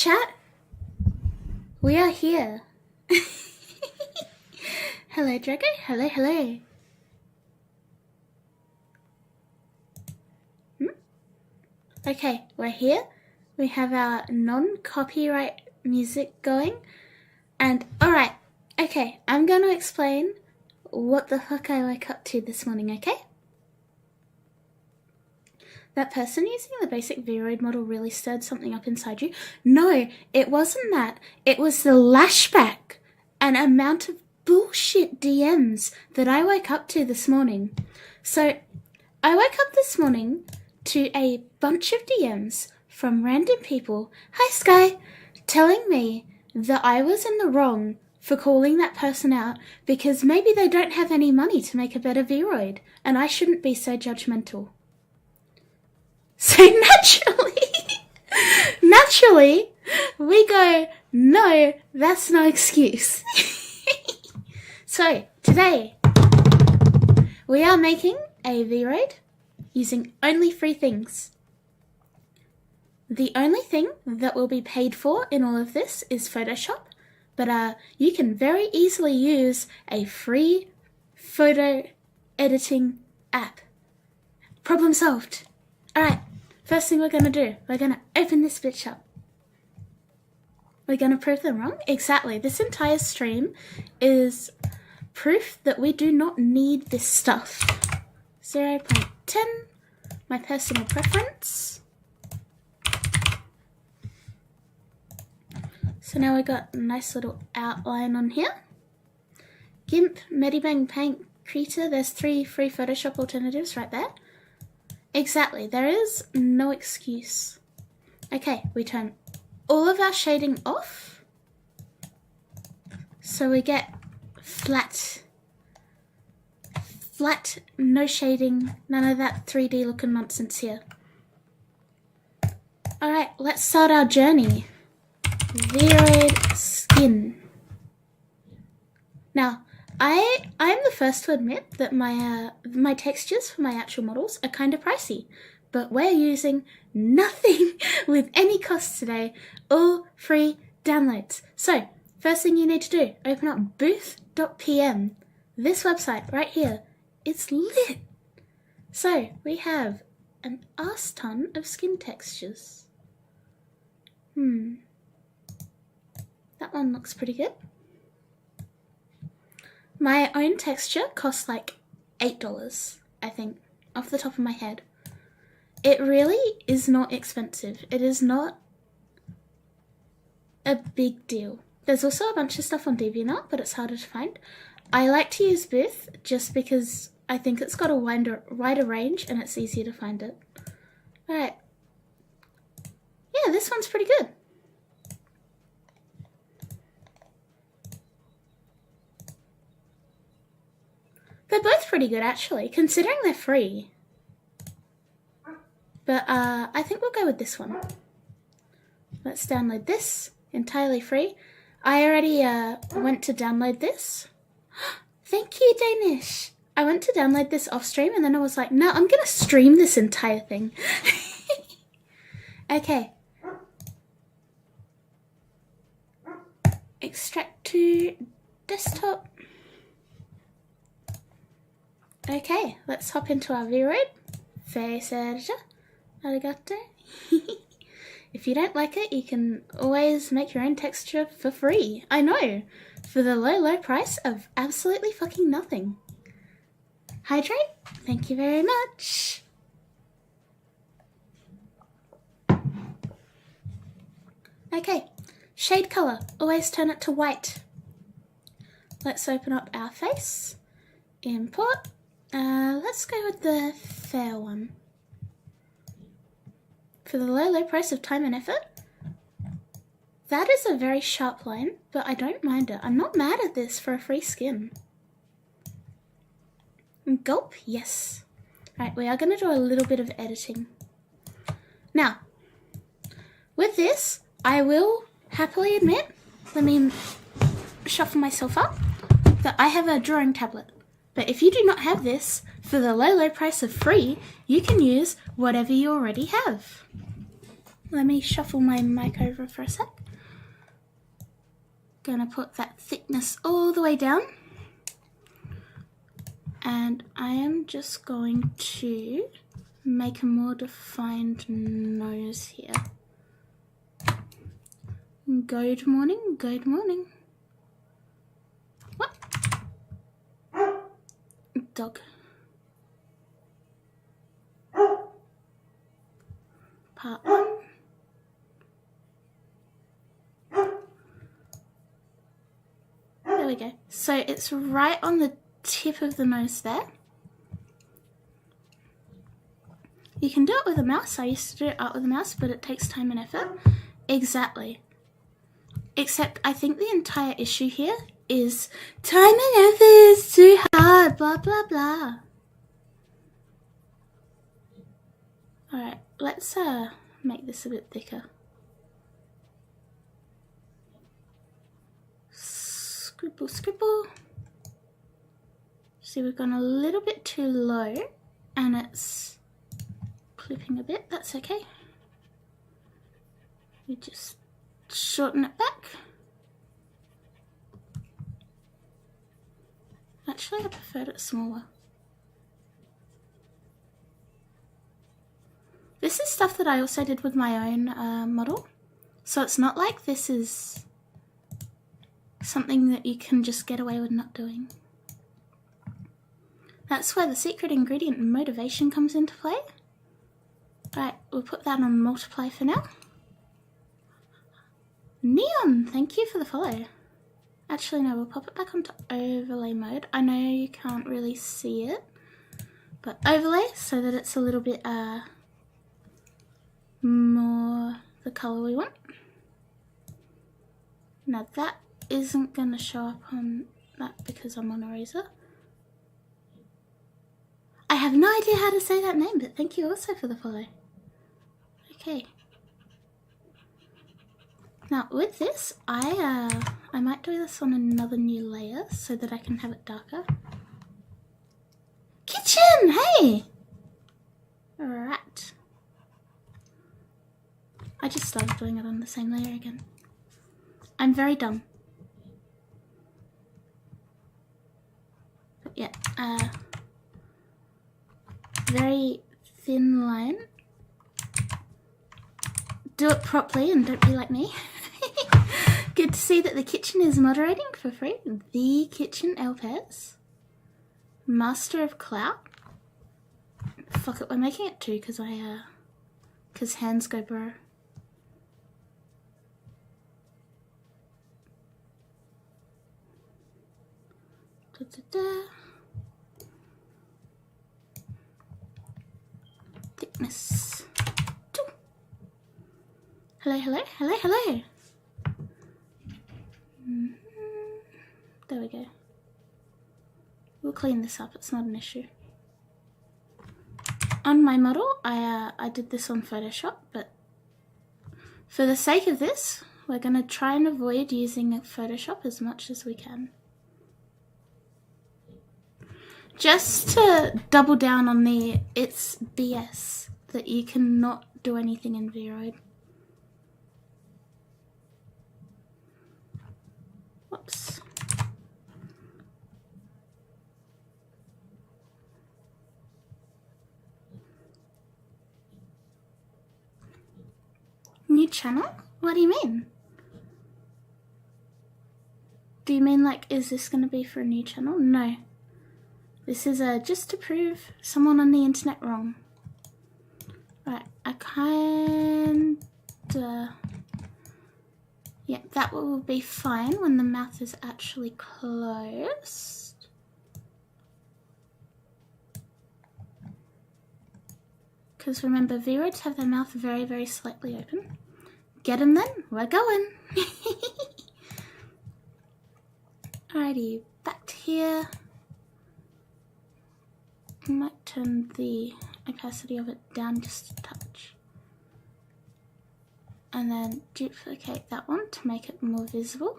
chat. We are here. Hello, Drago. Hello. Okay, we're here. We have our non-copyright music going. And, alright. Okay, I'm going to explain what the fuck I woke up to this morning, okay? That person using the basic Vroid model really stirred something up inside you. No, it wasn't that. It was the lashback and amount of bullshit DMs that I woke up to this morning. So, I woke up this morning to a bunch of DMs from random people, hi Sky, telling me that I was in the wrong for calling that person out because maybe they don't have any money to make a better Vroid and I shouldn't be so judgmental. So naturally, we go, no, that's no excuse. So, today, we are making a Vroid using only free things. The only thing that will be paid for in all of this is Photoshop, but you can very easily use a free photo editing app. Problem solved. Alright, first thing we're going to do, we're going to open this bitch up. We're going to prove them wrong? Exactly. This entire stream is proof that we do not need this stuff. 0.10, my personal preference. So now we got a nice little outline on here. GIMP, Medibang, Paint, Krita, there's 3 free Photoshop alternatives right there. Exactly, there is no excuse. Okay, we turn all of our shading off. So we get flat, no shading, none of that 3D looking nonsense here. Alright, let's start our journey. Vroid skin. Now, I'm the first to admit that my textures for my actual models are kind of pricey, but we're using nothing with any cost today, all free downloads. So, first thing you need to do, open up booth.pm. This website right here, it's lit. So, we have an arse ton of skin textures. That one looks pretty good. My own texture costs like $8, I think, off the top of my head. It really is not expensive. It is not a big deal. There's also a bunch of stuff on DeviantArt, but it's harder to find. I like to use Booth just because I think it's got a wider range and it's easier to find it. Alright. Yeah, this one's pretty good. They're both pretty good, actually, considering they're free. But I think we'll go with this one. Let's download this, entirely free. I already went to download this. Thank you, Danish. I went to download this off stream and then I was like, no, I'm going to stream this entire thing. Okay. Extract to desktop. Okay, let's hop into our Vroid. Face editor. Arigato. If you don't like it, you can always make your own texture for free. I know. For the low price of absolutely fucking nothing. Hydrate. Thank you very much. Okay. Shade color. Always turn it to white. Let's open up our face. Import. Let's go with the fair one. For the low price of time and effort, that is a very sharp line, but I don't mind it. I'm not mad at this for a free skin. Gulp, yes. Right, we are going to do a little bit of editing. Now, with this, I will happily admit, let me shuffle myself up, that I have a drawing tablet. But if you do not have this, for the low price of free, you can use whatever you already have. Let me shuffle my mic over for a sec. Gonna put that thickness all the way down. And I am just going to make a more defined nose here. Good morning, good morning. What? Dog. Part 1. There we go. So it's right on the tip of the nose there. You can do it with a mouse. I used to do it out with a mouse, but it takes time and effort. Exactly. Except I think the entire issue here is time and effort is too hard, blah, blah, blah. Alright, let's make this a bit thicker. Scribble, scribble. See, we've gone a little bit too low and it's clipping a bit. That's okay. We just shorten it back. Actually, I preferred it smaller. This is stuff that I also did with my own model. So it's not like this is something that you can just get away with not doing. That's where the secret ingredient and motivation comes into play. Right, we'll put that on multiply for now. Neon, thank you for the follow. Actually, no, we'll pop it back onto overlay mode. I know you can't really see it, but overlay so that it's a little bit more the color we want. Now that isn't going to show up on that because I'm on eraser. I have no idea how to say that name, but thank you also for the follow. Okay. Now with this, I might do this on another new layer so that I can have it darker. Kitchen, hey! Alright. I just started doing it on the same layer again. I'm very dumb. But yeah, very thin line. Do it properly and don't be like me. Good to see that the kitchen is moderating for free. The Kitchen Elpez. Master of Clout. Fuck it, we're making it 2 because hands go bro. Da, da, da. Thickness. 2. Hello, hello, hello, hello. There we go. We'll clean this up, it's not an issue. On my model, I did this on Photoshop, but for the sake of this, we're going to try and avoid using Photoshop as much as we can. Just to double down on the it's BS that you cannot do anything in VRoid. Whoops. New channel? What do you mean? Do you mean like, is this going to be for a new channel? No. This is just to prove someone on the internet wrong. Right, I kinda... Yeah, that will be fine when the mouth is actually closed. Because remember, V-Roids have their mouth very, very slightly open. Get them then, we're going. Alrighty, back to here. I might turn the opacity of it down just a touch. And then duplicate that one to make it more visible.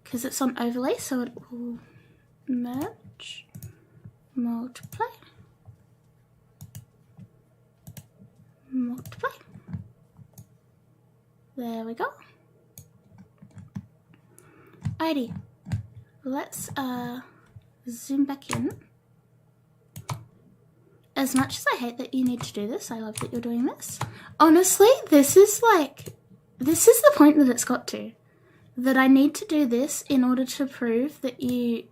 Because it's on overlay, so it will merge, multiply, multiply. There we go. Alrighty, let's zoom back in. As much as I hate that you need to do this, I love that you're doing this. Honestly, this is the point that it's got to. That I need to do this in order to prove that you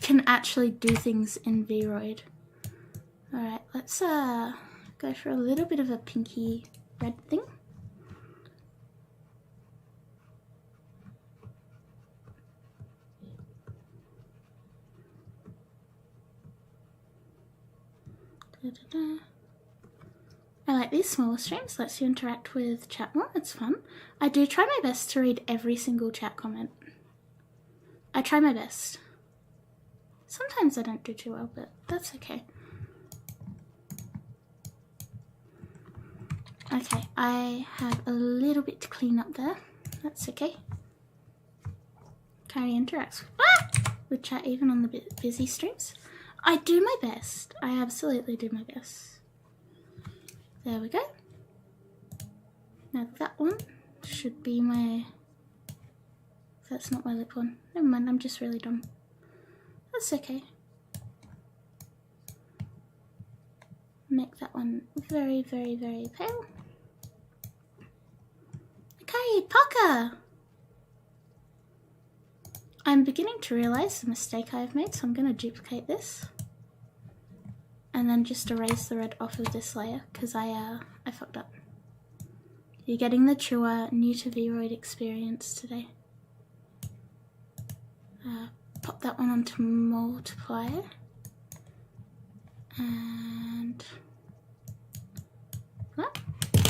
can actually do things in VRoid. Alright, let's go for a little bit of a pinky red thing. I like these smaller streams, lets you interact with chat more, it's fun. I do try my best to read every single chat comment. I try my best. Sometimes I don't do too well, but that's okay. Okay, I have a little bit to clean up there. That's okay. Carrie interacts with chat even on the busy streams. I do my best. I absolutely do my best. There we go. Now that one should be my... That's not my lip one. Never mind, I'm just really dumb. That's okay. Make that one very, very, very pale. Okay, Parker! I'm beginning to realise the mistake I've made, so I'm going to duplicate this. And then just erase the red off of this layer, because I fucked up. You're getting the truer, new to VRoid experience today. Pop that one onto multiplier. And... what?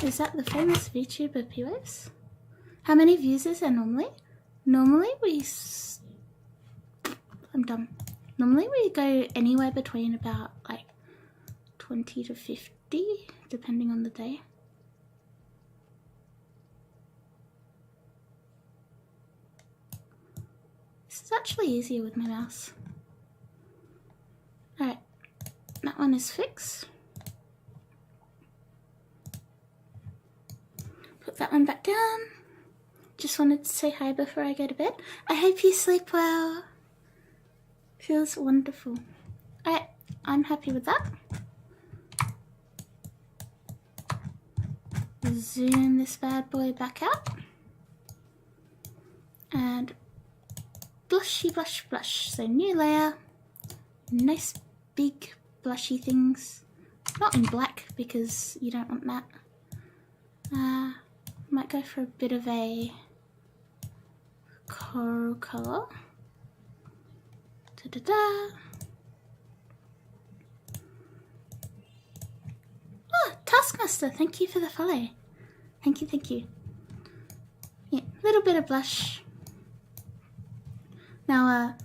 Is that the famous VTuber P-Waves? How many views is there normally? Normally we... I'm dumb. Normally we go anywhere between about like 20 to 50, depending on the day. This is actually easier with my mouse. Alright, that one is fixed. Put that one back down. Just wanted to say hi before I go to bed. I hope you sleep well. Feels wonderful. Alright, I'm happy with that. Zoom this bad boy back out. And blushy blush blush. So new layer. Nice big blushy things. Not in black because you don't want that. Might go for a bit of a coral colour. Da-da-da. Oh, Taskmaster, thank you for the follow. Thank you, thank you. Yeah, little bit of blush. Now,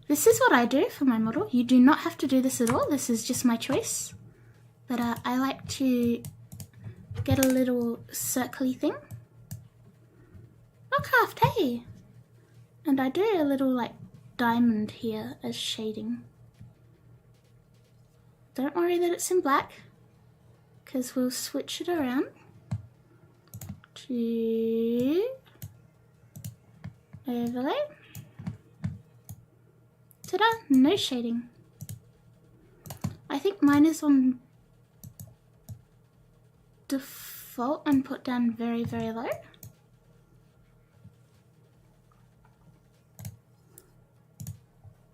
this is what I do for my model. You do not have to do this at all. This is just my choice. But I like to get a little circly thing. Look, half day. And I do a little like diamond here as shading. Don't worry that it's in black, because we'll switch it around to overlay. Ta-da! No shading. I think mine is on default and put down very, very low.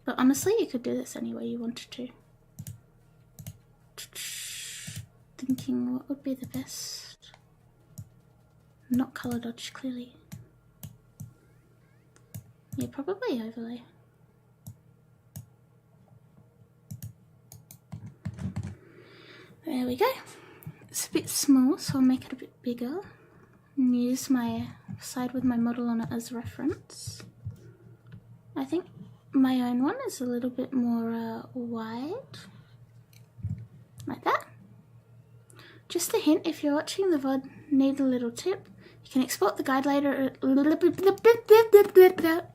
But honestly, you could do this any way you wanted to. Thinking what would be the best. Not color dodge, clearly. Yeah, probably overlay. There we go. It's a bit small, so I'll make it a bit bigger. And use my side with my model on it as reference. I think my own one is a little bit more wide. Like that. Just a hint, if you're watching the VOD, need a little tip. You can export the guide later.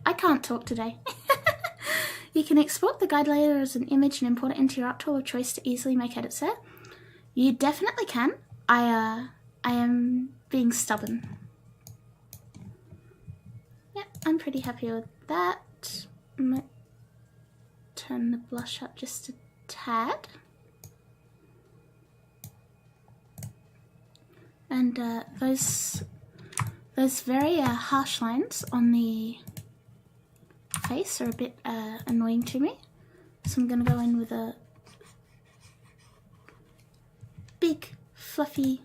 I can't talk today. You can export the guide layer as an image and import it into your art tool of choice to easily make edits there. You definitely can. I am being stubborn. I'm pretty happy with that. Might turn the blush up just a tad. And those very harsh lines on the face are a bit annoying to me. So I'm going to go in with a big fluffy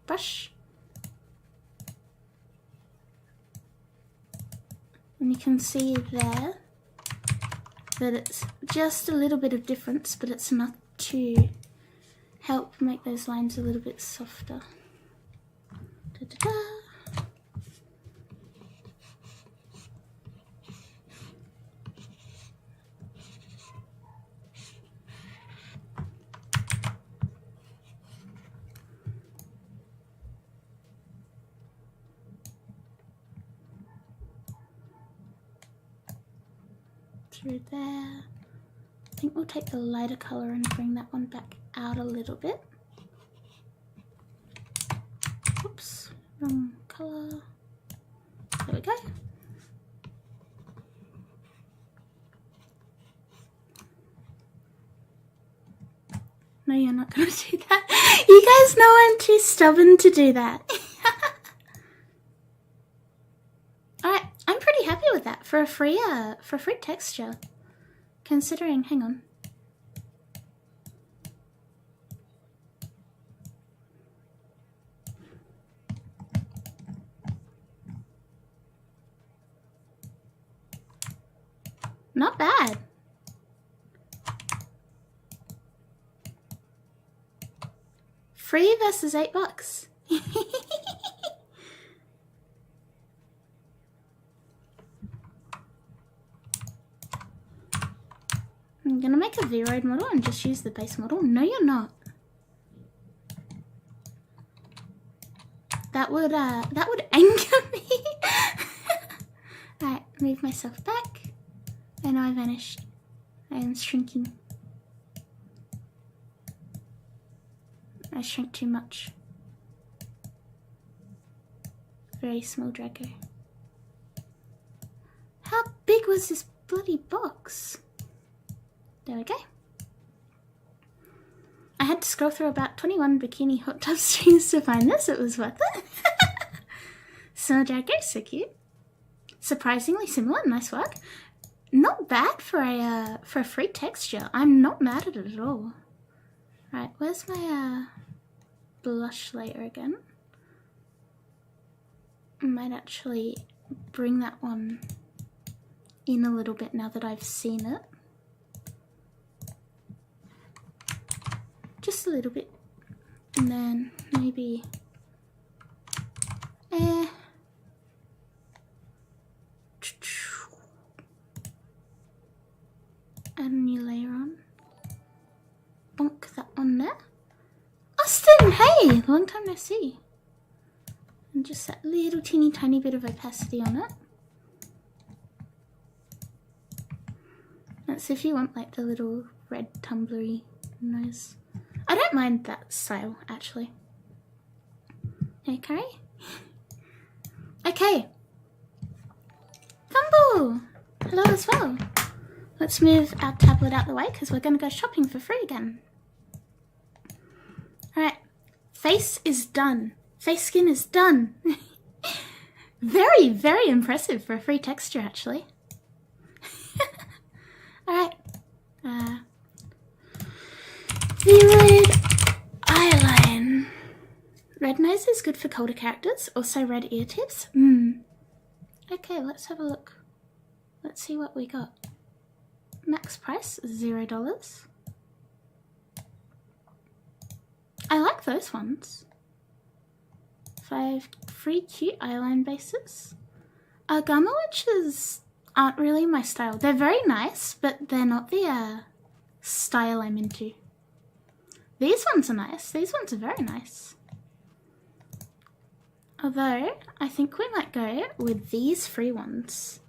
brush. And you can see there that it's just a little bit of difference, but it's enough to help make those lines a little bit softer. Da, da, da. Through there. I think we'll take the lighter colour and bring that one back out a little bit. Oops, wrong colour. There we go. No, you're not going to do that. You guys know I'm too stubborn to do that. Alright, I'm pretty happy with that for a free texture. Considering, hang on. Not bad. Free versus $8. I'm gonna make a V-Road model and just use the base model. No, you're not. That would anger me. Alright, move myself back. I know I vanished. I am shrinking. I shrink too much. Very small Draco. How big was this bloody box? There we go. I had to scroll through about 21 bikini hot tub streams to find this. It was worth it. Small Draco, so cute. Surprisingly similar, nice work. Not bad for a free texture. I'm not mad at it at all. Right, where's my blush layer again? I might actually bring that one in a little bit now that I've seen it. Just a little bit. And then maybe add a new layer on. Bonk that on there. Austin, hey! Long time no see. And just that little teeny tiny bit of opacity on it. That's if you want like the little red tumblery nose. I don't mind that style actually. Okay. Okay. Fumble! Hello as well. Let's move our tablet out the way because we're going to go shopping for free again. Alright, face is done. Face skin is done. Very, very impressive for a free texture actually. Alright. V-Red eyeline. Red nose is good for colder characters. Also red ear tips. Okay, let's have a look. Let's see what we got. Max price, $0. I like those ones. 5 free cute eyeline bases. Gamma witches aren't really my style. They're very nice, but they're not the style I'm into. These ones are nice. These ones are very nice. Although, I think we might go with these free ones.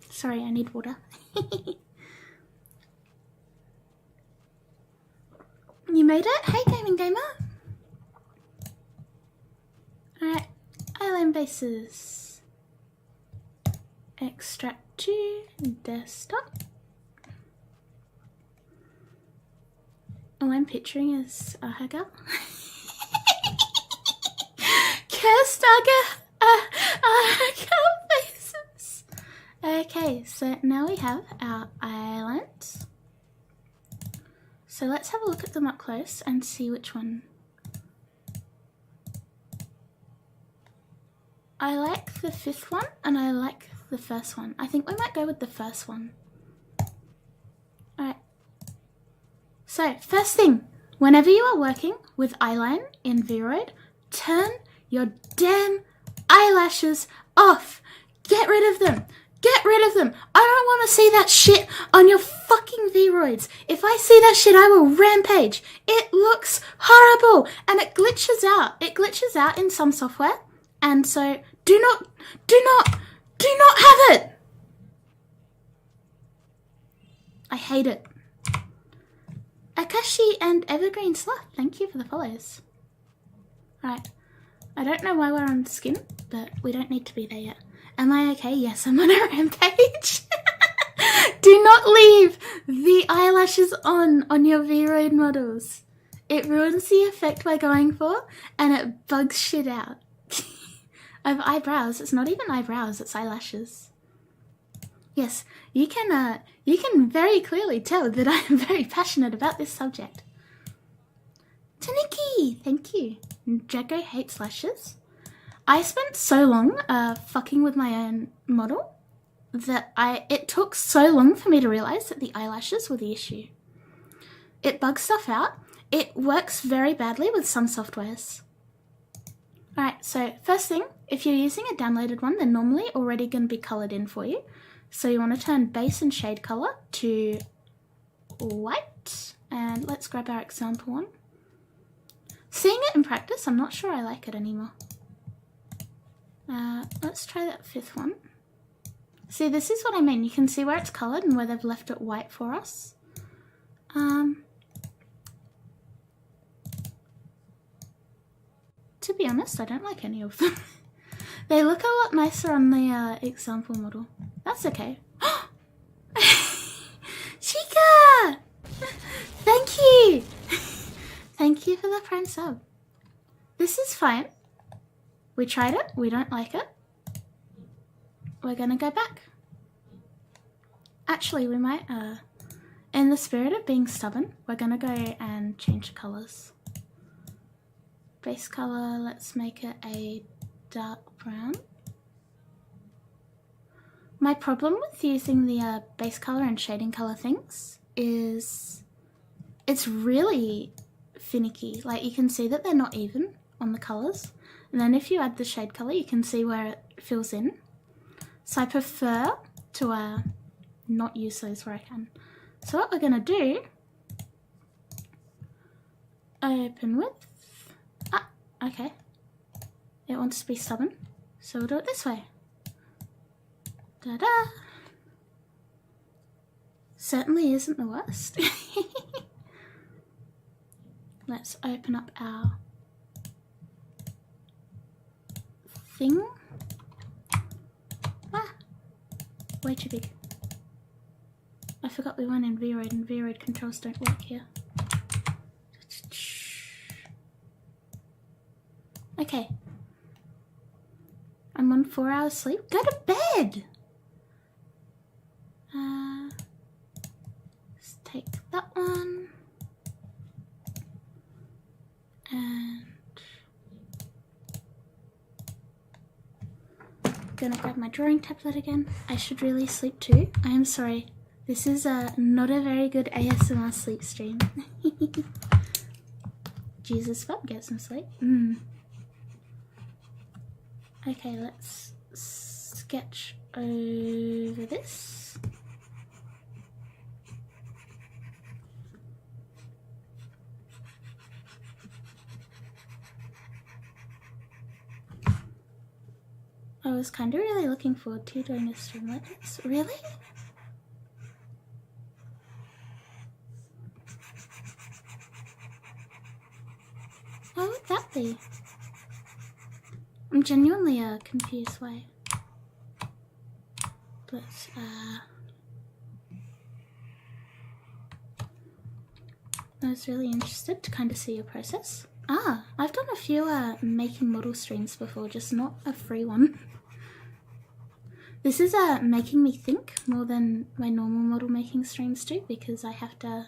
Sorry, I need water. You made it? Hey, Gaming Gamer. and bases. Extract to desktop. All I'm picturing is a hugger. Cursed faces. Okay, so now we have our eyelines. So let's have a look at them up close and see which one. I like the 5th one and I like the 1st one. I think we might go with the 1st one. Alright. So, first thing, whenever you are working with eyeline in VRoid, turn your damn eyelashes off. Get rid of them. Get rid of them. I don't want to see that shit on your fucking VRoids. If I see that shit, I will rampage. It looks horrible and it glitches out. It glitches out in some software. And so do not have it. I hate it. Akashi and Evergreen Sloth, thank you for the follows. Right, I don't know why we're on skin, but we don't need to be there yet. Am I okay? Yes, I'm on a rampage. Do not leave the eyelashes on your VRoid models. It ruins the effect we're going for, and it bugs shit out. I have eyebrows. It's not even eyebrows, it's eyelashes. Yes, you can very clearly tell that I am very passionate about this subject. Taniki, thank you. Jago hates lashes. I spent so long fucking with my own model that it took so long for me to realise that the eyelashes were the issue. It bugs stuff out. It works very badly with some softwares. Alright, so first thing, if you're using a downloaded one, they're normally already going to be coloured in for you. So you want to turn base and shade colour to white. And let's grab our example one. Seeing it in practice, I'm not sure I like it anymore. Let's try that 5th one. See, this is what I mean. You can see where it's coloured and where they've left it white for us. To be honest, I don't like any of them. They look a lot nicer on the example model. That's okay. Chica! Thank you! Thank you for the prime sub. This is fine. We tried it, we don't like it. We're gonna go back. Actually, we might, in the spirit of being stubborn, we're gonna go and change the colours. Base colour, let's make it a dark brown. My problem with using the base colour and shading colour things is it's really finicky. Like, you can see that they're not even on the colours. And then if you add the shade colour, you can see where it fills in. So I prefer to not use those where I can. So what we're going to do, open with, okay, it wants to be stubborn, so we'll do it this way. Da-da! Certainly isn't the worst. Let's open up our thing. Way too big. I forgot we weren't in VRoid and VRoid controls don't work here. Okay. I'm on 4 hours sleep. Go to bed! Let's take that one. And gonna grab my drawing tablet again. I should really sleep too. I am sorry. This is not a very good ASMR sleep stream. Jesus, fuck, get some sleep. Okay, let's sketch over this. I was kind of really looking forward to doing a stream like this. Really? Why would that be? I'm genuinely confused why. But I was really interested to kind of see your process. I've done a few making model streams before, just not a free one. This is making me think more than my normal model making streams do, because I have to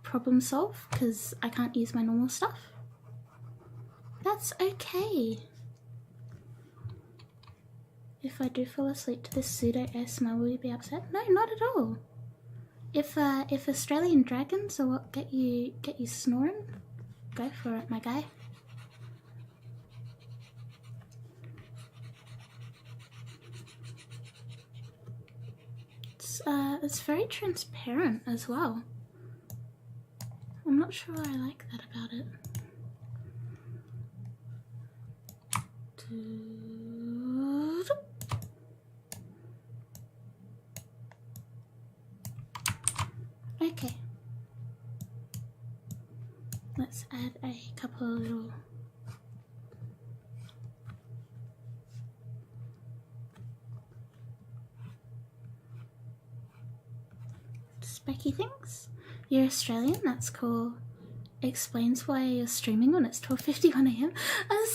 problem solve because I can't use my normal stuff. That's okay. If I do fall asleep to this pseudo ASMR, will you be upset? No, not at all. If Australian dragons are what get you snoring, go for it, my guy. It's very transparent as well. I'm not sure I like that about it. Okay. Let's add a couple of little specky things. You're Australian? That's cool. Explains why you're streaming when it's 12:51 AM. I'm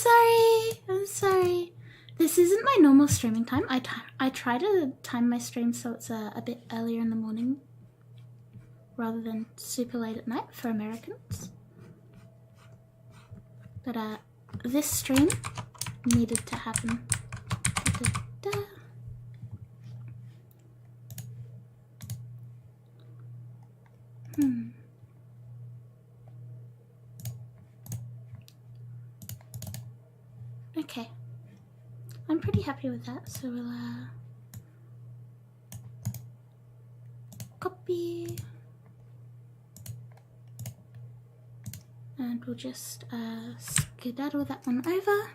sorry. This isn't my normal streaming time. I try to time my stream so it's a bit earlier in the morning rather than super late at night for Americans. But this stream needed to happen. Okay, I'm pretty happy with that, so we'll copy, and we'll just skedaddle that one over.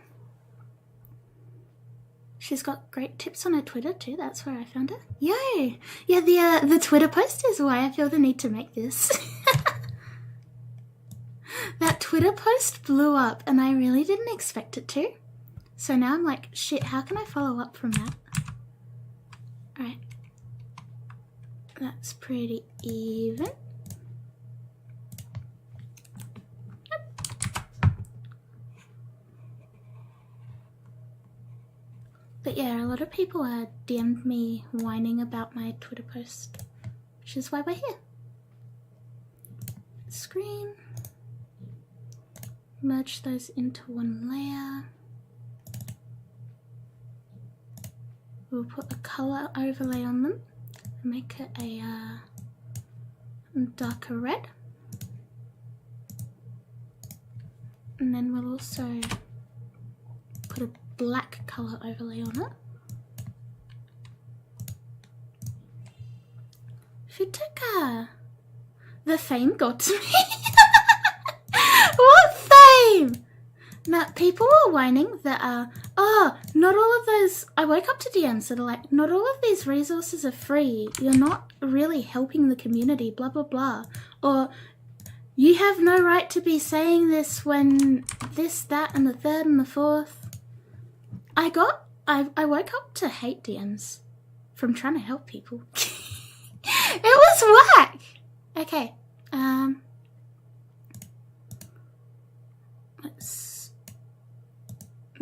She's got great tips on her Twitter too, that's where I found her. Yay! Yeah, the Twitter post is why I feel the need to make this. That Twitter post blew up and I really didn't expect it to. So now I'm like, shit, how can I follow up from that? Alright. That's pretty even. But yeah, a lot of people DM'd me whining about my Twitter post, which is why we're here. Screen. Merge those into one layer. We'll put a color overlay on them and make it a darker red. And then we'll also put a black color overlay on it. Futuka! The fame got to me. What fame? Now, people were whining that, not all of those, I woke up to DMs that are like, not all of these resources are free, you're not really helping the community, blah, blah, blah. Or, you have no right to be saying this when this, that, and the third and the fourth. I woke up to hate DMs from trying to help people. It was whack! Okay, let's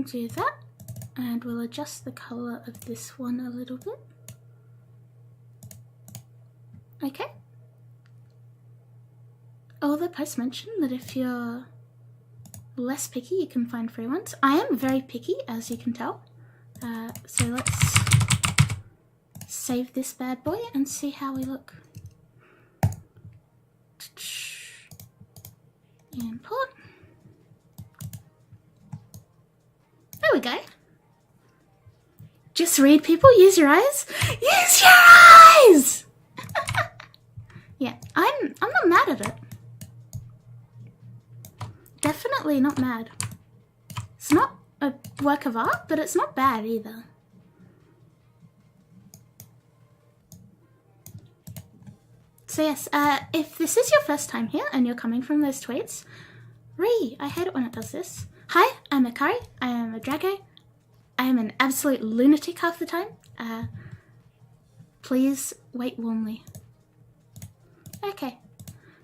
do that, and we'll adjust the color of this one a little bit. Okay. All the posts mention that if you're less picky, you can find free ones. I am very picky, as you can tell. So let's save this bad boy and see how we look. Import. There we go. Just read, people. Use your eyes. Use your eyes! Yeah, I'm not mad at it. Definitely not mad. It's not a work of art, but it's not bad either. So yes, if this is your first time here and you're coming from those tweets, I hate it when it does this. Hi, I'm Akari, I am a Drago, I am an absolute lunatic half the time. Please wait warmly. Okay.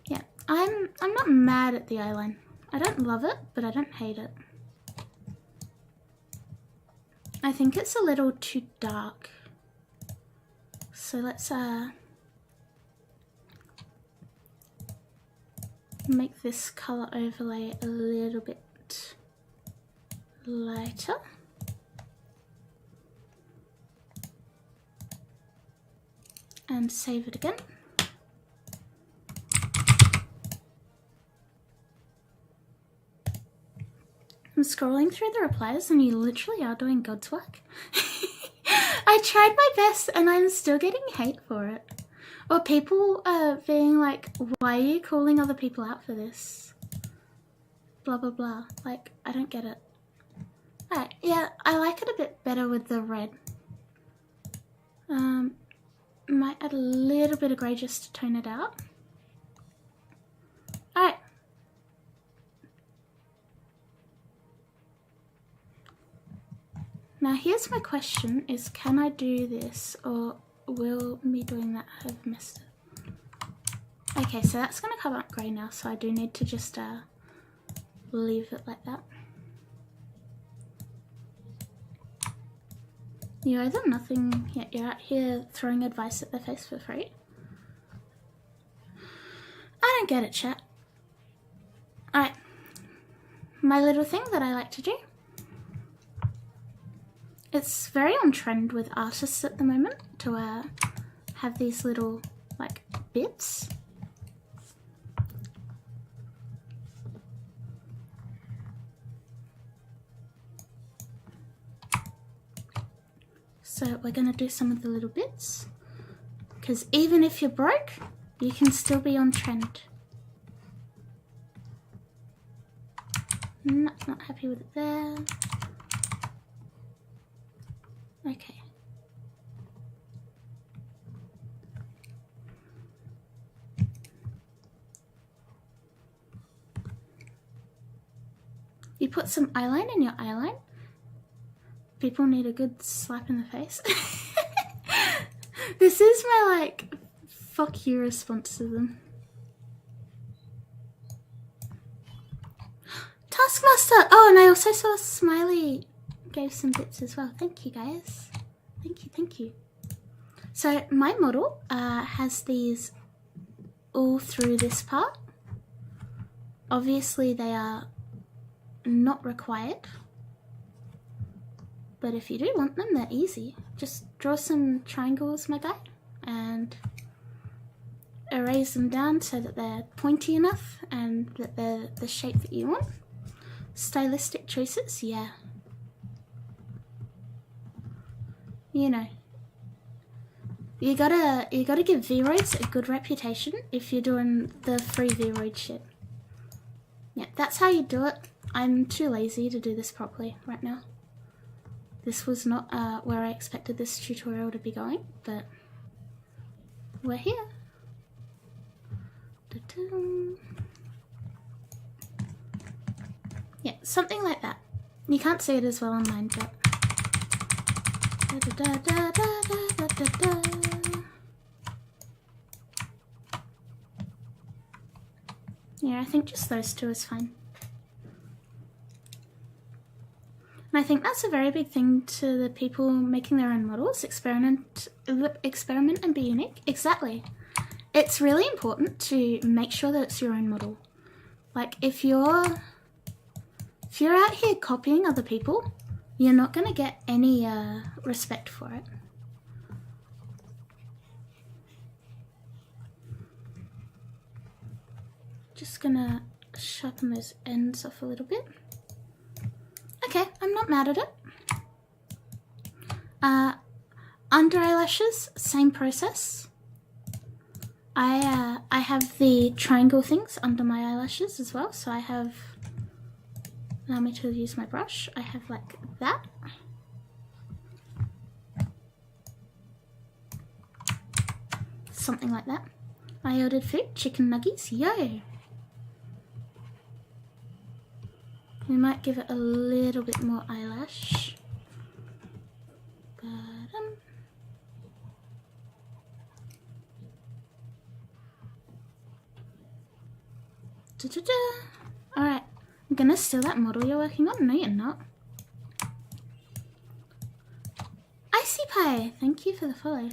Yeah, I'm not mad at the eyeline. I don't love it, but I don't hate it. I think it's a little too dark. So let's make this color overlay a little bit lighter. And save it again. I'm scrolling through the replies and you literally are doing God's work. I tried my best and I'm still getting hate for it. Or people being like, why are you calling other people out for this? Blah blah blah. Like, I don't get it. Alright, yeah, I like it a bit better with the red. Might add a little bit of grey just to tone it out. Alright. Now here's my question, is can I do this or will me doing that have messed it? Okay, so that's going to come out grey now, so I do need to just leave it like that. You owe them nothing yet, you're out here throwing advice at their face for free. I don't get it, chat. Alright, my little thing that I like to do. It's very on trend with artists at the moment to have these little like bits. So we're going to do some of the little bits, because even if you're broke, you can still be on trend. Not happy with it there. Okay. You put some eyeline in your eyeline. People need a good slap in the face. This is my like fuck you response to them. Taskmaster! Oh, and I also saw Smiley gave some bits as well. Thank you guys. Thank you. So my model has these all through this part. Obviously they are not required. But if you do want them, they're easy. Just draw some triangles, my guy, and erase them down so that they're pointy enough and that they're the shape that you want. Stylistic choices, yeah. You know. You gotta give VRoids a good reputation if you're doing the free VRoid shit. Yeah, that's how you do it. I'm too lazy to do this properly right now. This was not where I expected this tutorial to be going, but we're here. Yeah, something like that. You can't see it as well on mine, but yeah, I think just those two is fine. And I think that's a very big thing to the people making their own models. Experiment and be unique. Exactly. It's really important to make sure that it's your own model. Like if you're out here copying other people, you're not going to get any respect for it. Just gonna sharpen those ends off a little bit. Okay, I'm not mad at it. Under eyelashes, same process. I have the triangle things under my eyelashes as well, so I have, allow me to use my brush, I have like that. Something like that. I ordered food, chicken nuggets, yo! We might give it a little bit more eyelash. Alright, I'm gonna steal that model you're working on. No, you're not. Icy Pie, thank you for the follow.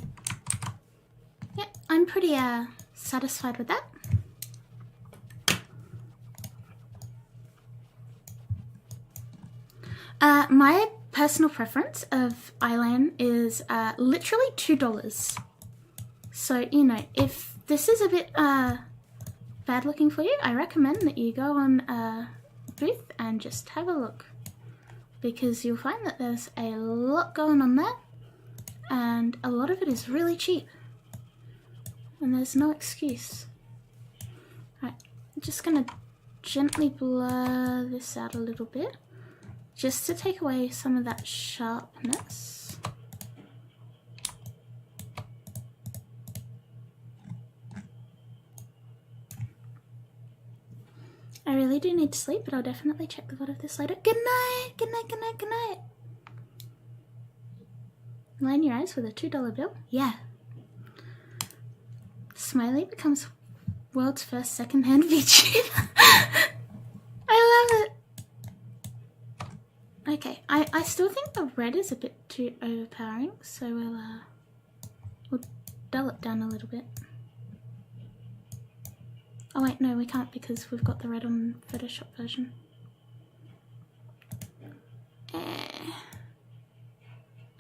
Yep, I'm pretty satisfied with that. My personal preference of eyeline is literally $2. So, you know, if this is a bit bad looking for you, I recommend that you go on Booth and just have a look, because you'll find that there's a lot going on there and a lot of it is really cheap and there's no excuse. Right, I'm just gonna gently blur this out a little bit just to take away some of that sharpness. I really do need to sleep, but I'll definitely check the VOD of this later. Good night, good night, good night, good night. Line your eyes with a $2 bill? Yeah. Smiley becomes world's first second-hand VTuber. I love it. Okay, I still think the red is a bit too overpowering, so we'll dull it down a little bit. Oh wait, no, we can't because we've got the red on Photoshop version.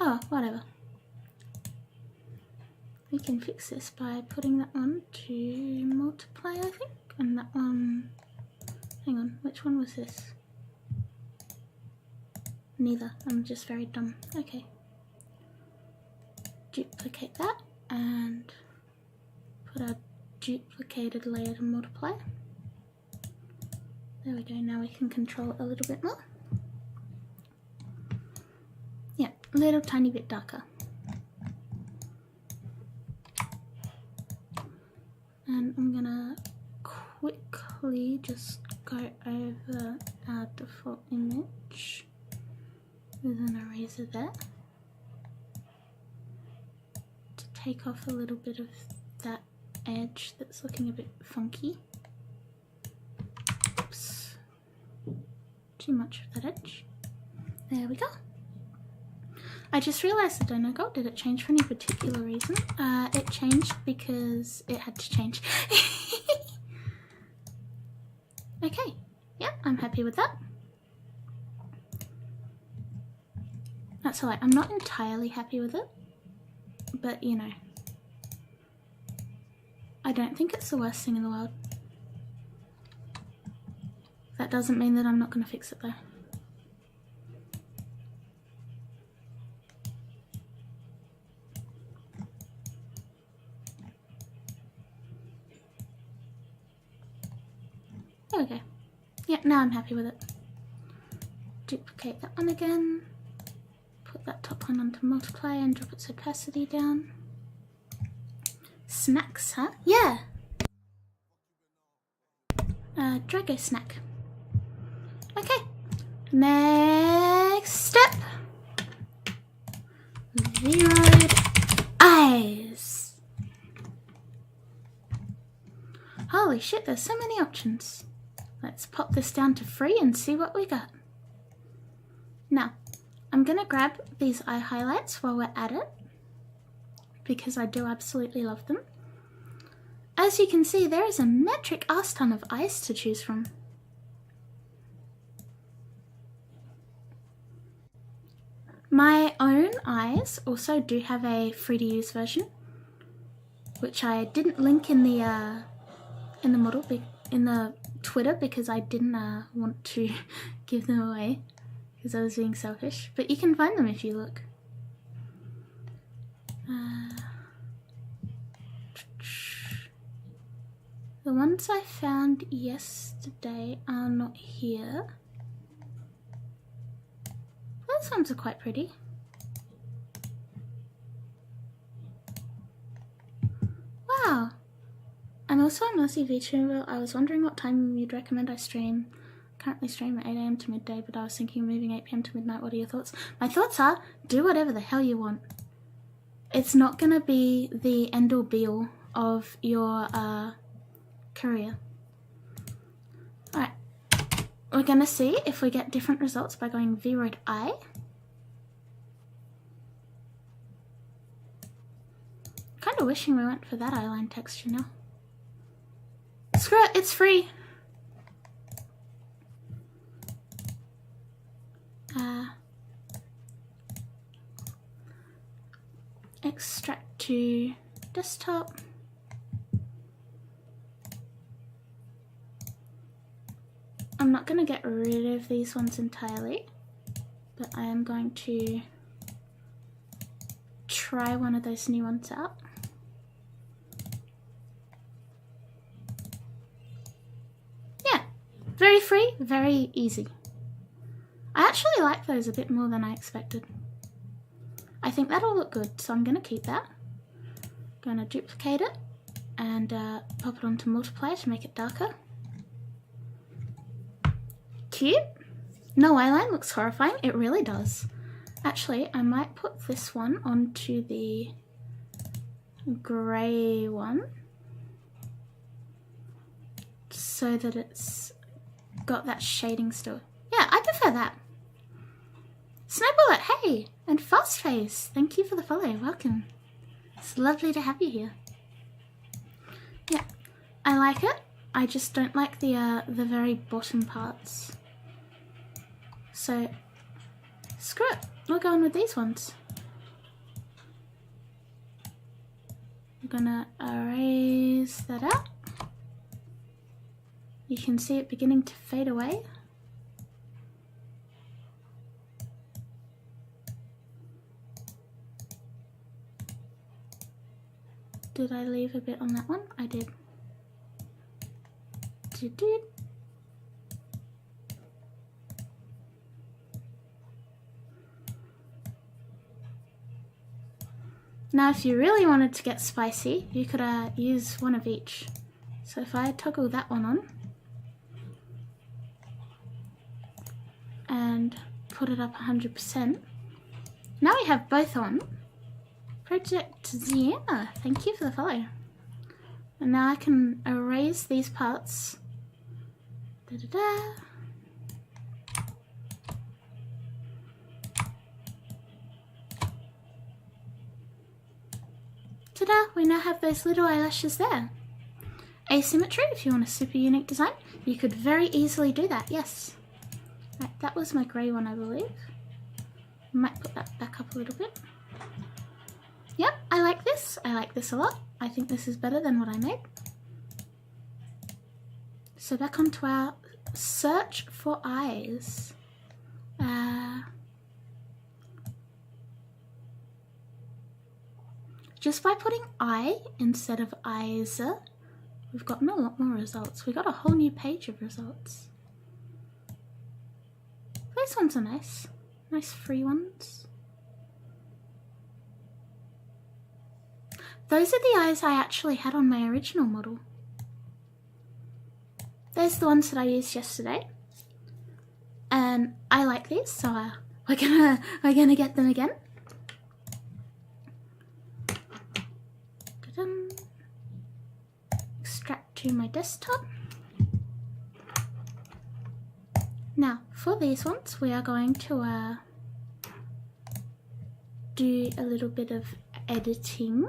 Oh, whatever. We can fix this by putting that one to multiply, I think, and that one... Hang on, which one was this? Neither, I'm just very dumb. Okay. Duplicate that and put our duplicated layer to multiply. There we go, now we can control it a little bit more. Yeah, a little tiny bit darker. And I'm gonna quickly just go over our default image with an eraser there to take off a little bit of that edge that's looking a bit funky. Oops, too much of that edge. There we go. I just realised the donut gold, did it change for any particular reason? It changed because it had to change. Okay, yeah, I'm happy with that. That's alright, I'm not entirely happy with it, but you know, I don't think it's the worst thing in the world. That doesn't mean that I'm not going to fix it though. There we go. Yeah, now I'm happy with it. Duplicate that one again. Put that top one onto multiply and drop its opacity down. Snacks, huh? Yeah! Drago snack. Okay. Next step. Zeroed eyes. Holy shit, there's so many options. Let's pop this down to free and see what we got. Now, I'm gonna grab these eye highlights while we're at it, because I do absolutely love them. As you can see, there is a metric ass ton of eyes to choose from. My own eyes also do have a free to use version, which I didn't link in the model, in the Twitter, because I didn't want to give them away because I was being selfish, but you can find them if you look. The ones I found yesterday are not here. Those ones are quite pretty. Wow! I'm also an Aussie VTuber. I was wondering what time you'd recommend I stream. Currently stream at 8 AM to midday, but I was thinking of moving 8 PM to midnight. What are your thoughts? My thoughts are, do whatever the hell you want. It's not gonna be the end-all be-all of your career. Alright, we're gonna see if we get different results by going V-Road I. Kinda wishing we went for that eyeline texture now. Screw it, it's free! Extract to desktop. I'm not going to get rid of these ones entirely, but I am going to try one of those new ones out. Yeah, very free, very easy. I actually like those a bit more than I expected. I think that'll look good, so I'm going to keep that. Going to duplicate it and pop it onto multiply to make it darker. Cute. No eyeline looks horrifying. It really does. Actually, I might put this one onto the grey one so that it's got that shading still. Yeah, I prefer that. Snowbullet, hey! And Fastface, thank you for the follow, welcome. It's lovely to have you here. Yeah, I like it. I just don't like the very bottom parts. So, screw it. We'll go on with these ones. I'm gonna erase that out. You can see it beginning to fade away. Did I leave a bit on that one? I did. Now if you really wanted to get spicy, you could use one of each. So if I toggle that one on and put it up 100%, now we have both on. Project Zienna, thank you for the follow. And now I can erase these parts. Ta-da! We now have those little eyelashes there. Asymmetry, if you want a super unique design, you could very easily do that, yes. Right, that was my grey one, I believe. Might put that back up a little bit. Yep, I like this. I like this a lot. I think this is better than what I made. So back onto our search for eyes. Just by putting I instead of eyes, we've gotten a lot more results. We got a whole new page of results. These ones are nice. Nice free ones. Those are the eyes I actually had on my original model. There's the ones that I used yesterday. And I like these, so we're gonna get them again. Extract to my desktop. Now, for these ones, we are going to do a little bit of editing.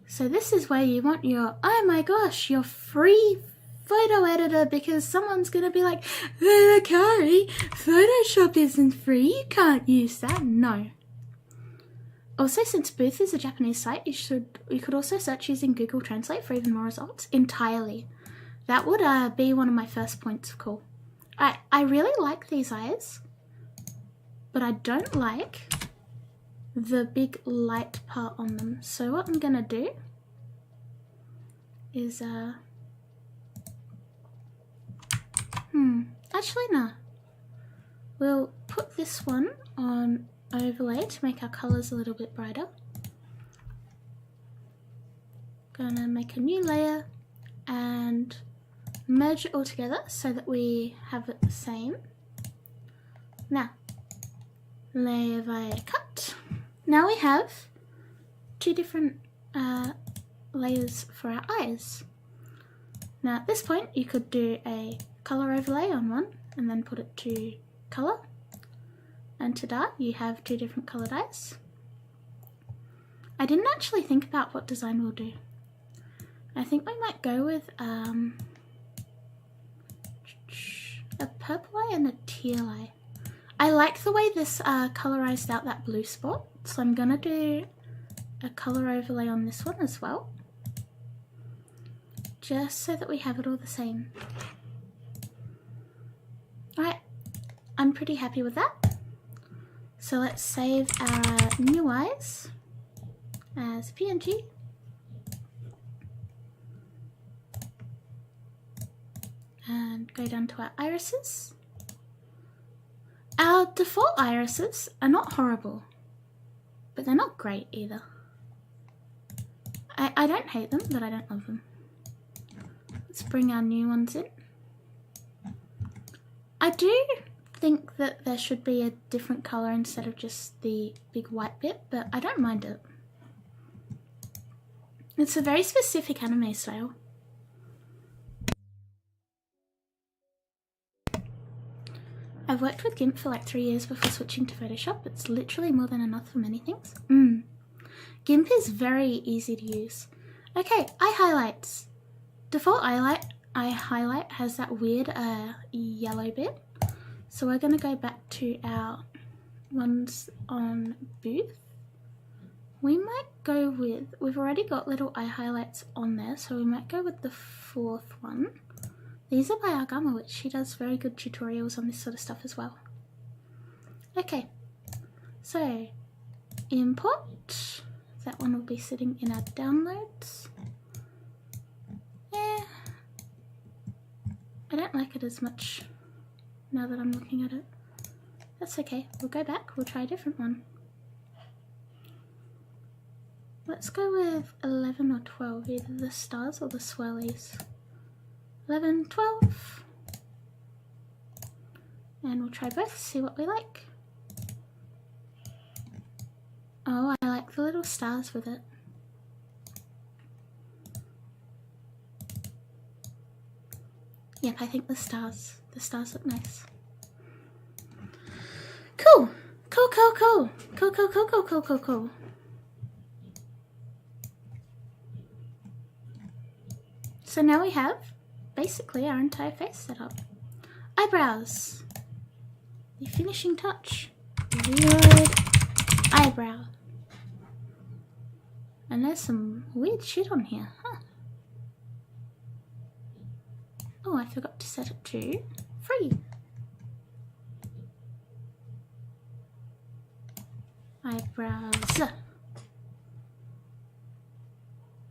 So this is where you want your, oh my gosh, your free photo editor, because someone's going to be like, Akari, Photoshop isn't free, you can't use that. No. Also, since Booth is a Japanese site, you could also search using Google Translate for even more results entirely. That would be one of my first points of call. I really like these eyes, but I don't like the big light part on them. So what I'm gonna do is actually no. We'll put this one on overlay to make our colours a little bit brighter. Gonna make a new layer and merge it all together so that we have it the same. Now, layer by cut. Now we have two different layers for our eyes. Now at this point you could do a color overlay on one and then put it to color, and ta-da, you have two different colored eyes. I didn't actually think about what design we'll do. I think we might go with a purple eye and a teal eye. I like the way this colorized out that blue spot, so I'm gonna do a color overlay on this one as well, just so that we have it all the same. Alright, I'm pretty happy with that. So let's save our new eyes as PNG. And go down to our irises. Our default irises are not horrible, but they're not great either. I don't hate them, but I don't love them. Let's bring our new ones in. I do think that there should be a different colour instead of just the big white bit, but I don't mind it. It's a very specific anime style. I've worked with GIMP for like 3 years before switching to Photoshop. It's literally more than enough for many things. GIMP is very easy to use. Okay, eye highlights. Default eye highlight has that weird yellow bit. So we're going to go back to our ones on Booth. We might go with, we've already got little eye highlights on there, so we might go with the fourth one. These are by Agama, which she does very good tutorials on this sort of stuff as well. Okay, so import, that one will be sitting in our downloads. Yeah, I don't like it as much now that I'm looking at it. That's okay, we'll go back, we'll try a different one. Let's go with 11 or 12, either the stars or the swirlies. 11, 12, and we'll try both, see what we like. Oh, I like the little stars with it. Yep, I think the stars look nice. Cool, cool, cool, cool, cool, cool, cool, cool, cool, cool, cool. So now we have basically our entire face set up. Eyebrows. The finishing touch. Weird eyebrow. And there's some weird shit on here, huh? Oh, I forgot to set it to free. Eyebrows.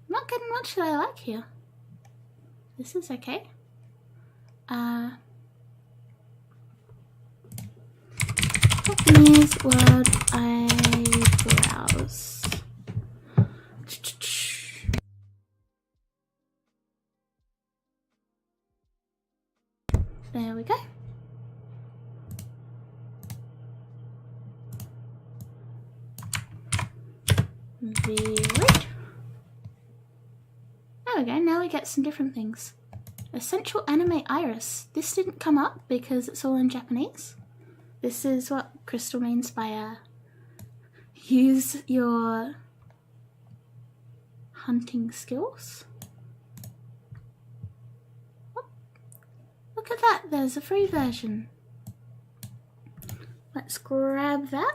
Not getting much that I like here. This is okay. Japanese word eyebrows. There we go. V-Root. There we go, now we get some different things. Essential Anime Iris. This didn't come up because it's all in Japanese. This is what Crystal means by use your hunting skills. Oh, look at that, there's a free version. Let's grab that.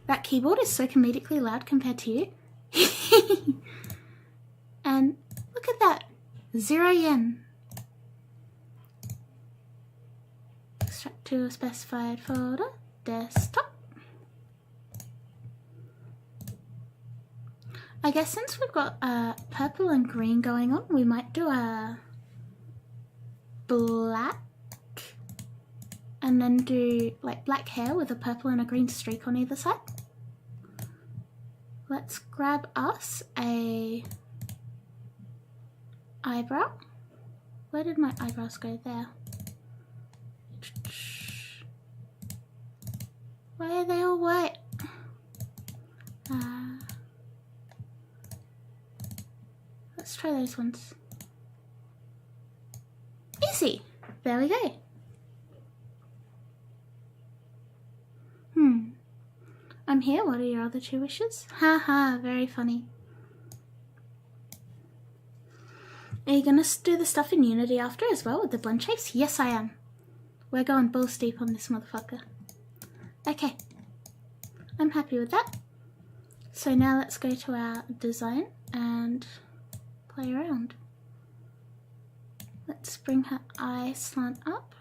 That keyboard is so comedically loud compared to you. And look at that, 0 yen. Extract to a specified folder, desktop. I guess since we've got purple and green going on, we might do a black and then do like black hair with a purple and a green streak on either side. Let's grab us a eyebrow. Where did my eyebrows go? There. Why are they all white? Let's try those ones. Easy! There we go. I'm here. What are your other 2 wishes? Haha, very funny. Are you gonna do the stuff in Unity after as well with the blend shapes? Yes, I am. We're going balls deep on this motherfucker. Okay. I'm happy with that. So now let's go to our design and play around. Let's bring her eye slant up.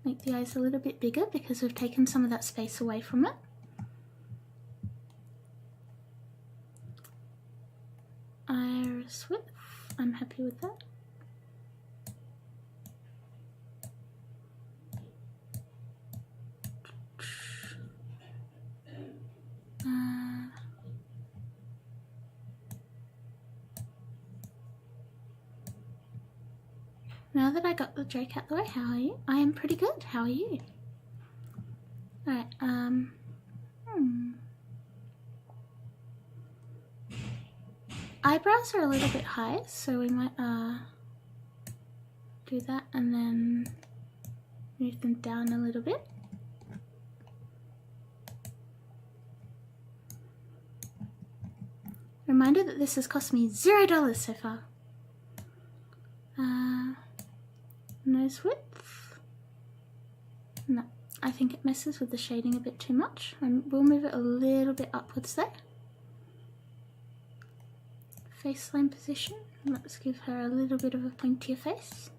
Make the eyes a little bit bigger because we've taken some of that space away from it. Iris width, I'm happy with that. Now that I got the joke out the way, how are you? I am pretty good. How are you? Alright, eyebrows are a little bit high, so we might do that and then move them down a little bit. Reminder that this has cost me $0 so far. Nose width. No, I think it messes with the shading a bit too much. We'll move it a little bit upwards there. Face line position. Let's give her a little bit of a pointier face.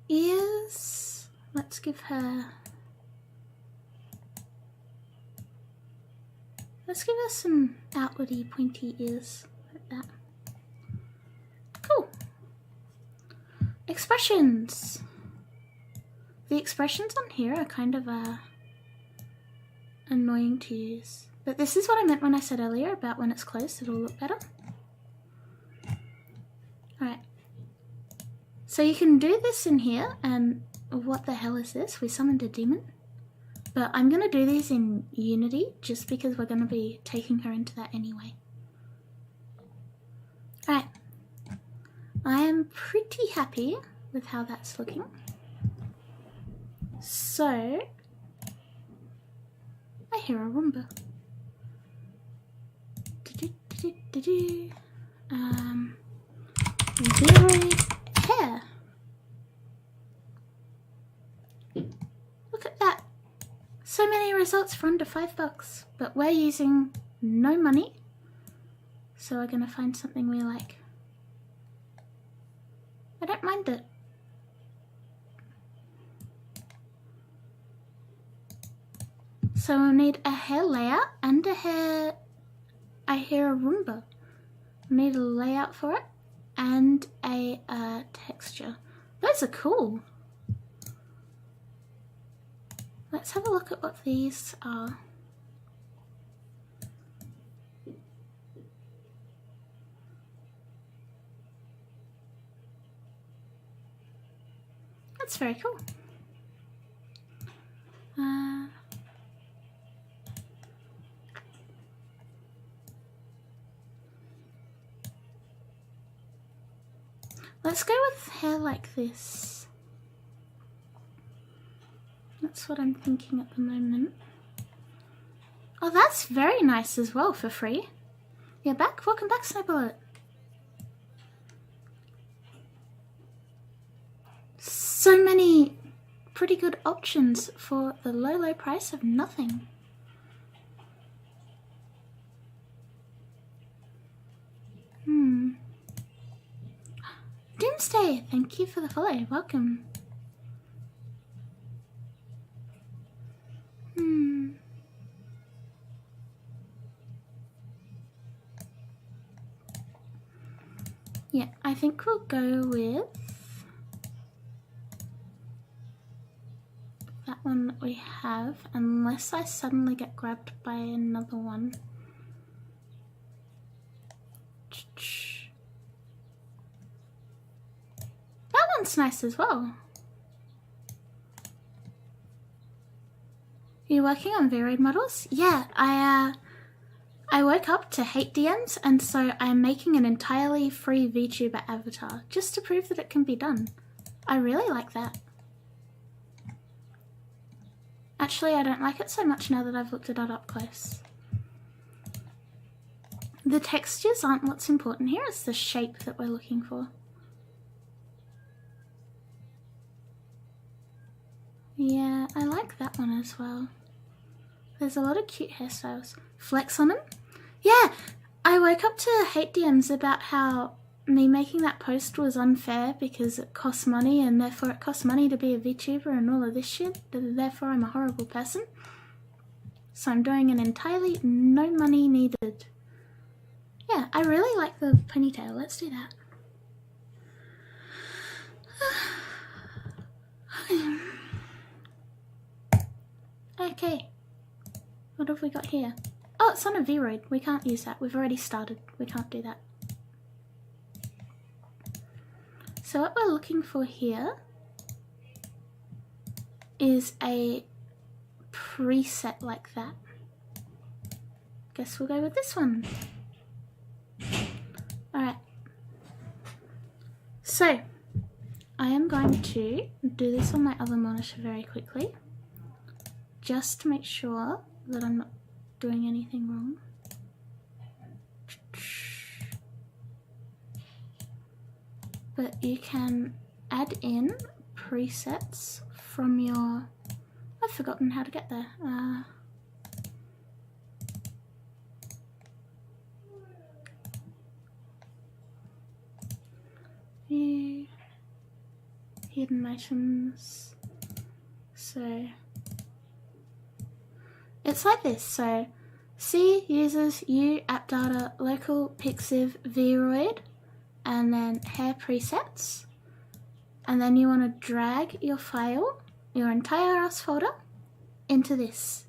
Ears. Let's give her... Let's give her some outwardy pointy ears like that. Cool. Expressions. The expressions on here are kind of annoying to use. But this is what I meant when I said earlier about when it's closed, it'll look better. Alright. So you can do this in here, and what the hell is this? We summoned a demon. But I'm going to do these in Unity, just because we're going to be taking her into that anyway. Alright. I am pretty happy with how that's looking. So, I hear a Roomba. Zero hair. Look at that. So many results for under $5, but we're using no money. So we're gonna find something we like. I don't mind it. So we'll need a hair layout and a hair... I hear a Roomba. We need a layout for it and a texture. Those are cool. Let's have a look at what these are. That's very cool. Let's go with hair like this. That's what I'm thinking at the moment. Oh, that's very nice as well for free. You're back? Welcome back, Snowbullet. So many pretty good options for the low price of nothing. Doomsday, thank you for the follow. Welcome. Yeah, I think we'll go with that one we have, unless I suddenly get grabbed by another one. That one's nice as well. Are you working on V-Roid models? Yeah, I woke up to hate DMs, and so I'm making an entirely free VTuber avatar just to prove that it can be done. I really like that. Actually, I don't like it so much now that I've looked at it up close. The textures aren't what's important here, it's the shape that we're looking for. Yeah, I like that one as well. There's a lot of cute hairstyles. Flex on them? Yeah, I woke up to hate DMs about how me making that post was unfair because it costs money and therefore it costs money to be a VTuber and all of this shit. Therefore I'm a horrible person. So I'm doing an entirely no money needed. Yeah, I really like the ponytail. Let's do that. Okay. What have we got here? Oh, it's on a V-Roid. We can't use that. We've already started. We can't do that. So what we're looking for here is a preset like that. Guess we'll go with this one. Alright. So, I am going to do this on my other monitor very quickly, just to make sure that I'm not doing anything wrong. But you can add in presets from your... I've forgotten how to get there. View, hidden items. So it's like this. So C uses U app data local pixiv vroid and then hair presets, and then you want to drag your file, your entire ass folder, into this.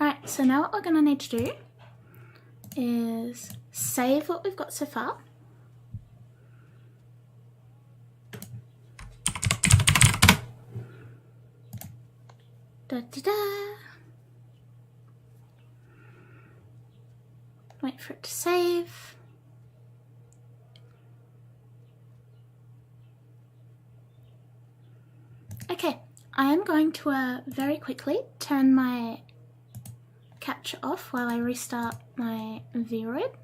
Alright, so now what we're going to need to do is save what we've got so far. Da da da. Wait for it to save. Okay, I am going to very quickly turn my capture off while I restart my VRoid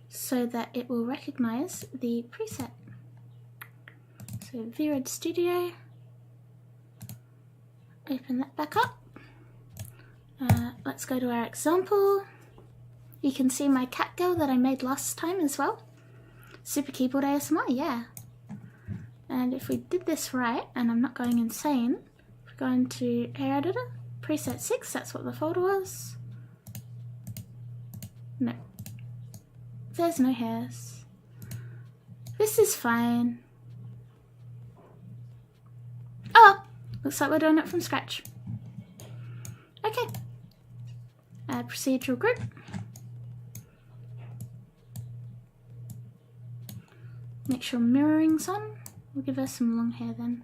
so that it will recognize the preset. So VRoid Studio, open that back up. Let's go to our example. You can see my cat girl that I made last time as well. Super keyboard ASMR, yeah. And if we did this right, and I'm not going insane, we're going to hair editor, preset 6, that's what the folder was. No. There's no hairs. This is fine. Oh, looks like we're doing it from scratch. Okay. Procedural group. Make sure mirroring's on. We'll give her some long hair then.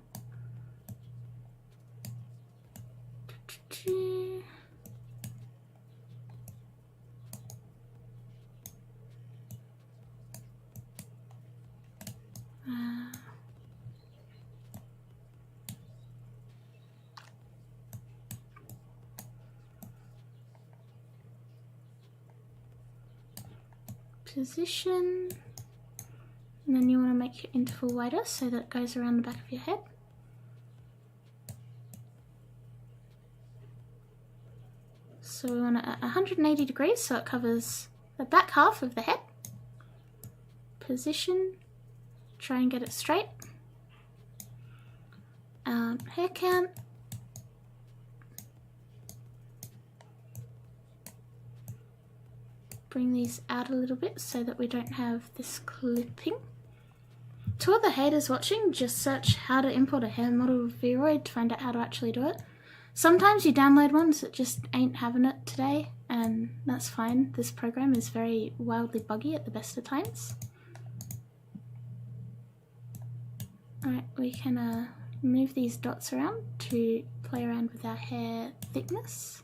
Position. And then you want to make your interval wider so that it goes around the back of your head. So we want it at 180 degrees so it covers the back half of the head. Position, try and get it straight. Hair count. Bring these out a little bit so that we don't have this clipping. To all the haters watching, just search how to import a hair model Vroid to find out how to actually do it. Sometimes you download ones that just ain't having it today, and that's fine. This program is very wildly buggy at the best of times. Alright, we can move these dots around to play around with our hair thickness.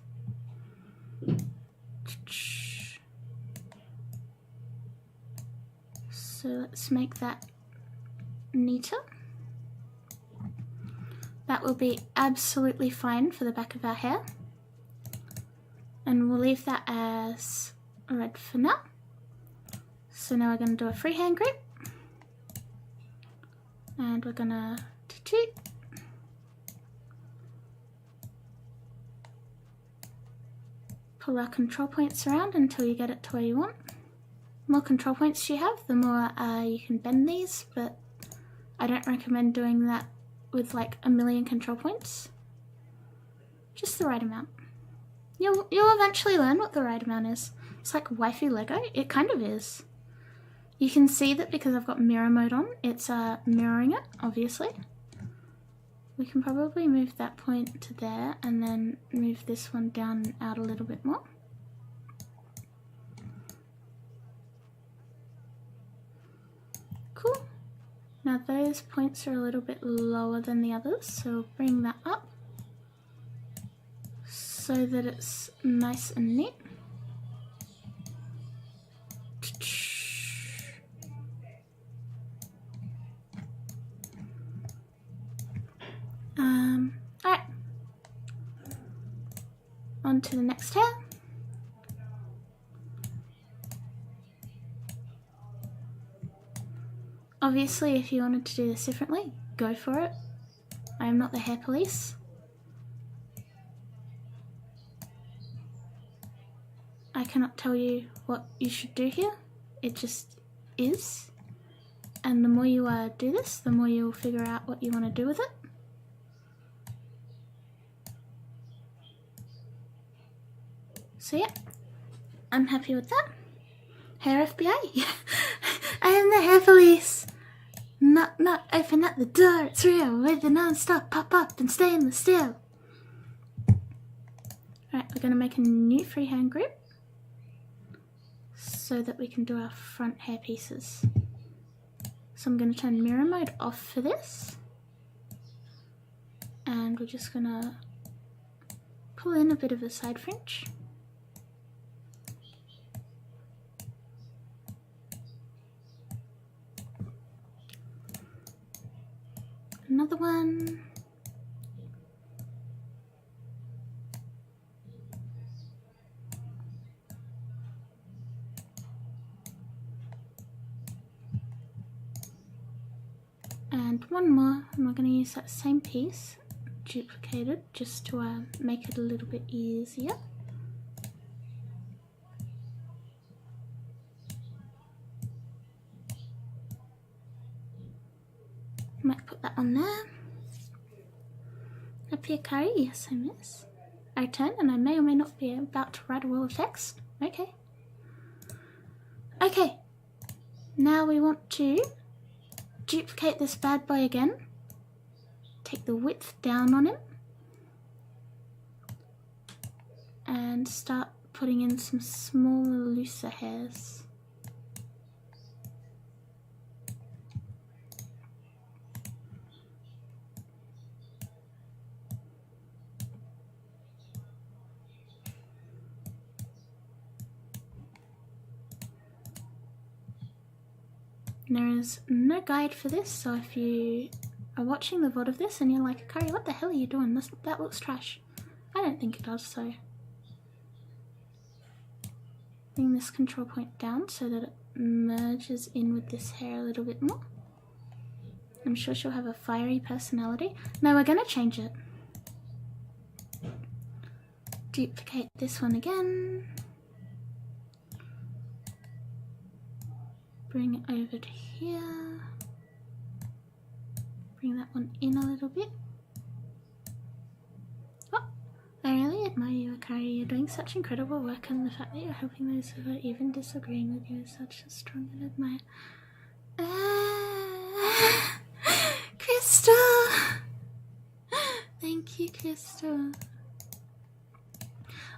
So let's make that neater. That will be absolutely fine for the back of our hair. And we'll leave that as red for now. So now we're going to do a freehand grip. And we're going to pull our control points around until you get it to where you want. The more control points you have, the more you can bend these, but I don't recommend doing that with like a million control points. Just the right amount. You'll eventually learn what the right amount is. It's like waifu Lego. It kind of is. You can see that because I've got mirror mode on, it's mirroring it, obviously. We can probably move that point to there and then move this one down and out a little bit more. Cool. Now those points are a little bit lower than the others, so we'll bring that up so that it's nice and neat. Alright. On to the next hair. Obviously, if you wanted to do this differently, go for it. I am not the hair police. I cannot tell you what you should do here. It just is. And the more you do this, the more you'll figure out what you want to do with it. So yeah, I'm happy with that. Hair FBI. I am the hair police. Knock, knock, open up the door, it's real, with the non-stop pop up and stainless steel. Alright, we're going to make a new freehand grip so that we can do our front hair pieces. So I'm going to turn mirror mode off for this. And we're just going to pull in a bit of a side fringe. Another one. And one more, and we're going to use that same piece, duplicated, just to make it a little bit easier. Might put that on there. Happy Akari, yes I miss. I return and I may or may not be about to write a wall of text. Okay. Okay. Now we want to duplicate this bad boy again. Take the width down on it. And start putting in some smaller, looser hairs. There is no guide for this, so if you are watching the VOD of this and you're like, Akari, what the hell are you doing? That looks trash. I don't think it does, so bring this control point down so that it merges in with this hair a little bit more. I'm sure she'll have a fiery personality. No, we're going to change it. Duplicate this one again. Bring it over to here. Bring that one in a little bit. Oh, I really admire you, Akari. You're doing such incredible work, and the fact that you're helping those who are even disagreeing with you is such a strong and admire. Crystal! Thank you, Crystal.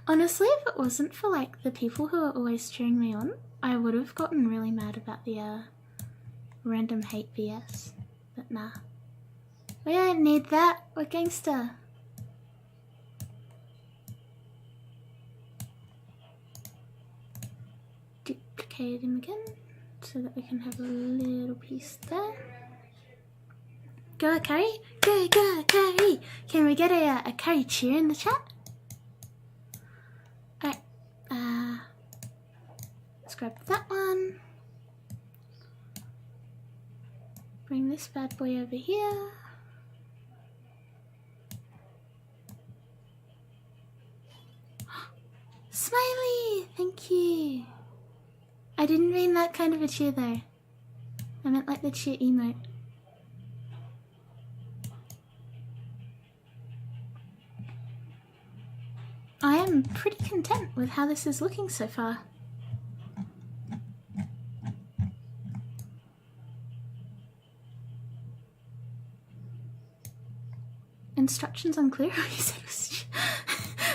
Honestly, if it wasn't for like the people who are always cheering me on, I would have gotten really mad about the random hate VS. But nah. We don't need that. We're gangster. Duplicate him again so that we can have a little piece there. Go Akari! Go Akari! Can we get a Akari cheer in the chat? Alright, let's grab that one. Bring this bad boy over here. Smiley! Thank you! I didn't mean that kind of a cheer though. I meant like the cheer emote. I am pretty content with how this is looking so far. Instructions unclear? That's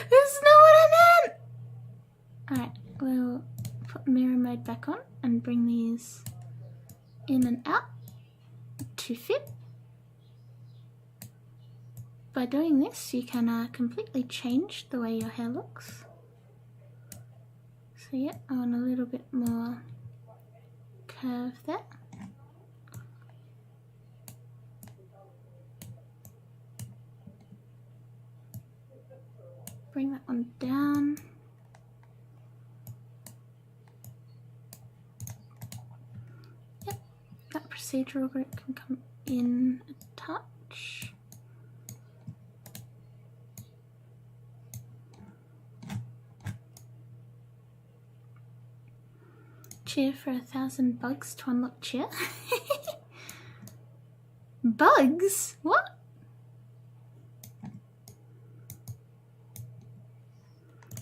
not what I meant! Alright, we'll put mirror mode back on and bring these in and out to fit. By doing this, you can completely change the way your hair looks. So yeah, I want a little bit more curve there. Bring that one down. Yep, that procedural group can come in a touch. Cheer for 1,000 bugs to unlock cheer. Bugs? What?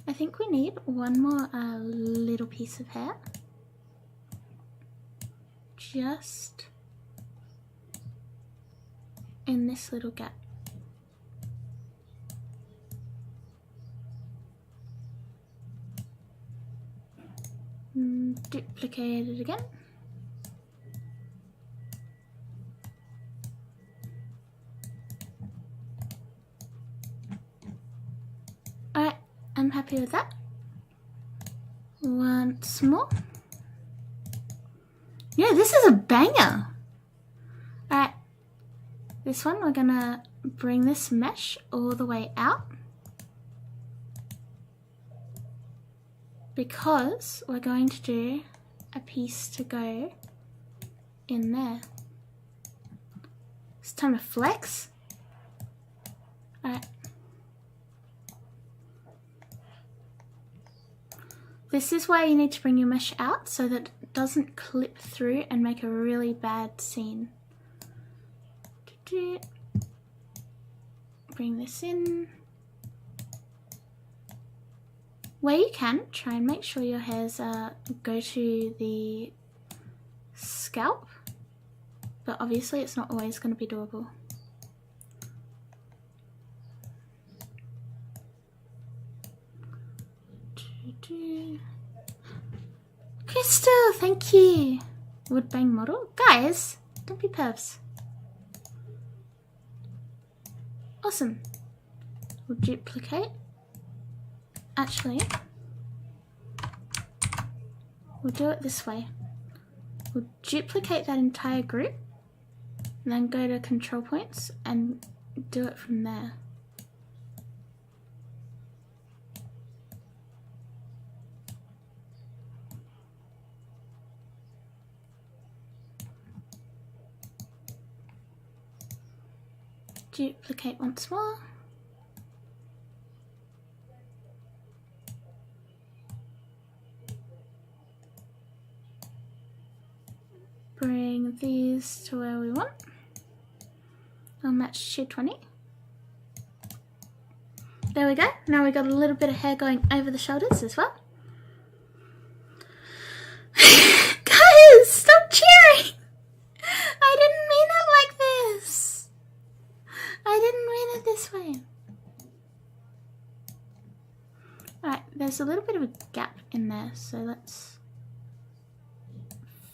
I think we need one more little piece of hair. Just in this little gap. Duplicate it again. Alright, I'm happy with that. Once more. Yeah, this is a banger. Alright, this one we're gonna bring this mesh all the way out. Because we're going to do a piece to go in there. It's time to flex. Alright. This is why you need to bring your mesh out so that it doesn't clip through and make a really bad scene. Bring this in. Where you can, try and make sure your hairs go to the scalp, but obviously it's not always going to be doable. Crystal, thank you! Woodbang model. Guys, don't be pervs. Awesome. We'll duplicate. Actually, we'll do it this way. We'll duplicate that entire group and then go to control points and do it from there. Duplicate once more. Bring these to where we want. I'll match 220. There we go. Now we got a little bit of hair going over the shoulders as well. Guys, stop cheering! I didn't mean it like this. there's a little bit of a gap in there, so let's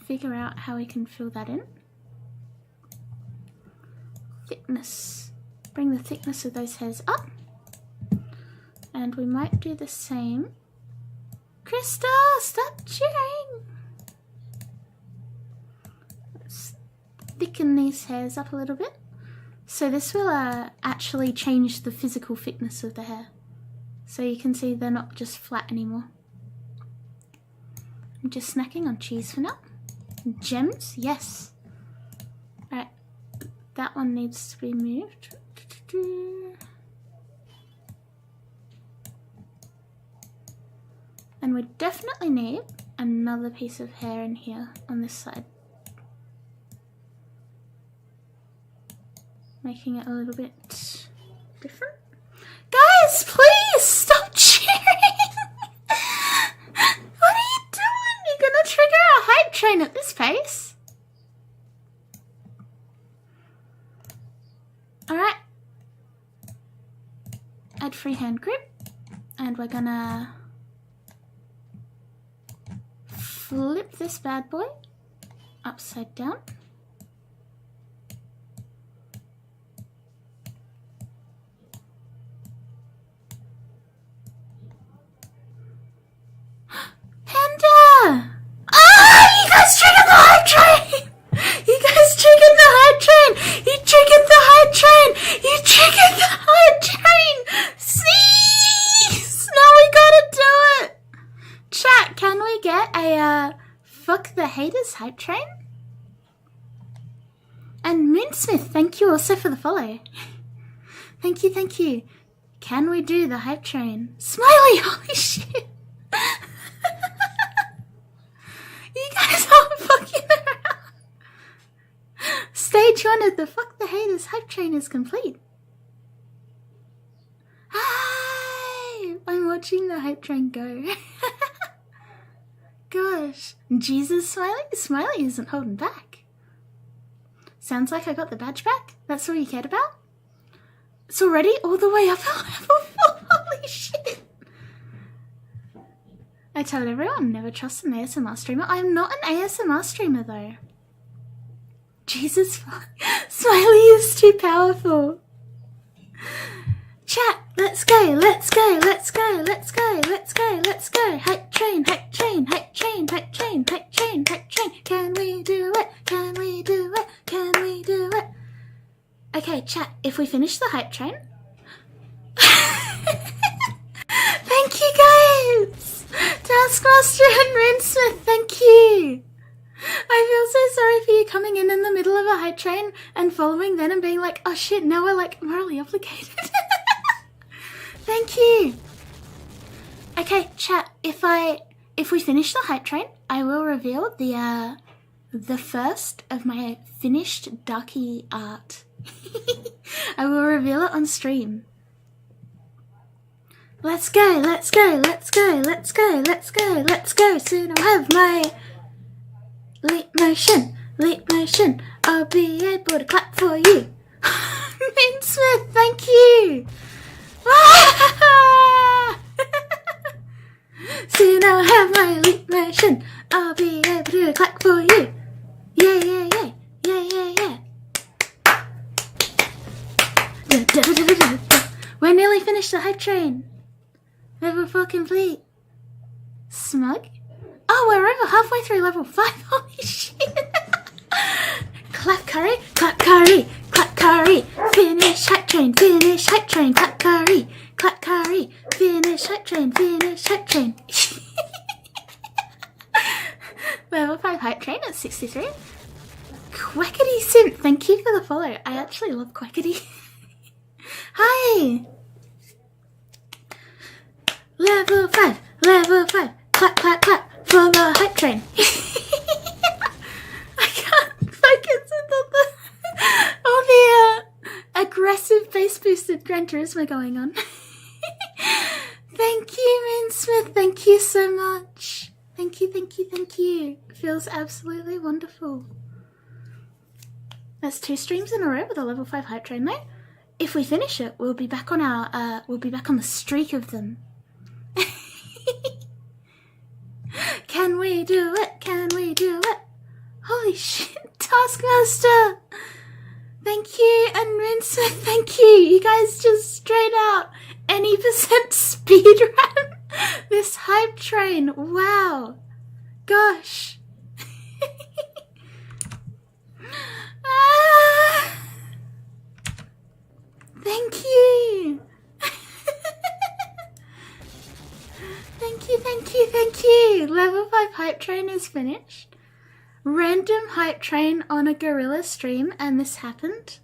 figure out how we can fill that in. Thickness. Bring the thickness of those hairs up. And we might do the same. Krista, stop cheering! Let's thicken these hairs up a little bit. So this will actually change the physical thickness of the hair. So you can see they're not just flat anymore. I'm just snacking on cheese for now. Gems, yes. Alright, that one needs to be moved. And we definitely need another piece of hair in here on this side. Making it a little bit different. Guys, please stop cheering! What are you doing? You're gonna trigger a hype train at this pace. Alright. Add freehand grip. And we're gonna flip this bad boy upside down. Panda! Ah! You guys triggered the hype train! You guys triggered the hype train! You triggered the hype train! You triggered the hype train! Cease! Now we gotta do it! Chat, can we get a fuck the haters hype train? And Mintsmith, thank you also for the follow. Thank you, thank you. Can we do the hype train? Smiley, holy shit! You guys aren't fucking around. Stage 1 of the fuck the haters hype train is complete. Hi! I'm watching the hype train go. Gosh. Jesus, Smiley? Smiley isn't holding back. Sounds like I got the badge back. That's all you cared about? It's already all the way up at level 4. Holy shit. I told everyone never trust an ASMR streamer. I'm not an ASMR streamer though. Jesus, Smiley is too powerful. Chat, let's go, let's go, let's go, let's go, let's go, let's go. Hype train, hype train, hype train, hype train, hype train, hype train. Can we do it? Can we do it? Can we do it? Okay, chat, if we finish the hype train. Thank you guys! Taskmaster and Rinsmith, thank you! I feel so sorry for you coming in the middle of a hype train and following then and being like, oh shit, now we're like morally obligated. Thank you! Okay, chat, if we finish the hype train, I will reveal the first of my finished Darky art. I will reveal it on stream. Let's go, let's go, let's go, let's go, let's go, let's go. Soon I'll have my leap motion, I'll be able to clap for you. Minsmith, thank you. Soon I'll have my leap motion, I'll be able to clap for you. Yeah, yeah, yeah, yeah, yeah, yeah. We're nearly finished the hype train. Level 4 complete. Smug? Oh, we're over halfway through level 5. Holy shit. Clap curry, clap curry, clap curry. Finish hype train, finish hype train. Clap curry, finish hype train, finish hype train. Level 5 hype train at 63. Quackity Simp, thank you for the follow. I actually love Quackity. Hi. Level 5, clap, clap, clap for the hype train. I can't focus with all the aggressive bass-boosted Gran Turismo going on. Thank you, Minsmith, thank you so much. Thank you, thank you, thank you. It feels absolutely wonderful. That's 2 streams in a row with a level 5 hype train though. If we finish it, we'll be back on the streak of them. we do it? Can we do it? Holy shit, Taskmaster! Thank you, and Rinsa, thank you. You guys just straight out any percent speedrun this hype train. Wow. Gosh. Thank you. Thank you. Level 5 hype train is finished. Random hype train on a gorilla stream, and this happened.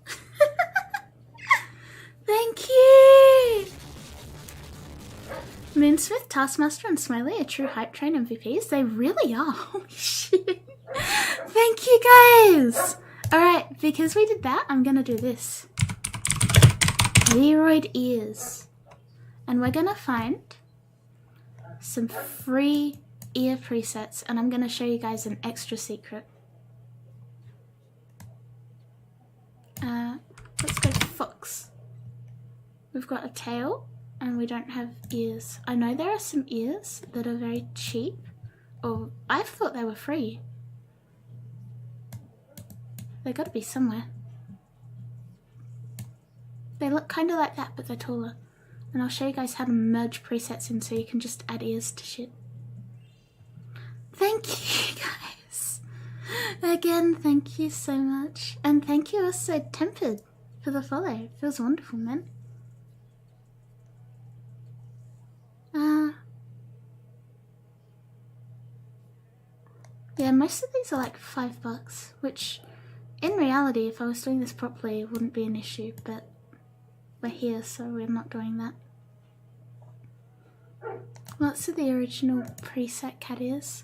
Thank you. Moonsmith, Taskmaster, and Smiley are true hype train MVPs. They really are. Holy shit. Thank you guys. Alright, because we did that, I'm gonna do this. Leroyd ears. And we're gonna find some free ear presets, and I'm gonna show you guys an extra secret. Let's go fox. We've got a tail and we don't have ears. I know there are some ears that are very cheap, or I thought they were free. They gotta be somewhere. They look kind of like that, but they're taller. And I'll show you guys how to merge presets in so you can just add ears to shit. Thank you guys. Again, thank you so much. And thank you also Tempered for the follow. It feels wonderful, man. Yeah, most of these are like $5, which in reality, if I was doing this properly, it wouldn't be an issue, but we're here, so we're not doing that. What's the original preset cat ears?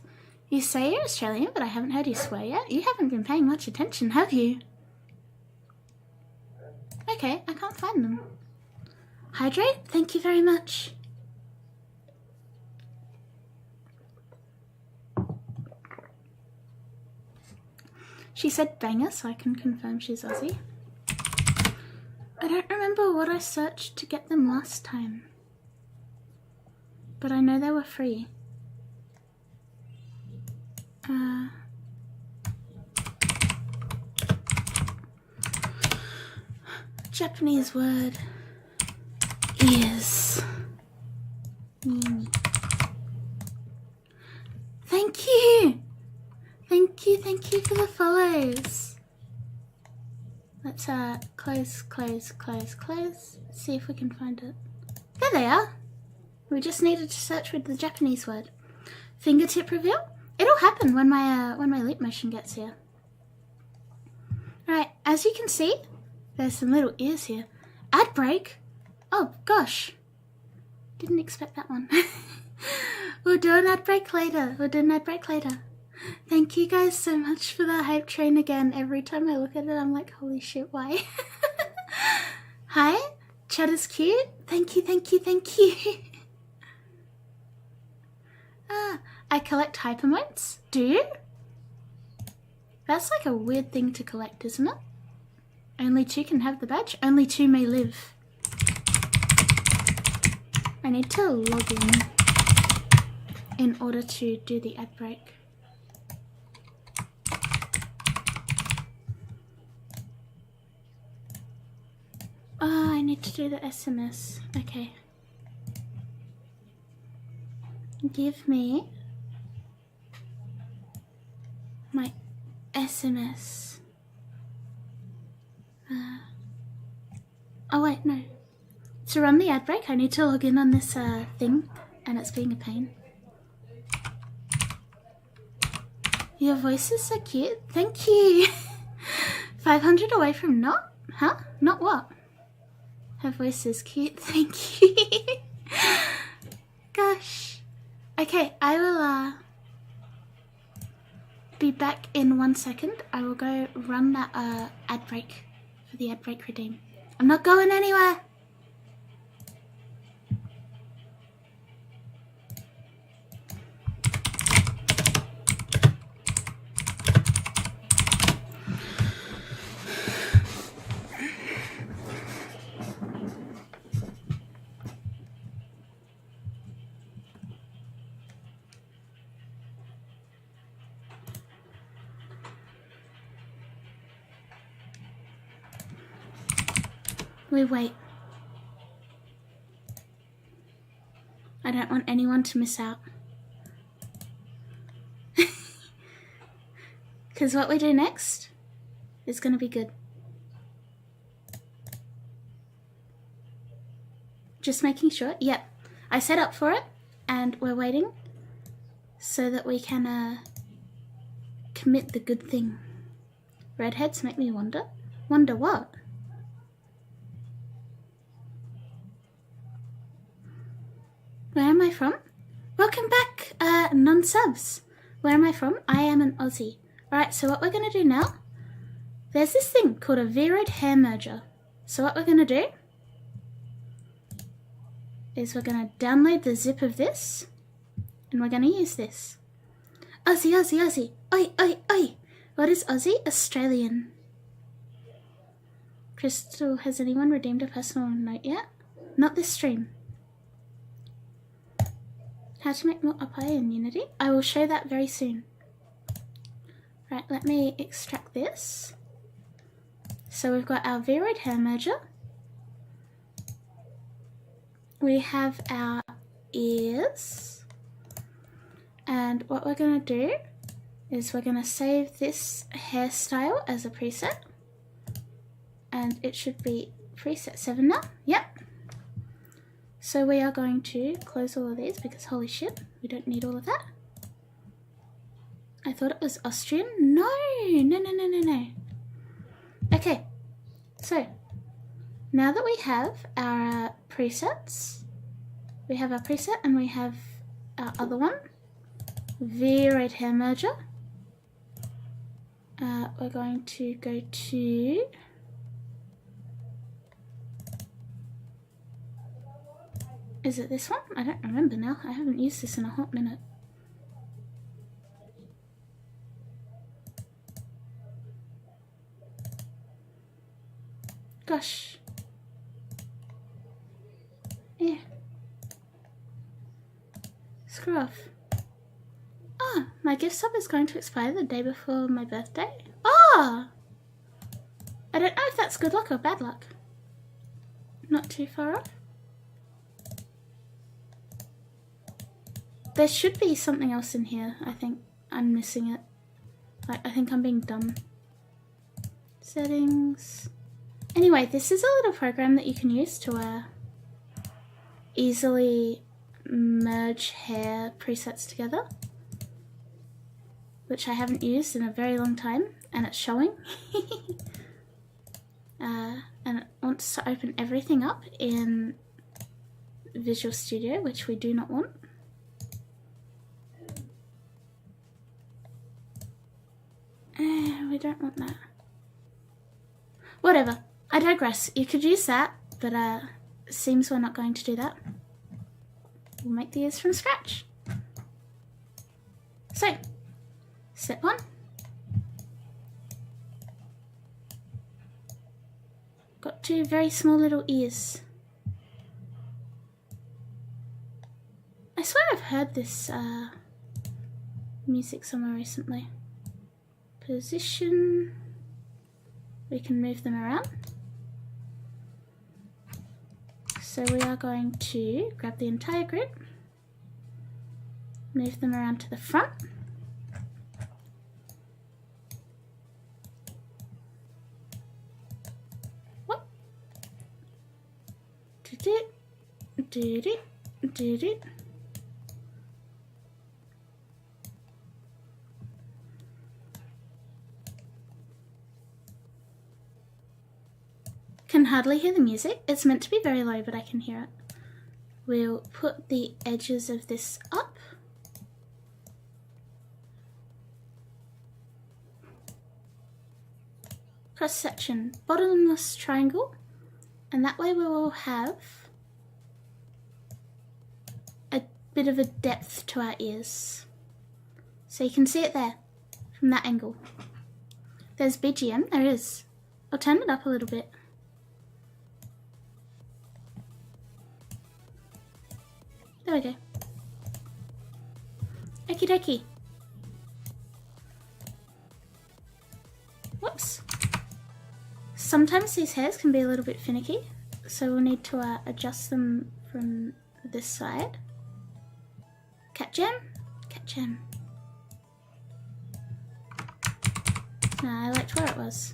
You say you're Australian, but I haven't heard you swear yet. You haven't been paying much attention, have you? Okay, I can't find them. Hydrate, thank you very much. She said banger, so I can confirm she's Aussie. I don't remember what I searched to get them last time, but I know they were free. Japanese word is Thank you! Thank you for the follows. Let's close. Let's see if we can find it. There they are. We just needed to search with the Japanese word. Fingertip reveal? It'll happen when my leap motion gets here. Alright, as you can see, there's some little ears here. Ad break? Oh gosh. Didn't expect that one. We'll do an ad break later. Thank you guys so much for the hype train again. Every time I look at it, I'm like, holy shit, why? Hi, chat is cute. Thank you. I collect hypermotes. Do you? That's like a weird thing to collect, isn't it? Only 2 can have the badge. Only 2 may live. I need to log in order to do the ad break. Oh, I need to do the SMS. Okay. Give me my SMS. Oh wait, no. To run the ad break, I need to log in on this thing, and it's being a pain. Your voice is so cute. Thank you. 500 away from not? Huh? Not what? Her voice is cute. Thank you. Gosh. Okay, I will be back in 1 second. I will go run that ad break for the ad break redeem. I'm not going anywhere. We wait. I don't want anyone to miss out. Because what we do next is going to be good. Just making sure. Yep. I set up for it and we're waiting so that we can commit the good thing. Redheads make me wonder. Wonder what? Where am I from? Welcome back, non-subs. Where am I from? I am an Aussie. Alright, so what we're going to do now, there's this thing called a V-Road hair merger. So what we're going to do is we're going to download the zip of this and we're going to use this. Aussie, Aussie, Aussie. Oi, oi, oi. What is Aussie? Australian. Crystal, has anyone redeemed a personal note yet? Not this stream. How to make more Apai in Unity? I will show that very soon. Right, let me extract this. So we've got our V-Road hair merger. We have our ears. And what we're going to do is we're going to save this hairstyle as a preset. And it should be preset 7 now. Yep. So we are going to close all of these because holy shit, we don't need all of that. I thought it was Austrian. No. Okay, so now that we have our presets, we have our preset and we have our other one, V-Road hair merger. We're going to go to is it this one? I don't remember now. I haven't used this in a hot minute. Gosh. Yeah. Screw off. Ah, my gift sub is going to expire the day before my birthday. Ah! I don't know if that's good luck or bad luck. Not too far off. There should be something else in here. I think I'm missing it. I think I'm being dumb. Settings. Anyway, this is a little program that you can use to easily merge hair presets together, which I haven't used in a very long time, and it's showing. And it wants to open everything up in Visual Studio, which we do not want. We don't want that. Whatever. I digress. You could use that, but it seems we're not going to do that. We'll make the ears from scratch. So, step 1. Got 2 very small little ears. I swear I've heard this music somewhere recently. Position. We can move them around. So we are going to grab the entire grid, move them around to the front. What? Do-do. Can hardly hear the music. It's meant to be very low, but I can hear it. We'll put the edges of this up. Cross section, bottomless triangle, and that way we will have a bit of a depth to our ears. So you can see it there from that angle. There's BGM, there is. I'll turn it up a little bit. There we go. Okie dokie. Whoops. Sometimes these hairs can be a little bit finicky. So we'll need to adjust them from this side. Cat gem? Cat gem. No, I liked where it was.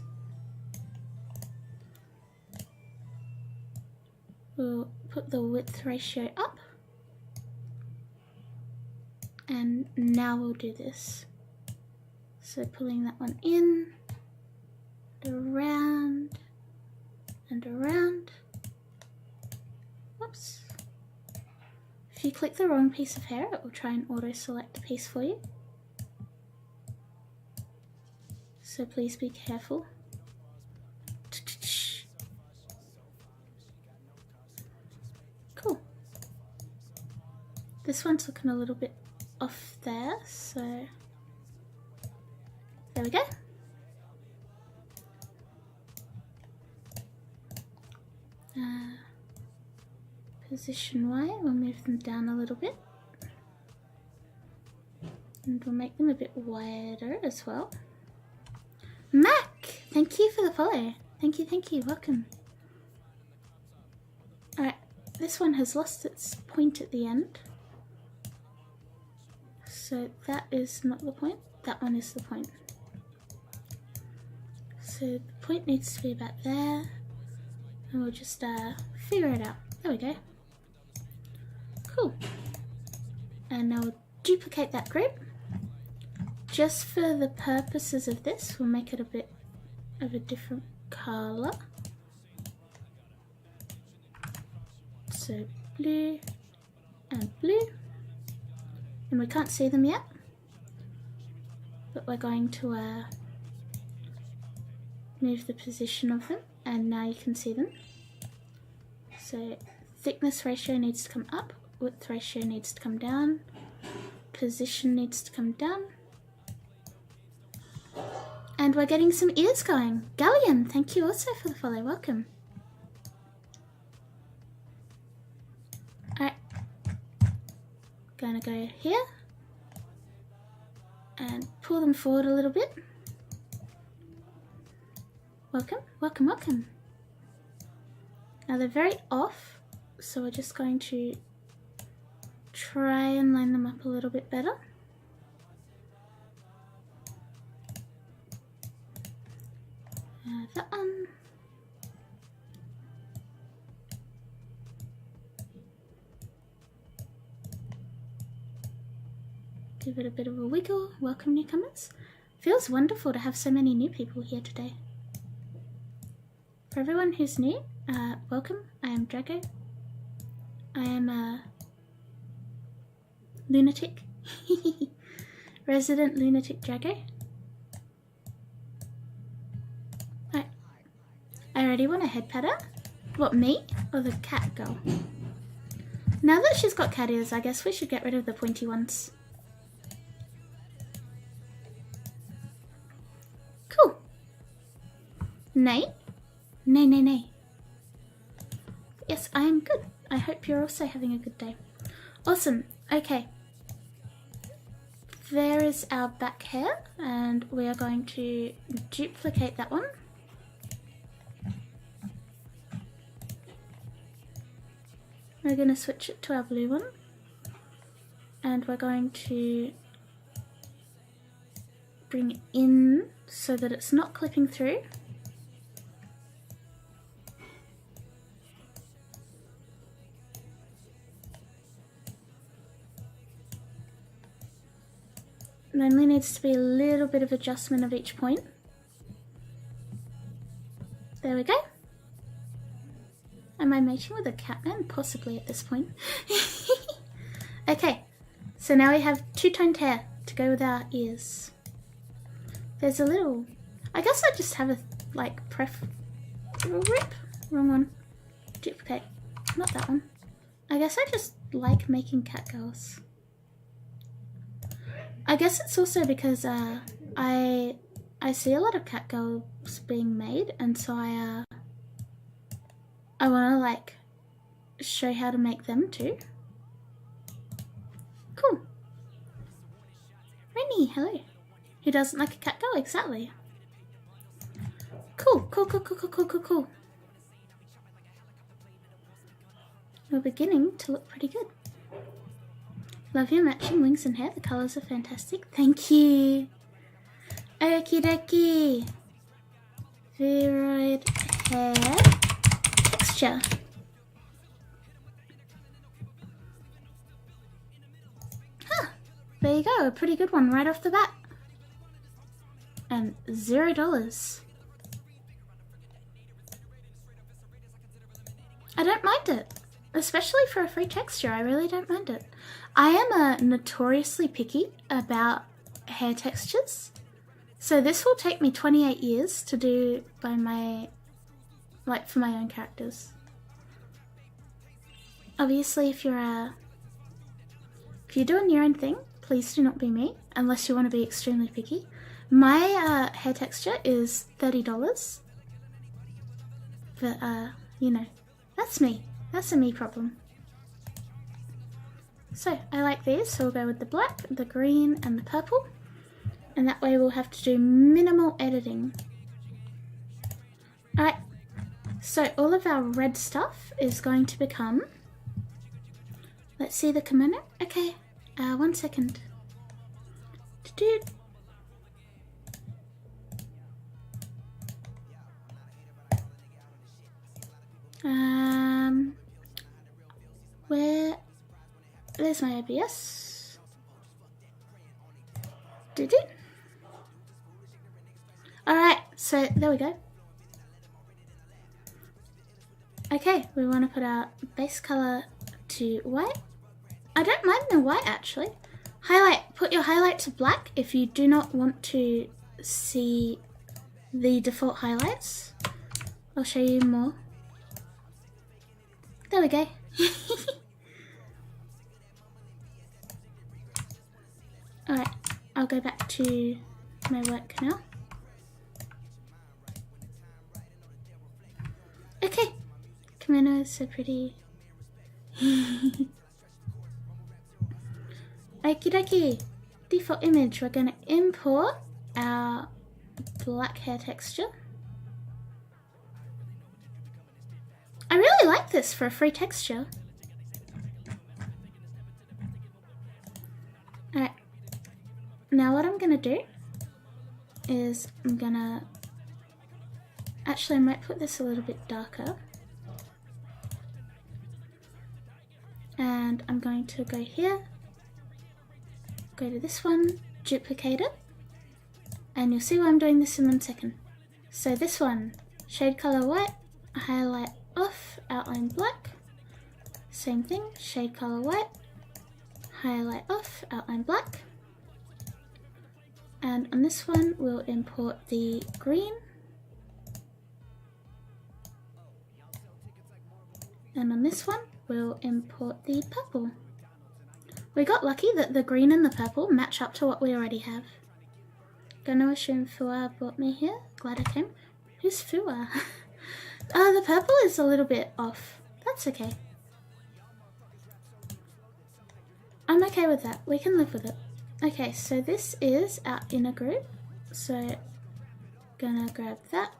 We'll put the width ratio up. And now we'll do this. So pulling that one in, around, and around. Whoops. If you click the wrong piece of hair, it will try and auto-select the piece for you. So please be careful. Cool. This one's looking a little bit off there, so there we go. Position Y, we'll move them down a little bit. And we'll make them a bit wider as well. Mac! Thank you for the follow. Thank you, welcome. Alright, this one has lost its point at the end. So that is not the point, that one is the point. So the point needs to be about there. And we'll just figure it out. There we go. Cool. And now we'll duplicate that group. Just for the purposes of this, we'll make it a bit of a different colour. So blue and blue. And we can't see them yet, but we're going to move the position of them, and now you can see them. So thickness ratio needs to come up, width ratio needs to come down, position needs to come down. And we're getting some ears going. Galleon, thank you also for the follow, welcome. Alright, gonna go here and pull them forward a little bit. Welcome, welcome, welcome. Now they're very off, so we're just going to try and line them up a little bit better. That one. Give it a bit of a wiggle. Welcome newcomers. Feels wonderful to have so many new people here today. For everyone who's new, welcome. I am Drago. I am a lunatic. Resident lunatic Drago. I already want a head patter. What, me or the cat girl? Now that she's got cat ears, I guess we should get rid of the pointy ones. Cool. Nay? Nay, nay, nay. Yes, I am good. I hope you're also having a good day. Awesome. Okay. There is our back hair, and we are going to duplicate that one. We're going to switch it to our blue one, and we're going to bring it in so that it's not clipping through. There only needs to be a little bit of adjustment of each point. There we go. Am I mating with a catman? Possibly at this point. Okay, so now we have two-toned hair to go with our ears. There's a little... I guess I just have a, like, rip. Wrong one. Duplicate. Not that one. I guess I just like making cat girls. I guess it's also because I see a lot of cat girls being made, and so I want to like show how to make them too. Cool. Rennie, hello. Who doesn't like a cat girl? Exactly. Cool, cool, cool, cool, cool, cool, cool, cool. You're beginning to look pretty good. Love your matching wings and hair. The colours are fantastic. Thank you. Okie dokie. Viroid hair texture. Huh. There you go. A pretty good one right off the bat. And $0. I don't mind it. Especially for a free texture, I really don't mind it. I am notoriously picky about hair textures. So this will take me 28 years to do by my, for my own characters. Obviously, if you're doing your own thing, please do not be me, unless you want to be extremely picky. My hair texture is $30. But, you know, that's me. That's a me problem. So, I like these, so we'll go with the black, the green, and the purple. And that way we'll have to do minimal editing. Alright, so all of our red stuff is going to become... Let's see the kimono. Okay, 1 second. There's my OBS. Did it? Alright, so there we go. Okay, we want to put our base color to white. I don't mind the white actually. Highlight, put your highlight to black if you do not want to see the default highlights. I'll show you more. There we go. Alright, I'll go back to my work now. Okay, kimono is so pretty. Okie dokie. Default image, we're going to import our black hair texture. I really like this for a free texture. Alright, now what I'm going to do is I'm going to... Actually, I might put this a little bit darker. And I'm going to go here, go to this one, duplicate it, and you'll see why I'm doing this in 1 second. So this one, shade color white, highlight off, outline black. Same thing, shade color white, highlight off, outline black. And on this one, we'll import the green. And on this one, we'll import the purple. We got lucky that the green and the purple match up to what we already have. Gonna assume Fua brought me here. Glad I came. Who's Fua? The purple is a little bit off. That's okay. I'm okay with that. We can live with it. Okay, so this is our inner group. So, gonna grab that.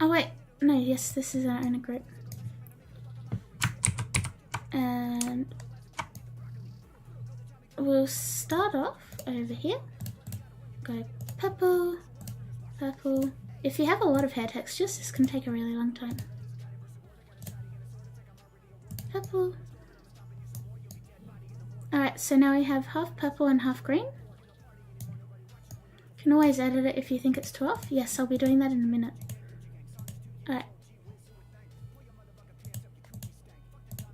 Oh wait, no, yes, this is our inner group. And we'll start off over here. Go purple, purple. If you have a lot of hair textures, this can take a really long time. Purple. Alright, so now we have half purple and half green. You can always edit it if you think it's too off. Yes, I'll be doing that in a minute. Alright.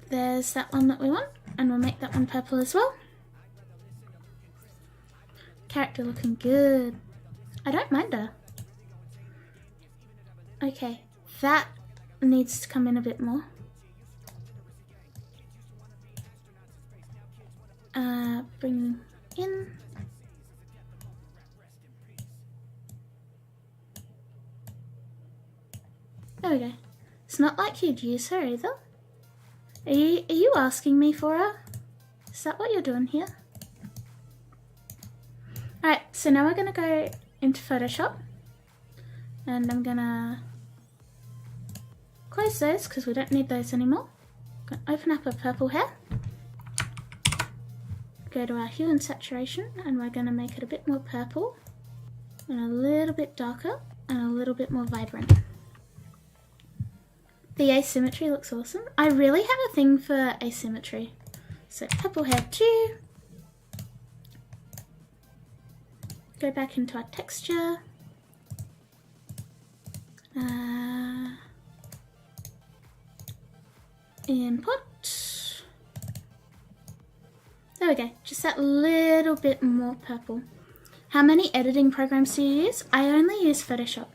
There's that one that we want, and we'll make that one purple as well. Character looking good. I don't mind her. Okay, that needs to come in a bit more. Bring in. There we go. It's not like you'd use her either. Are you asking me for her? Is that what you're doing here? Alright, so now we're going to go into Photoshop. And I'm going to close those because we don't need those anymore. Gonna open up a purple hair. Go to our hue and saturation, and we're going to make it a bit more purple and a little bit darker and a little bit more vibrant. The asymmetry looks awesome. I really have a thing for asymmetry. So purple hair too. Go back into our texture. Input. There we go, just that little bit more purple. How many editing programs do you use? I only use Photoshop.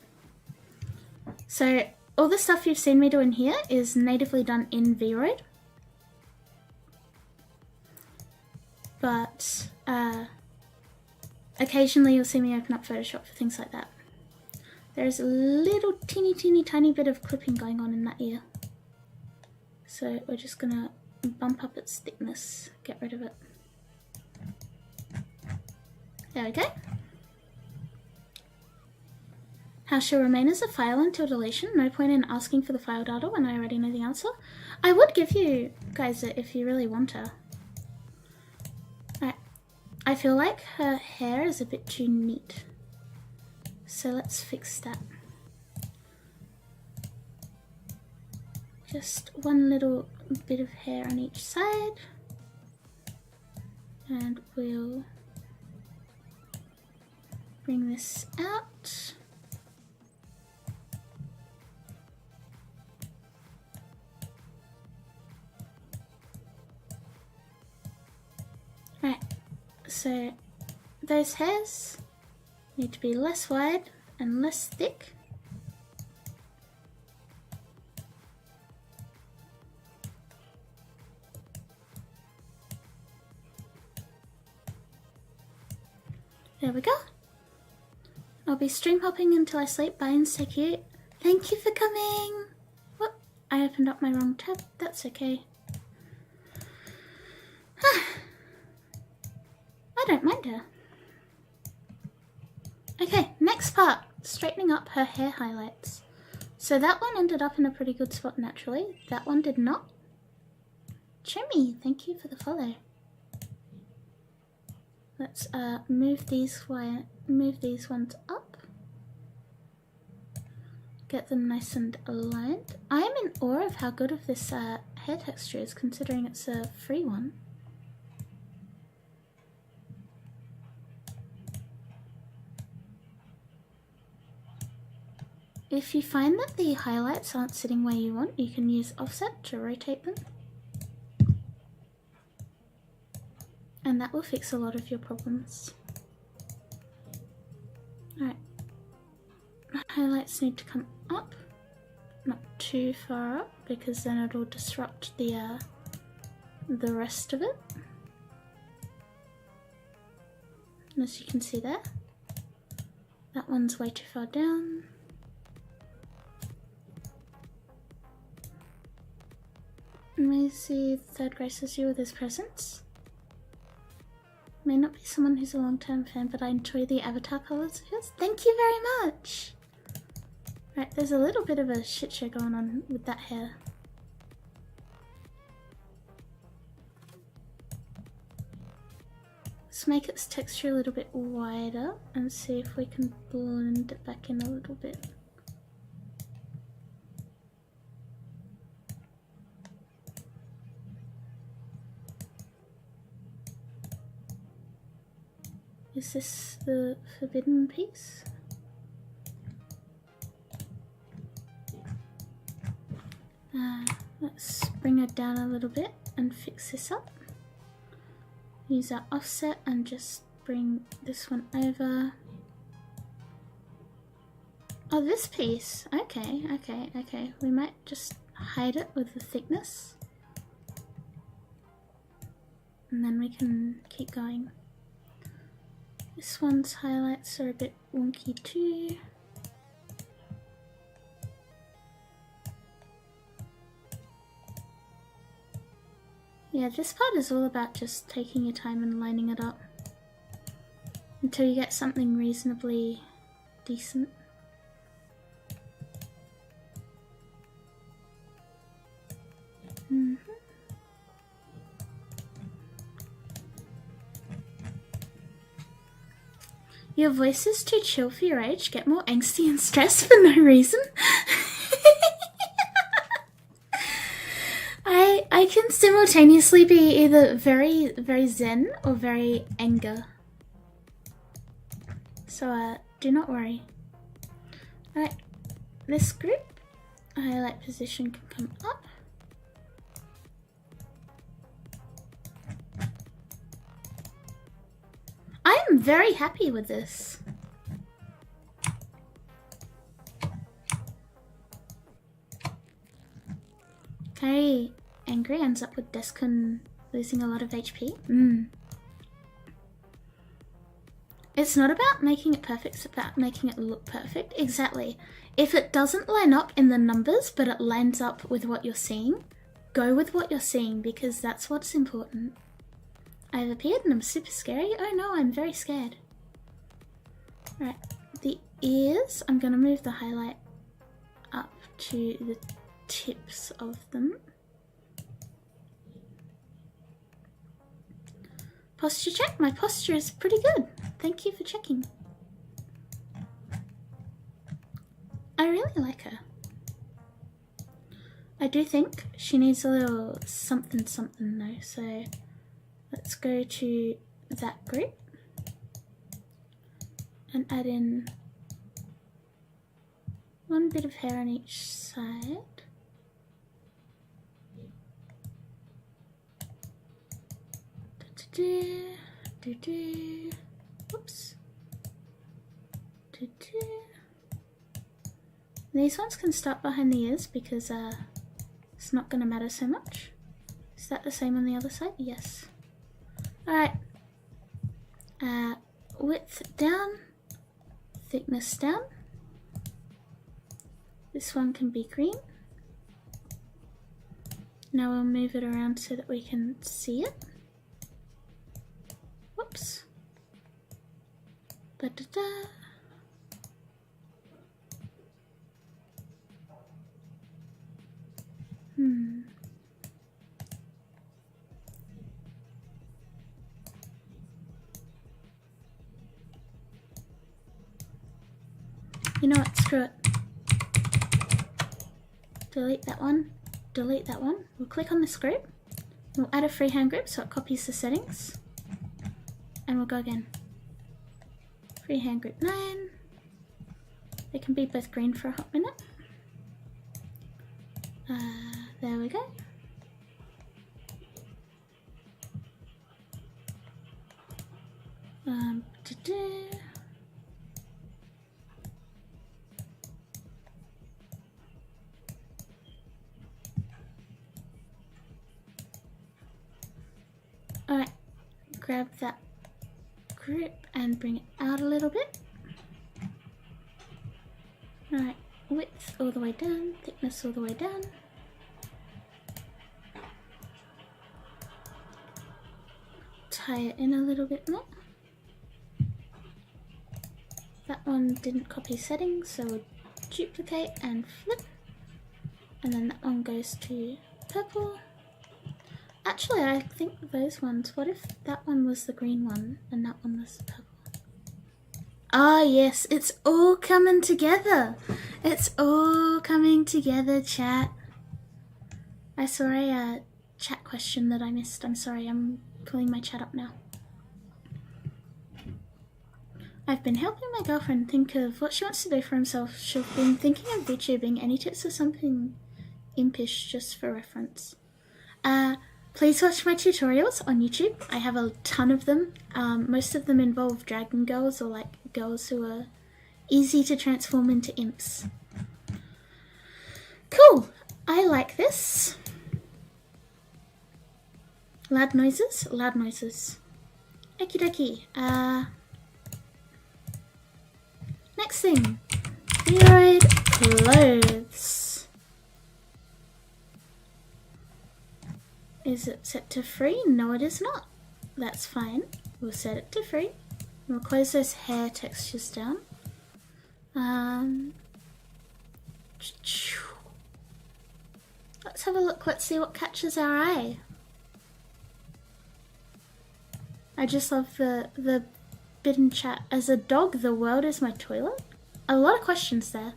So all the stuff you've seen me doing here is natively done in VRoid. But occasionally you'll see me open up Photoshop for things like that. There's a little teeny tiny bit of clipping going on in that ear. So we're just gonna bump up its thickness, get rid of it. There we go. How she'll remain as a file until deletion. No point in asking for the file data when I already know the answer. I would give you guys it if you really want to. Alright. I feel like her hair is a bit too neat. So let's fix that. Just one little bit of hair on each side. And we'll bring this out. Right, so those hairs need to be less wide and less thick. There we go. I'll be stream hopping until I sleep. Bye and stay cute. Thank you for coming. Whoop, I opened up my wrong tab. That's okay. I don't mind her. Okay, next part. Straightening up her hair highlights. So that one ended up in a pretty good spot naturally. That one did not. Chimmy, thank you for the follow. Let's move these ones up. Get them nice and aligned. I'm in awe of how good of this hair texture is, considering it's a free one. If you find that the highlights aren't sitting where you want, you can use offset to rotate them. And that will fix a lot of your problems. Alright. Highlights need to come up. Not too far up, because then it'll disrupt the rest of it. And as you can see there, that one's way too far down. May see Third graces you with his presence. May not be someone who's a long-term fan, but I enjoy the avatar colours of his. Thank you very much! Right, there's a little bit of a shit show going on with that hair. Let's make its texture a little bit wider and see if we can blend it back in a little bit. Is this the forbidden piece? Let's bring it down a little bit and fix this up. Use our offset and just bring this one over. Oh, this piece. Okay, okay, okay. We might just hide it with the thickness. And then we can keep going. This one's highlights are a bit wonky too. Yeah, this part is all about just taking your time and lining it up until you get something reasonably decent. Your voice is too chill for your age. Get more angsty and stressed for no reason. I can simultaneously be either very, very zen or very anger. So do not worry. Alright, this group, highlight position can come up. I am very happy with this. Okay, angry ends up with Deskun losing a lot of HP. It's not about making it perfect, it's about making it look perfect. Exactly. If it doesn't line up in the numbers, but it lines up with what you're seeing, go with what you're seeing because that's what's important. I've appeared and I'm super scary. Oh no, I'm very scared. Right, the ears, I'm gonna move the highlight up to the tips of them. Posture check, my posture is pretty good. Thank you for checking. I really like her. I do think she needs a little something something though, so let's go to that group and add in one bit of hair on each side. Oops. These ones can start behind the ears because it's not going to matter so much. Is that the same on the other side? Yes. Alright. Width down, thickness down. This one can be green. Now we'll move it around so that we can see it. Whoops. Ba-da-da. You know what, screw it. Delete that one, delete that one. We'll click on this group. We'll add a freehand group so it copies the settings. And we'll go again. Freehand group 9. They can be both green for a hot minute. There we go. Alright, grab that group and bring it out a little bit. Alright, width all the way down, thickness all the way down. Tie it in a little bit more. That one didn't copy settings, so we'll duplicate and flip. And then that one goes to purple. Actually, I think those ones, what if that one was the green one and that one was the purple? Ah, yes, it's all coming together. It's all coming together, chat. I saw a chat question that I missed. I'm sorry, I'm pulling my chat up now. I've been helping my girlfriend think of what she wants to do for himself. She's been thinking of VTubing. Any tips or something impish just for reference? Please watch my tutorials on YouTube. I have a ton of them. Most of them involve dragon girls or like girls who are easy to transform into imps. Cool. I like this. Loud noises? Loud noises. Okie dokie. Next thing. Heroid clothes. Is it set to free? No, it is not. That's fine. We'll set it to free. We'll close those hair textures down. Let's have a look. Let's see what catches our eye. I just love the bit in chat. As a dog, the world is my toilet? A lot of questions there.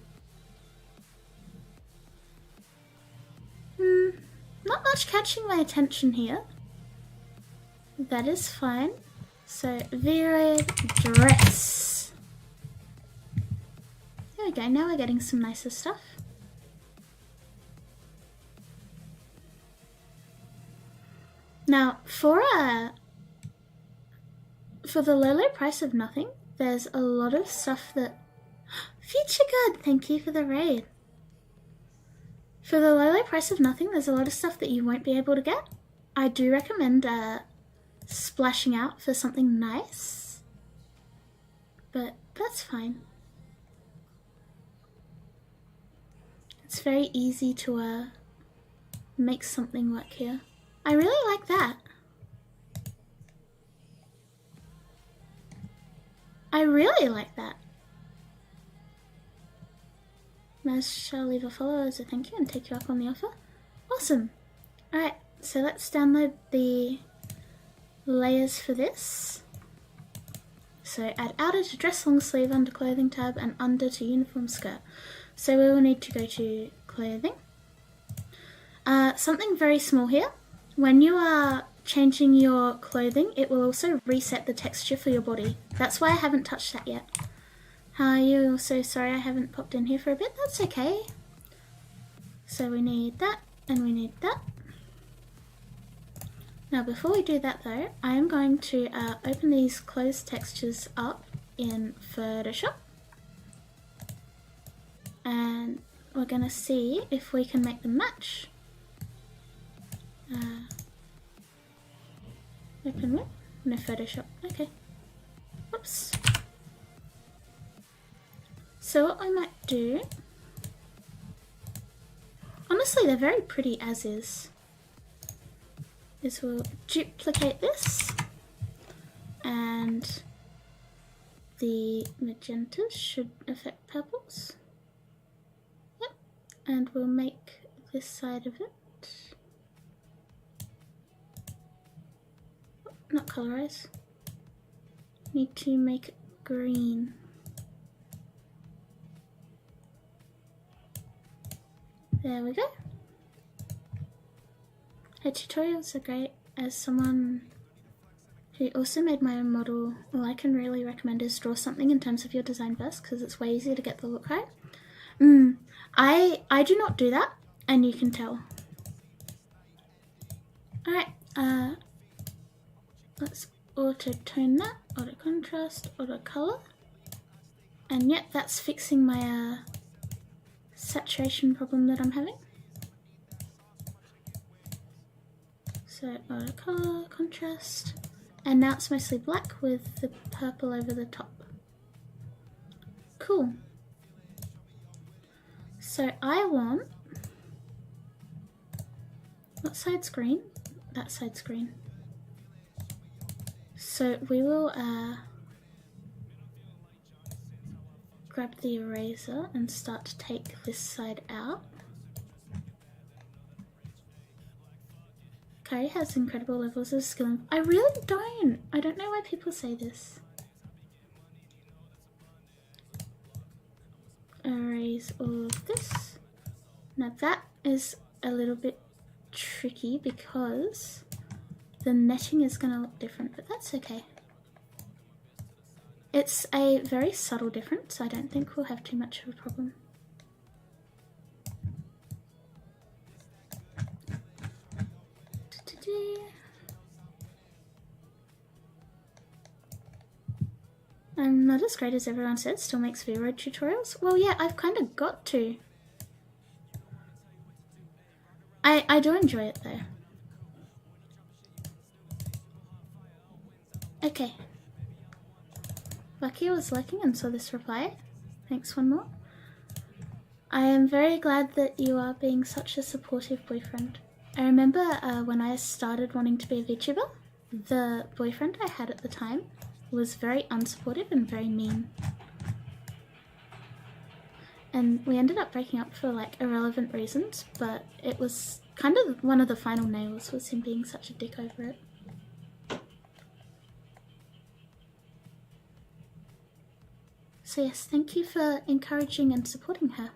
Not much catching my attention here. That is fine. So, V-Road dress. There we go, now we're getting some nicer stuff. Now, for the low price of nothing, there's a lot of stuff that... Future Good, thank you for the raid. For the low price of nothing, there's a lot of stuff that you won't be able to get. I do recommend splashing out for something nice, but that's fine. It's very easy to make something work here. I really like that. I really like that. I shall leave a follow as a thank you and take you up on the offer. Awesome. Alright, so let's download the layers for this. So add outer to dress long sleeve, under clothing tab, and under to uniform skirt. So we will need to go to clothing. Something very small here. When you are changing your clothing, it will also reset the texture for your body. That's why I haven't touched that yet. How are you? So sorry I haven't popped in here for a bit. That's okay. So we need that and we need that. Now before we do that though, I am going to open these clothes textures up in Photoshop. And we're going to see if we can make them match. Open what? No, Photoshop. Okay. Whoops. So what I might do... Honestly, they're very pretty as is we'll duplicate this. And the magentas should affect purples. Yep. And we'll make this side of it. Not colorize. Need to make it green. There we go. Her tutorials are great. As someone who also made my own model, all I can really recommend is draw something in terms of your design first, because it's way easier to get the look right. I do not do that, and you can tell. Alright, let's auto tone that, auto contrast, auto color. And yet that's fixing my saturation problem that I'm having. So auto color, contrast, and now it's mostly black with the purple over the top. Cool. So I want, what side's green? That side's green. So we will grab the eraser and start to take this side out. Kari has incredible levels of skill. I really don't. I don't know why people say this. Erase all of this. Now that is a little bit tricky because the netting is going to look different, but that's okay. It's a very subtle difference, so I don't think we'll have too much of a problem. I'm not as great as everyone says, still makes V-Road tutorials. Well, yeah, I've kind of got to. I do enjoy it though. Okay. Lucky was liking and saw this reply. Thanks, one more. I am very glad that you are being such a supportive boyfriend. I remember when I started wanting to be a VTuber, the boyfriend I had at the time was very unsupportive and very mean. And we ended up breaking up for like irrelevant reasons, but it was kind of one of the final nails was him being such a dick over it. So yes, thank you for encouraging and supporting her.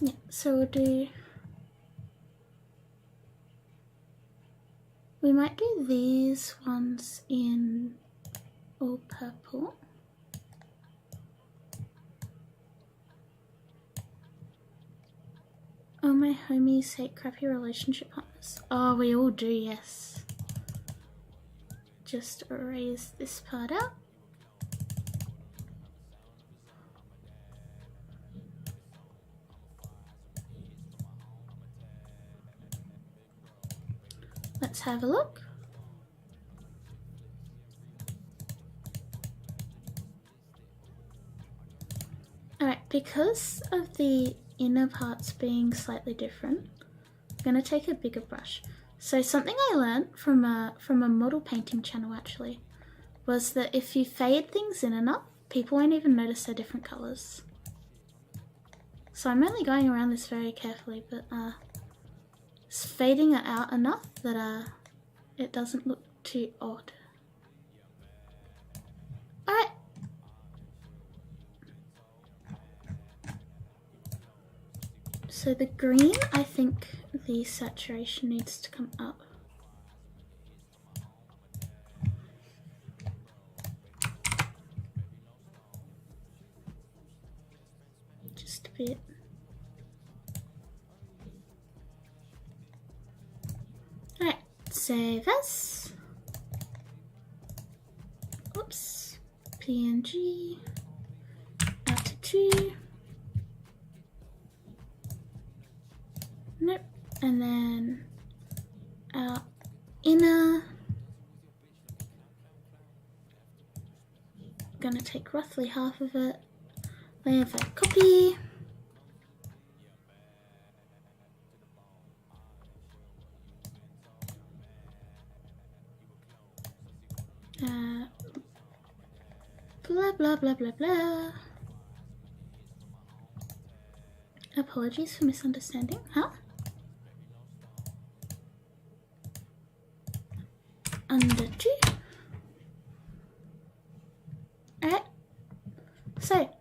Yeah, so we might do these ones in all purple. Oh, my homies hate crappy relationship partners. Oh, we all do, yes. Just erase this part out. Let's have a look. Alright, because of the inner parts being slightly different, I'm going to take a bigger brush. So something I learned from a model painting channel actually was that if you fade things in enough, people won't even notice they're different colours. So I'm only going around this very carefully, but it's fading it out enough that it doesn't look too odd. Alright. So the green, I think the saturation needs to come up. Just a bit. Alright, save as. Oops. PNG. Out to 2. Nope. And then our inner. Gonna take roughly half of it. Layer for copy. Blah blah blah blah blah. Apologies for misunderstanding, huh? Under 2. Alright, so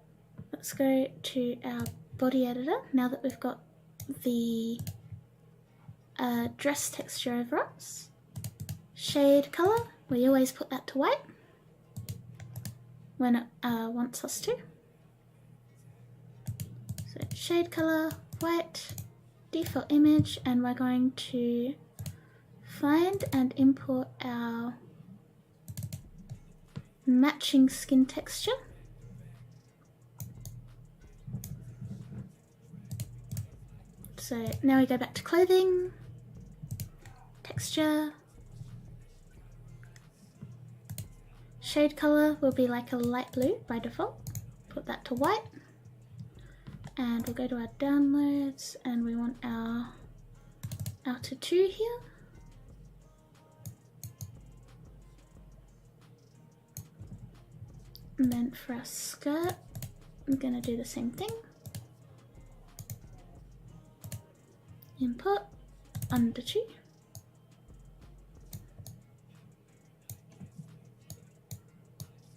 let's go to our body editor now that we've got the dress texture over us. Shade color, we always put that to white when it wants us to. So shade color, white, default image, and we're going to find and import our matching skin texture. So now we go back to clothing, texture, shade color will be like a light blue by default, put that to white, and we'll go to our downloads and we want our outer 2 here. And then for our skirt, I'm going to do the same thing. Import, under 2.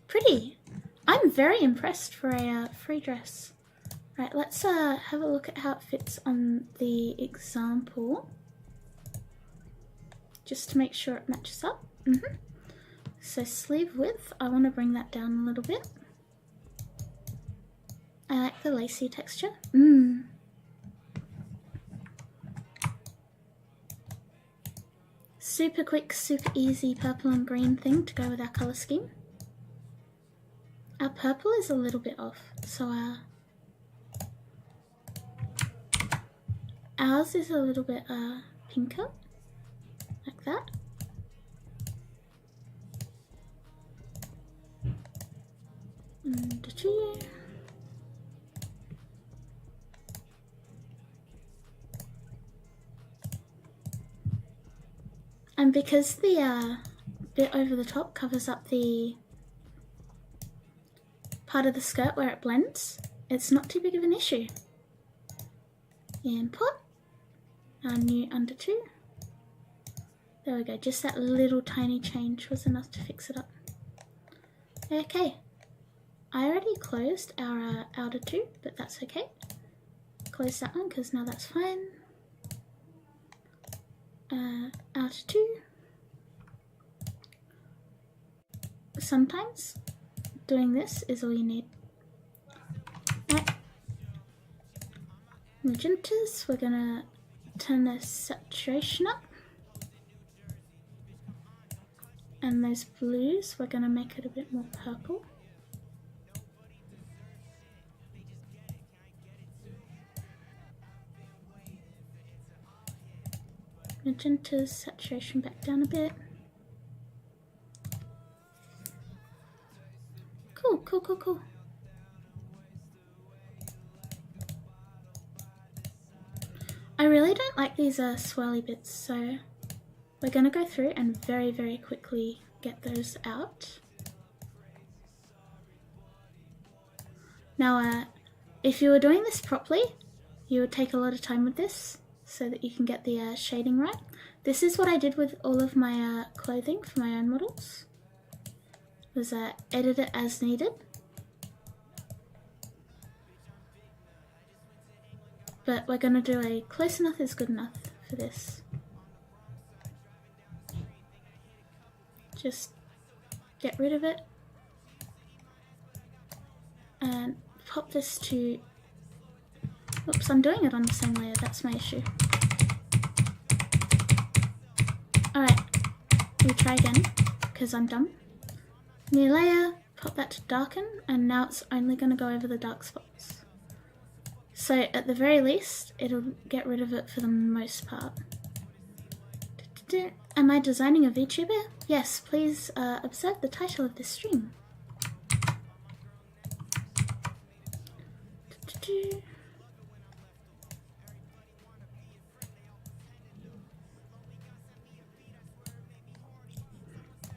Pretty! I'm very impressed for a free dress. Right, let's have a look at how it fits on the example. Just to make sure it matches up. So sleeve width, I want to bring that down a little bit. I like the lacy texture. Super quick, super easy purple and green thing to go with our colour scheme. Our purple is a little bit off, so ours is a little bit pinker, like that. Under 2. And because the bit over the top covers up the part of the skirt where it blends, it's not too big of an issue. Import our new under 2. There we go, just that little tiny change was enough to fix it up. Okay, I already closed our outer two, but that's okay. Close that one because now that's fine. Outer two. Sometimes doing this is all you need. Right. Magentas, we're gonna turn the saturation up. And those blues, we're gonna make it a bit more purple. Magenta's saturation back down a bit. Cool, cool, cool, cool. I really don't like these swirly bits, so we're going to go through and very, very quickly get those out. Now, if you were doing this properly, you would take a lot of time with this so that you can get the shading right. This is what I did with all of my clothing for my own models. Was edit it as needed. But we're going to do a close enough is good enough for this. Just get rid of it and pop this to, oops, I'm doing it on the same layer, that's my issue. Alright, we try again because I'm dumb. New layer, pop that to darken, and now it's only going to go over the dark spots. So at the very least, it'll get rid of it for the most part. Am I designing a VTuber? Yes, please observe the title of this stream.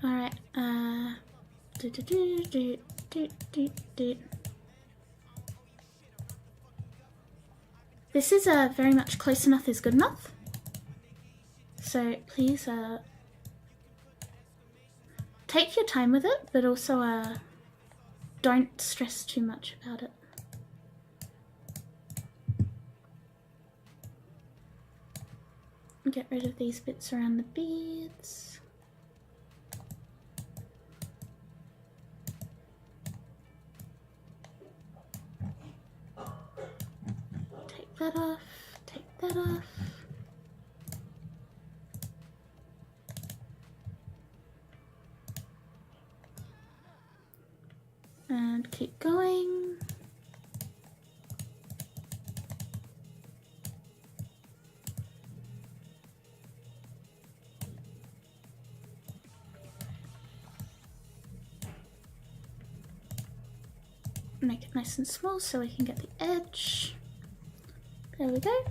Alright, this is very much close enough is good enough. So please take your time with it, but also don't stress too much about it. Get rid of these bits around the beads. Take that off, take that off. And keep going. Make it nice and small so we can get the edge. There we go.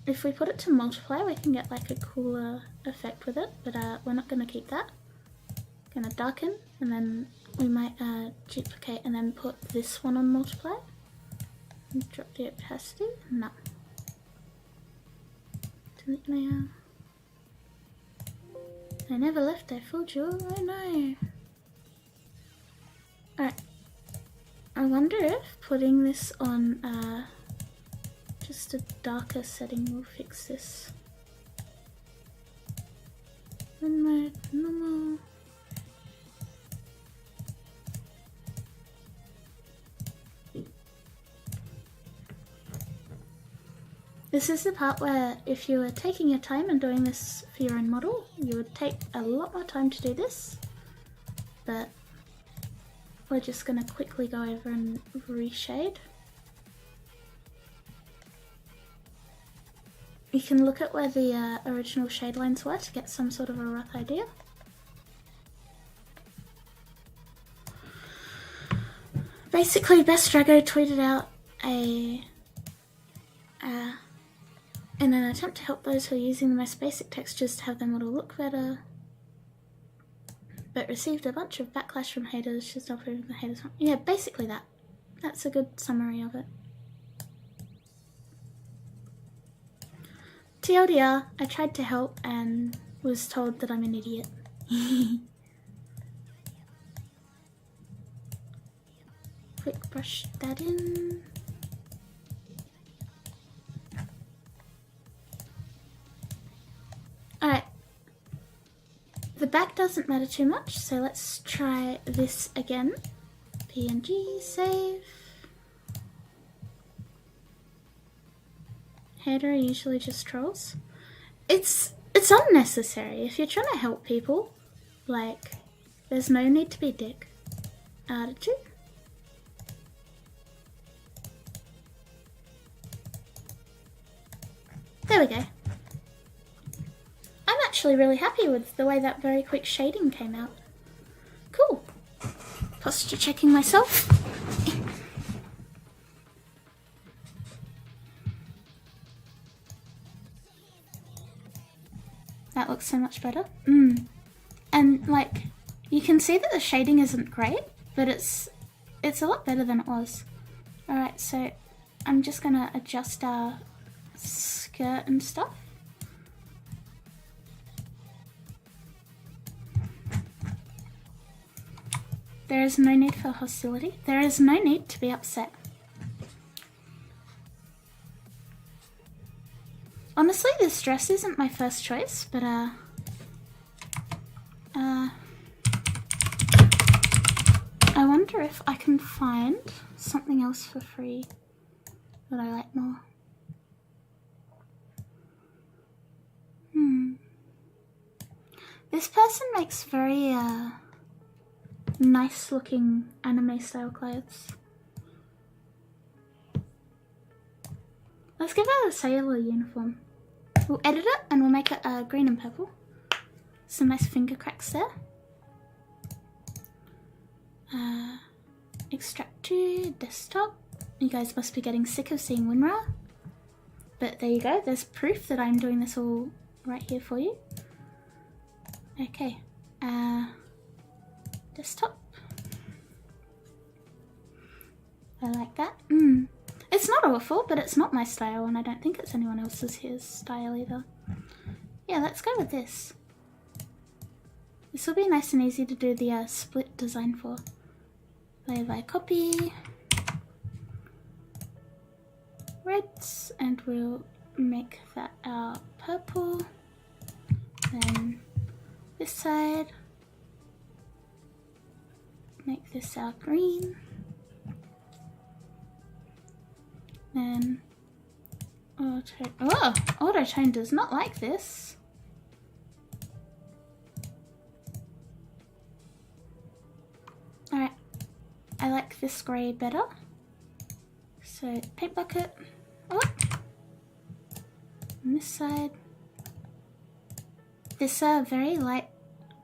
If we put it to multiply, we can get like a cooler effect with it, but we're not going to keep that. Going to darken, and then we might duplicate and then put this one on multiply. And drop the opacity. No. Delete layer. I never left, I fooled you. Oh no. Alright. I wonder if putting this on just a darker setting will fix this. One mode, normal. This is the part where if you were taking your time and doing this for your own model, you would take a lot more time to do this, but we're just going to quickly go over and reshade. You can look at where the original shade lines were to get some sort of a rough idea. Basically, Best Drago tweeted out in an attempt to help those who are using the most basic textures to have their model look better, but received a bunch of backlash from haters. She's not proving the haters wrong. Yeah, basically that. That's a good summary of it. TLDR, I tried to help and was told that I'm an idiot. Quick brush that in. Alright. The back doesn't matter too much, so let's try this again. PNG, save. Hater are usually just trolls. It's unnecessary. If you're trying to help people, like, there's no need to be a dick. Attitude. There we go. I'm actually really happy with the way that very quick shading came out. Cool. Posture checking myself. That looks so much better. And like, you can see that the shading isn't great, but it's a lot better than it was. Alright, so I'm just gonna adjust our skirt and stuff. There is no need for hostility. There is no need to be upset. Honestly, this dress isn't my first choice, but I wonder if I can find something else for free that I like more. This person makes very nice looking anime style clothes. Let's give her a sailor uniform. We'll edit it and we'll make it green and purple. Some nice finger cracks there. Extract to desktop. You guys must be getting sick of seeing WinRAR. But there you go, there's proof that I'm doing this all right here for you. Okay, desktop. I like that. It's not awful, but it's not my style, and I don't think it's anyone else's style either. Yeah, let's go with this. This will be nice and easy to do the split design for. Layer by copy. Reds, and we'll make that our purple. Then this side. Make this our green. Then auto-tone does not like this. Alright, I like this grey better. So paint bucket, on this side. This very light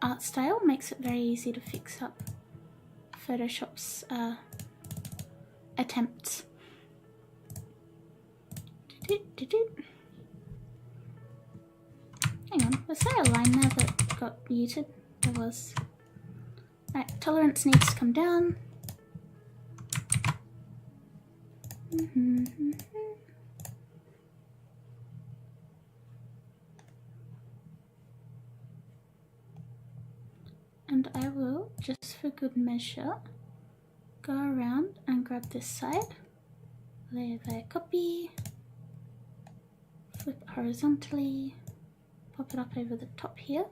art style makes it very easy to fix up Photoshop's attempts. Hang on, was there a line there that got muted? There was. Alright, tolerance needs to come down. And I will, just for good measure, go around and grab this side, layer by copy, flip it horizontally, pop it up over the top here.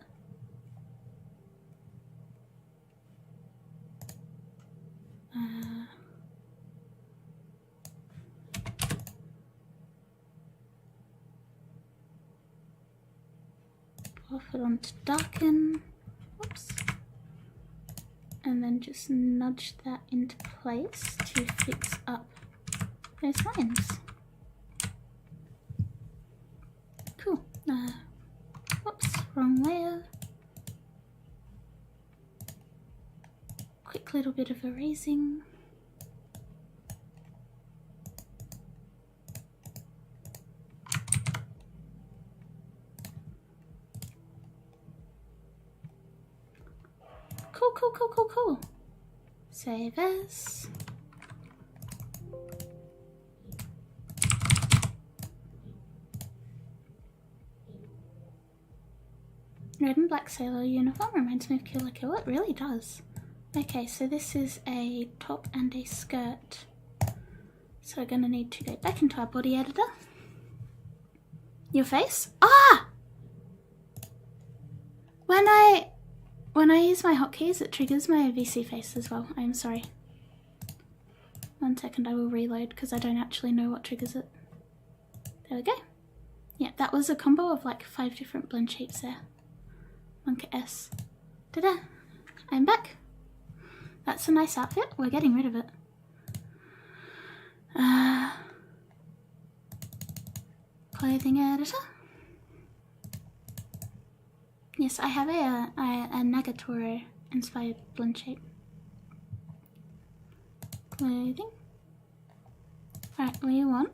Pop it on to darken, whoops, and then just nudge that into place to fix up those lines. Cool. Whoops, wrong layer. Quick little bit of erasing. Cool. Save as. Red and black sailor uniform reminds me of Kill la Kill. It really does. Okay, so this is a top and a skirt. So we're going to need to go back into our body editor. Your face? Ah! When I use my hotkeys, it triggers my VC face as well. I'm sorry. 1 second, I will reload because I don't actually know what triggers it. There we go. Yeah, that was a combo of like 5 different blend shapes there. Monk S. Ta-da! I'm back. That's a nice outfit. We're getting rid of it. Clothing editor. Yes, I have a Nagatoro inspired blend shape. Clothing. Alright, we want...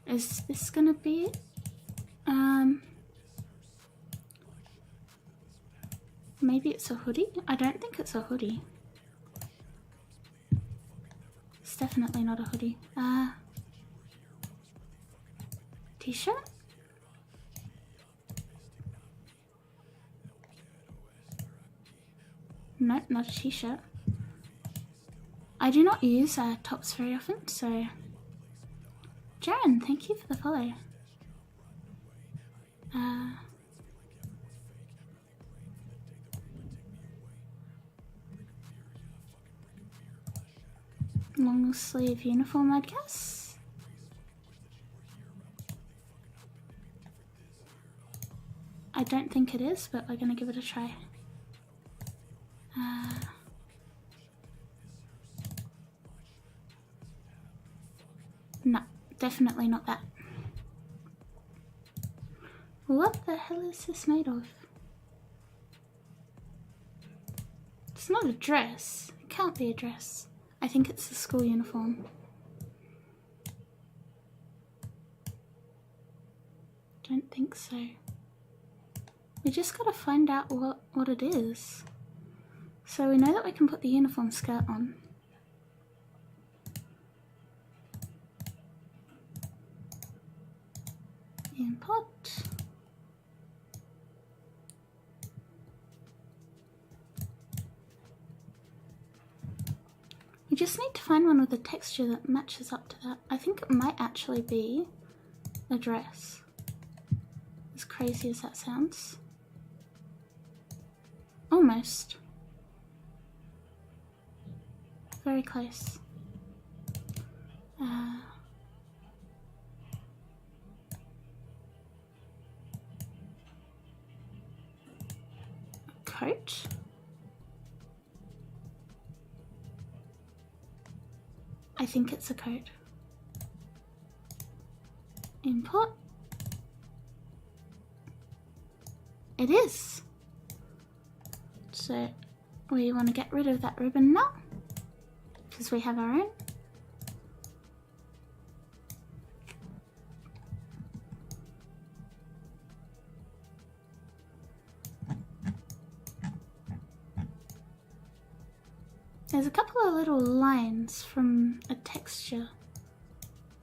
Is this gonna be it? Maybe it's a hoodie? I don't think it's a hoodie. It's definitely not a hoodie. T-shirt? Nope, not a t-shirt. I do not use tops very often, so... Jaren, thank you for the follow. Long sleeve uniform, I guess. I don't think it is, but we're gonna give it a try. No, definitely not that. What the hell is this made of? It's not a dress. It can't be a dress. I think it's the school uniform. Don't think so. We just gotta find out what it is. So we know that we can put the uniform skirt on. Import. We just need to find one with a texture that matches up to that. I think it might actually be a dress. As crazy as that sounds. Almost. Very close. Coat. I think it's a coat. Import. It is. So we want to get rid of that ribbon now because we have our own. There's a couple of little lines from a texture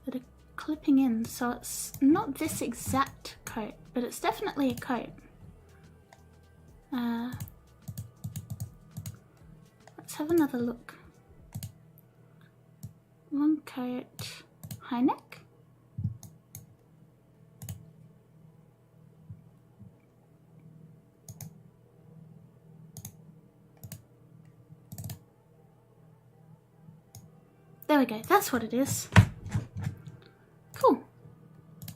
that are clipping in, so it's not this exact coat, but it's definitely a coat. Let's have another look. Long coat, high neck. There we go, that's what it is. Cool.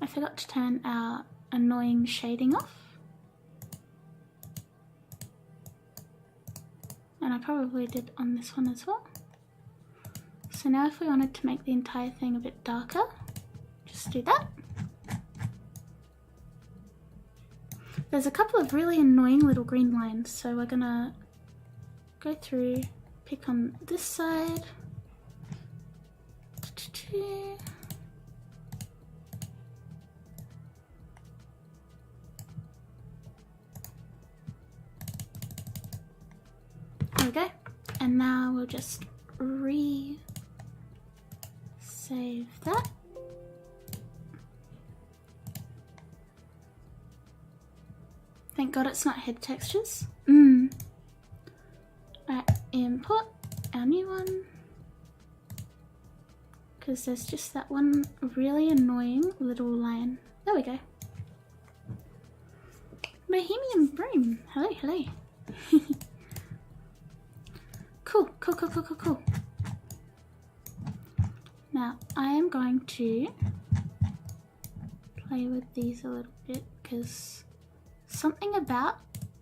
I forgot to turn our annoying shading off. And I probably did on this one as well. So now if we wanted to make the entire thing a bit darker, just do that. There's a couple of really annoying little green lines, so we're gonna go through, pick on this side. There we go. And now we'll just save that. god, it's not head textures. Alright, import our new one. Because there's just that one really annoying little line. There we go. Bohemian Broom. Hello, hello. Cool, cool, cool, cool, cool, cool. Now, I am going to play with these a little bit because something about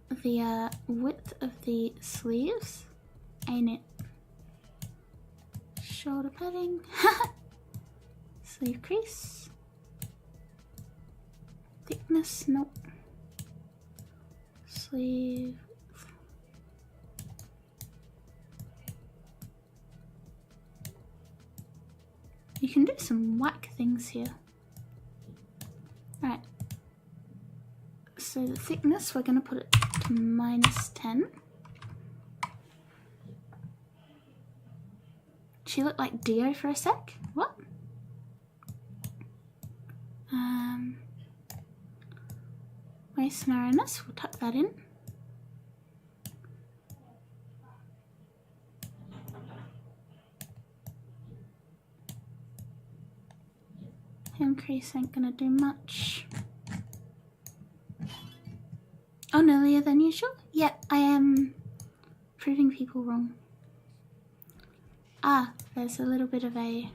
the width of the sleeves ain't it. Shoulder padding. Sleeve crease. Thickness, nope. Sleeve. You can do some whack things here. Alright. So the thickness, we're going to put it to -10. She looked like Dio for a sec. What? Waist narrowness, we'll tuck that in. Hem crease ain't gonna do much. Oh, earlier than usual? Yep, I am proving people wrong. Ah, there's a little bit of a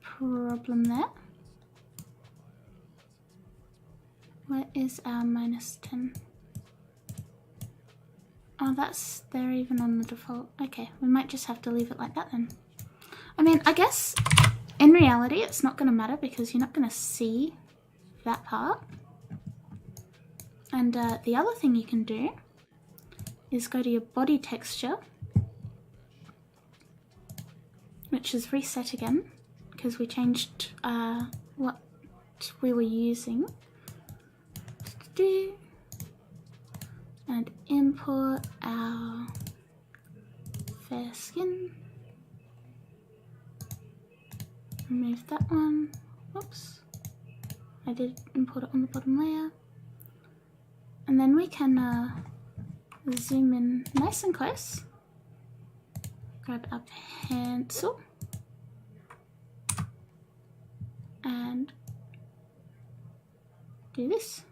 problem there. Where is our -10? Oh, that's there even on the default. Okay, we might just have to leave it like that then. I mean, I guess in reality it's not going to matter because you're not going to see that part. And the other thing you can do is go to your body texture, which is reset again because we changed what we were using. And import our fair skin. Remove that one. Oops. I did import it on the bottom layer. And then we can zoom in nice and close. Grab our pencil. And do this.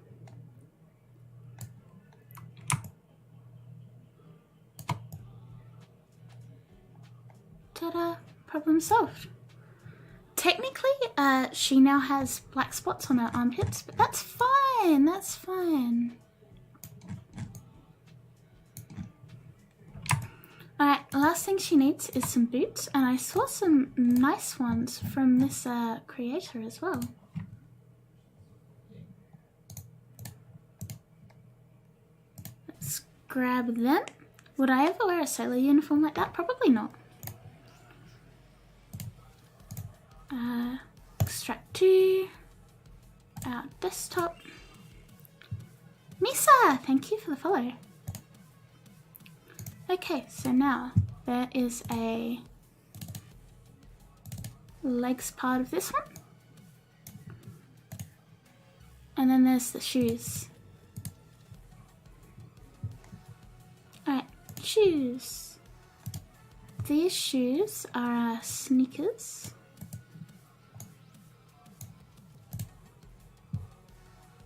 Ta-da! Problem solved. Technically, she now has black spots on her armpits, but that's fine, that's fine. Alright, the last thing she needs is some boots, and I saw some nice ones from this creator as well. Let's grab them. Would I ever wear a sailor uniform like that? Probably not. Extract to our desktop. Misa, thank you for the follow. Okay, so now there is a legs part of this one. And then there's the shoes. Alright, shoes. These shoes are sneakers.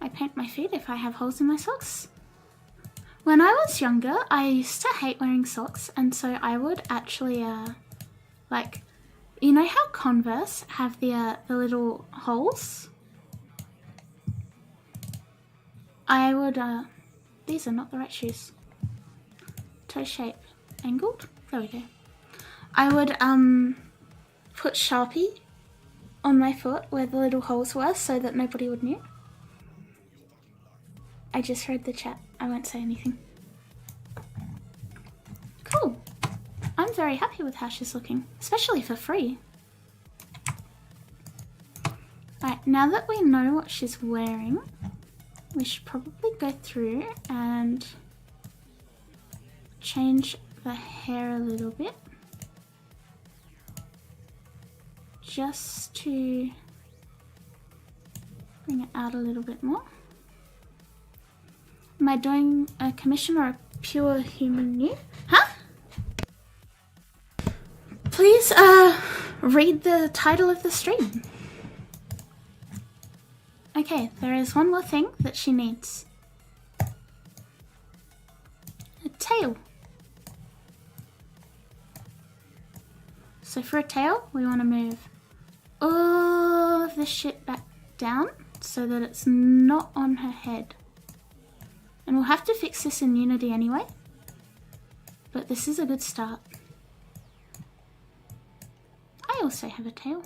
I paint my feet if I have holes in my socks. When I was younger, I used to hate wearing socks, and so I would actually, like, you know how Converse have the little holes? I would, these are not the right shoes. Toe shape angled, there we go. I would, put Sharpie on my foot where the little holes were so that nobody would know. I just read the chat. I won't say anything. Cool. I'm very happy with how she's looking, especially for free. Alright, now that we know what she's wearing, we should probably go through and change the hair a little bit. Just to bring it out a little bit more. Am I doing a commission or a pure human new? Huh? Please, read the title of the stream. Okay, there is one more thing that she needs. A tail. So for a tail, we want to move all of this shit back down so that it's not on her head. And we'll have to fix this in Unity anyway, but this is a good start. I also have a tail.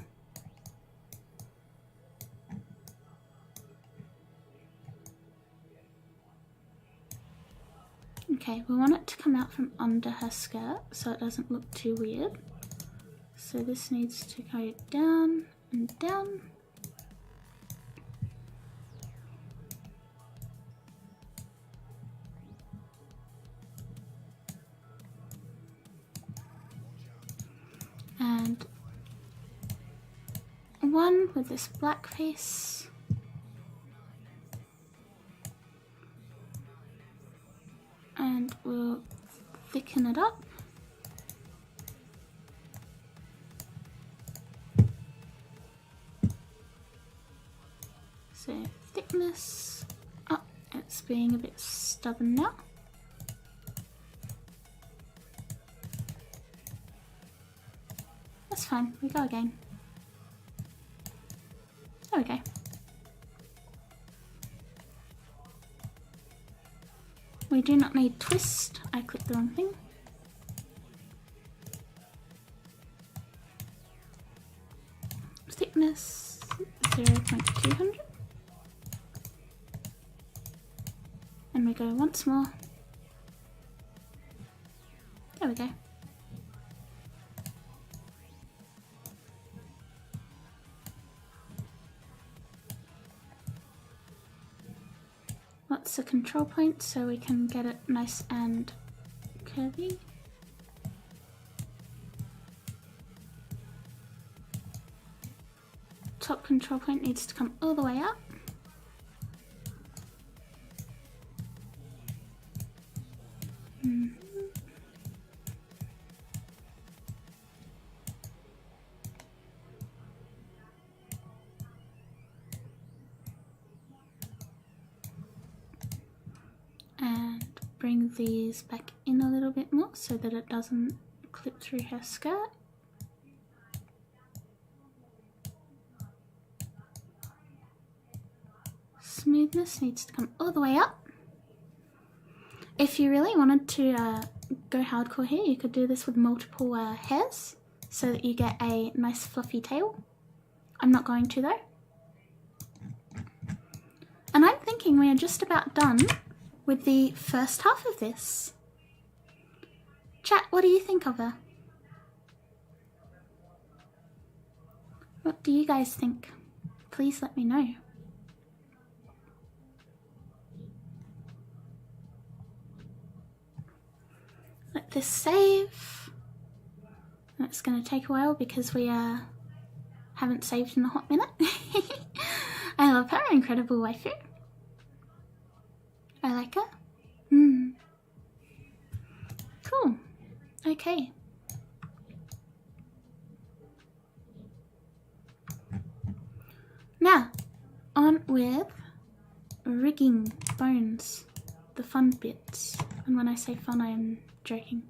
Okay, we want it to come out from under her skirt so it doesn't look too weird. So this needs to go down and down. And one with this black face. And we'll thicken it up. So thickness, oh, it's being a bit stubborn now. That's fine, we go again. There we go. We do not need twist. I clicked the wrong thing. Thickness 0.200. And we go once more. There we go. What's the control point so we can get it nice and curvy? Top control point needs to come all the way up. Bring these back in a little bit more so that it doesn't clip through her skirt. Smoothness needs to come all the way up. If you really wanted to go hardcore here, you could do this with multiple hairs so that you get a nice fluffy tail. I'm not going to though. And I'm thinking we are just about done with the first half of this. Chat, what do you think of her? What do you guys think? Please let me know. Let this save. That's going to take a while because we haven't saved in a hot minute. I love her, incredible waifu. I like her. Cool. Okay. Now, on with rigging bones, the fun bits. And when I say fun, I am joking.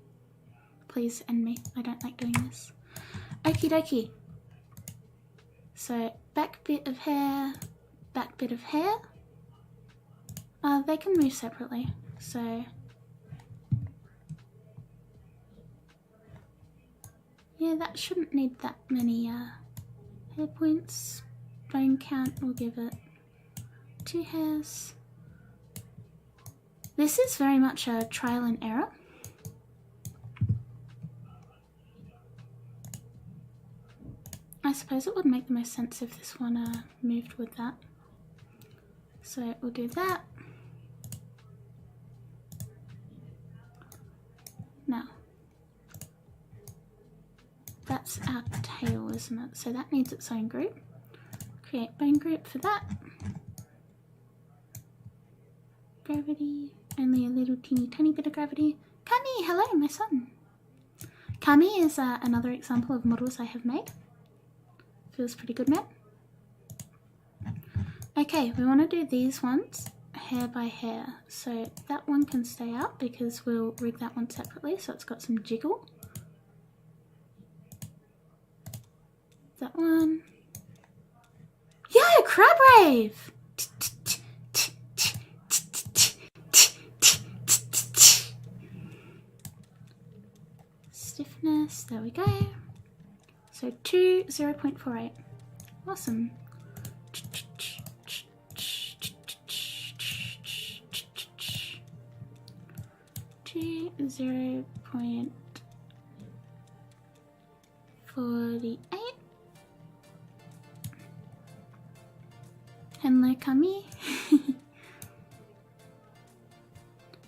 Please end me. I don't like doing this. Okie dokie. So, back bit of hair, back bit of hair. They can move separately, so yeah, that shouldn't need that many hair points. Bone count, we'll give it 2 hairs. This is very much a trial and error. I suppose it would make the most sense if this one moved with that. So we'll do that. Now, that's our tail, isn't it? So that needs its own group. Create bone group for that. gravity. Only a little teeny tiny bit of gravity. Kami, hello, my son. Kami is another example of models I have made. Feels pretty good, man. Okay, we want to do these ones hair by hair. So that one can stay out because we'll rig that one separately so it's got some jiggle. That one. Yo, crab rave! Stiffness, there we go. So 0.48. Awesome. 0.48. Hello, Kami.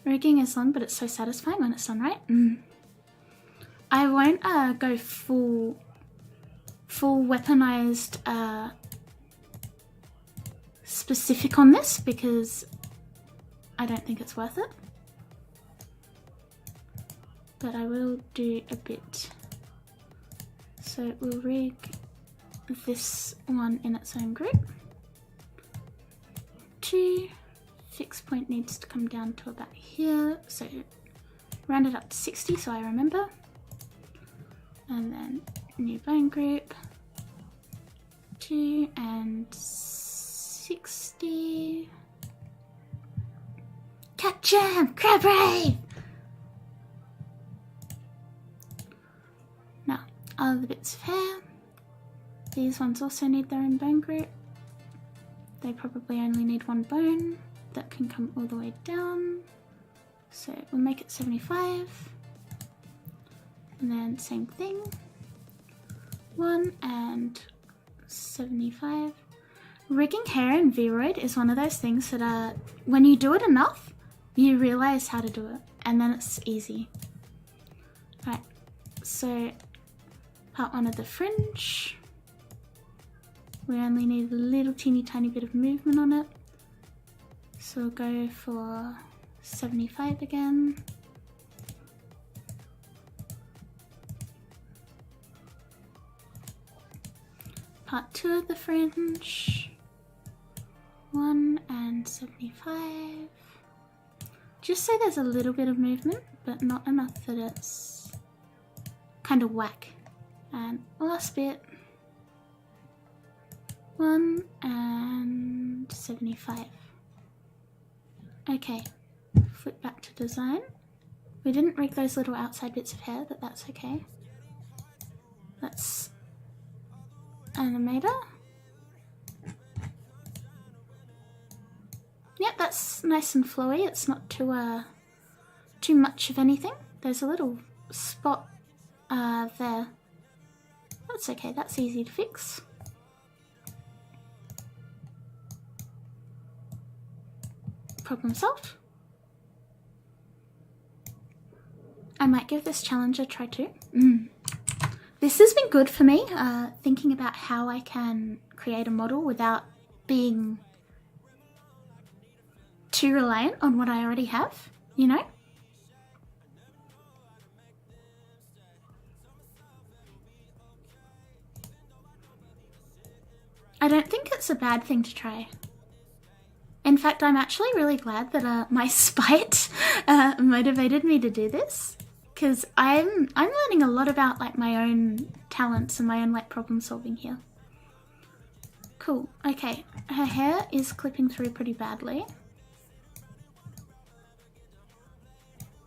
Rigging is on, but it's so satisfying when it's done right. I won't go full weaponized specific on this because I don't think it's worth it. But I will do a bit. So we'll rig this one in its own group. 2 fixed point needs to come down to about here. So round it up to 60 so I remember. And then new bone group. 2 and 60. Cat jam! Crab rave! Now, other bits of hair. These ones also need their own bone group. They probably only need one bone that can come all the way down. So we'll make it 75. And then same thing. 1 and 75. Rigging hair in VRoid is one of those things that when you do it enough, you realize how to do it, and then it's easy. Right, so part 1 of the fringe. We only need a little teeny tiny bit of movement on it. So we'll go for 75 again. Part 2 of the fringe. 1 and 75. Just so there's a little bit of movement, but not enough that it's kind of whack. And last bit. 1 and 75. Okay, flip back to design. We didn't rig those little outside bits of hair, but that's okay. Let's animator. Yep, that's nice and flowy. It's not too much of anything. There's a little spot there. That's okay, that's easy to fix. Problem solved. I might give this challenge a try too. This has been good for me, thinking about how I can create a model without being too reliant on what I already have, you know? I don't think it's a bad thing to try. In fact, I'm actually really glad that my spite motivated me to do this, because I'm learning a lot about like my own talents and my own like problem solving here. Cool. Okay, her hair is clipping through pretty badly.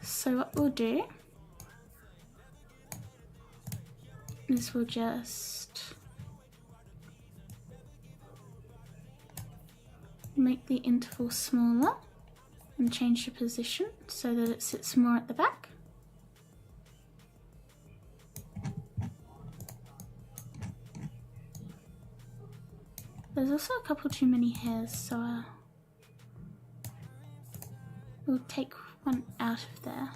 So what we'll do is we'll just make the interval smaller and change the position so that it sits more at the back. There's also a couple too many hairs, so we'll take one out of there.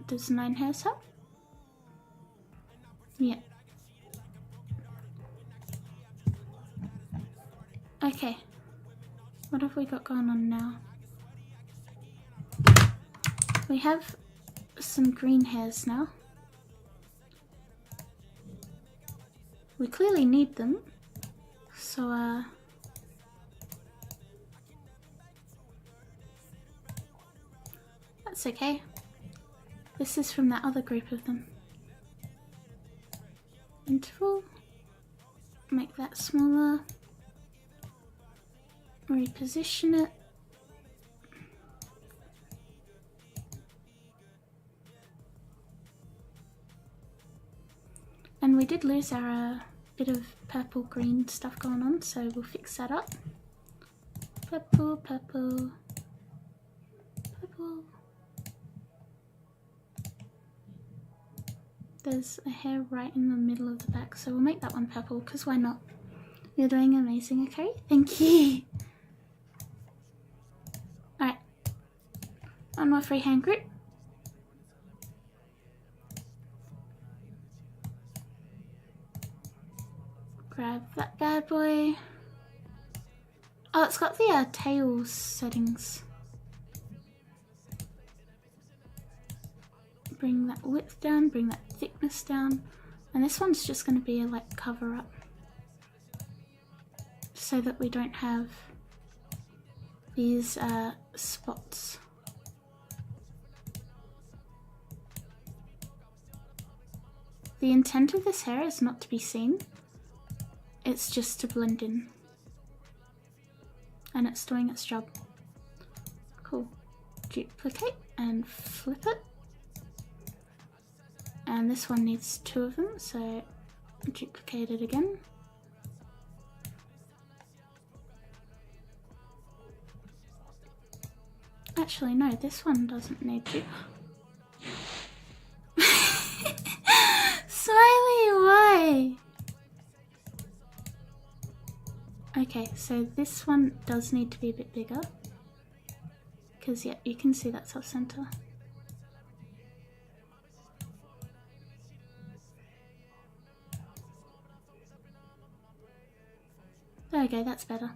Does 9 hairs help? Yeah. Okay, what have we got going on now? We have some green hairs now. We clearly need them, so that's okay. This is from that other group of them. Interval, make that smaller, reposition it. And we did lose our bit of purple green stuff going on, so we'll fix that up. Purple, purple, purple. There's a hair right in the middle of the back, so we'll make that one purple, because why not? You're doing amazing, okay? Thank you! Alright. One more freehand group. Grab that bad boy. Oh, it's got the tail settings. Bring that width down, bring that thickness down, and this one's just going to be a like cover up so that we don't have these spots. The intent of this hair is not to be seen, it's just to blend in, and it's doing its job. Cool. Duplicate and flip it. And this one needs 2 of them, so duplicate it again. Actually, no, this one doesn't need to. Smiley, why? Okay, so this one does need to be a bit bigger. Because, yeah, you can see that's off center. There we go, that's better.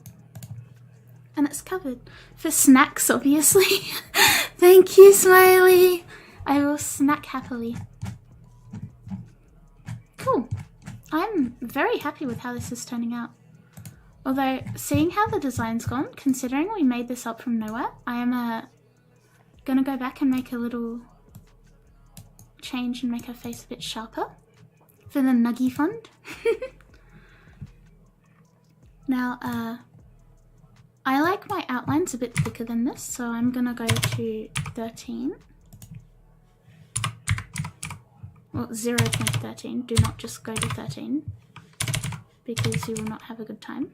And it's covered. For snacks, obviously. Thank you, Smiley. I will snack happily. Cool. I'm very happy with how this is turning out. Although, seeing how the design's gone, considering we made this up from nowhere, I am gonna go back and make a little change and make her face a bit sharper for the Nuggy Fund. Now, I like my outlines a bit thicker than this, so I'm gonna go to 13. Well, 0 to 13. Do not just go to 13, because you will not have a good time.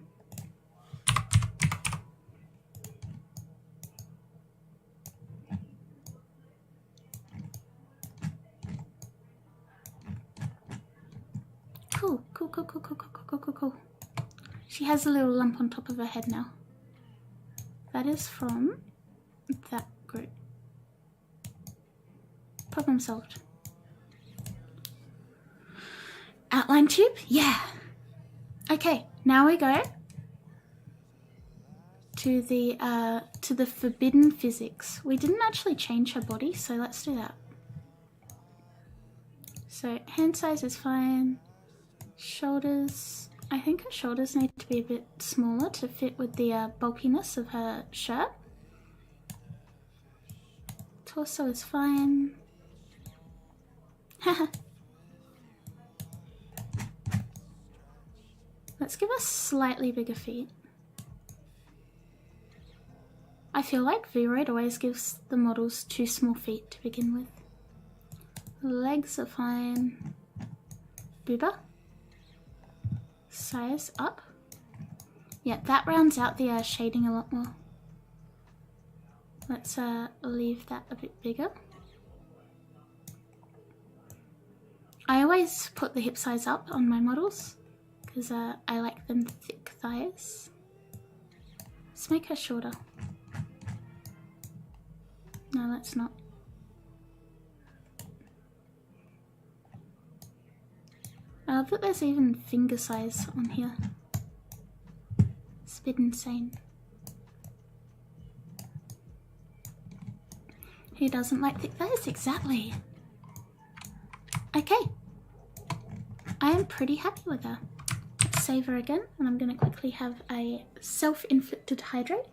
Cool, cool, cool, cool, cool, cool, cool, cool, cool. She has a little lump on top of her head now. That is from that group. Problem solved. Outline tube? Yeah. Okay, now we go to the forbidden physics. We didn't actually change her body, so let's do that. So hand size is fine. Shoulders, I think her shoulders need to be a bit smaller to fit with the bulkiness of her shirt. Torso is fine. Let's give us slightly bigger feet. I feel like VRoid always gives the models too small feet to begin with. Legs are fine. Booba. Size up. Yeah, that rounds out the shading a lot more. Let's leave that a bit bigger. I always put the hip size up on my models because I like them thick thighs. Let's make her shorter. No, let's not. I love that there's even finger size on here. Let's a bit insane. Who doesn't like thick thighs? Exactly. Okay. I am pretty happy with her. Let's save her again, and I'm going to quickly have a self-inflicted hydrate.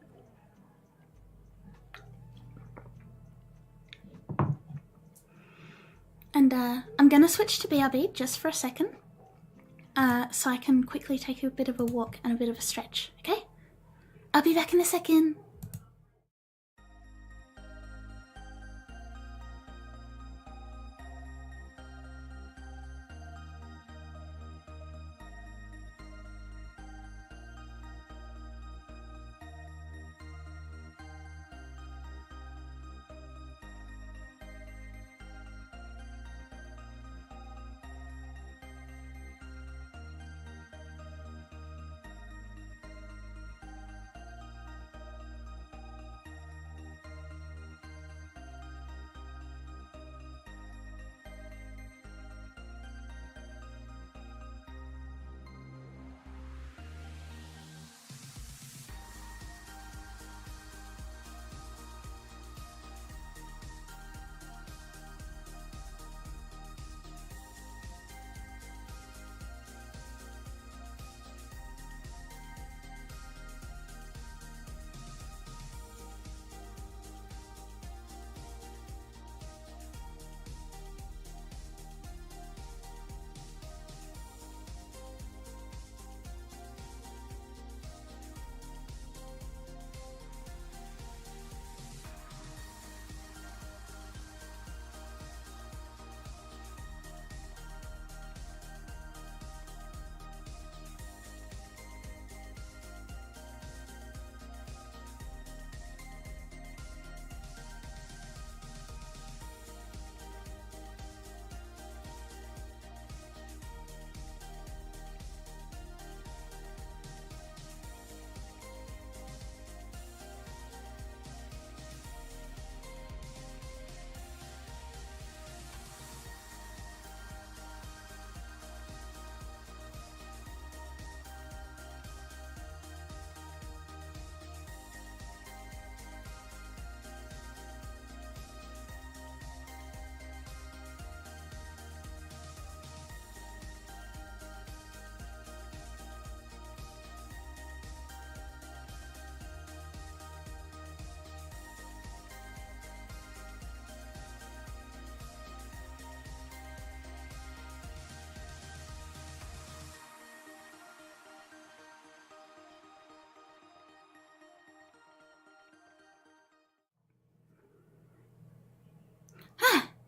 And I'm going to switch to BRB just for a second, so I can quickly take a bit of a walk and a bit of a stretch, okay? I'll be back in a second.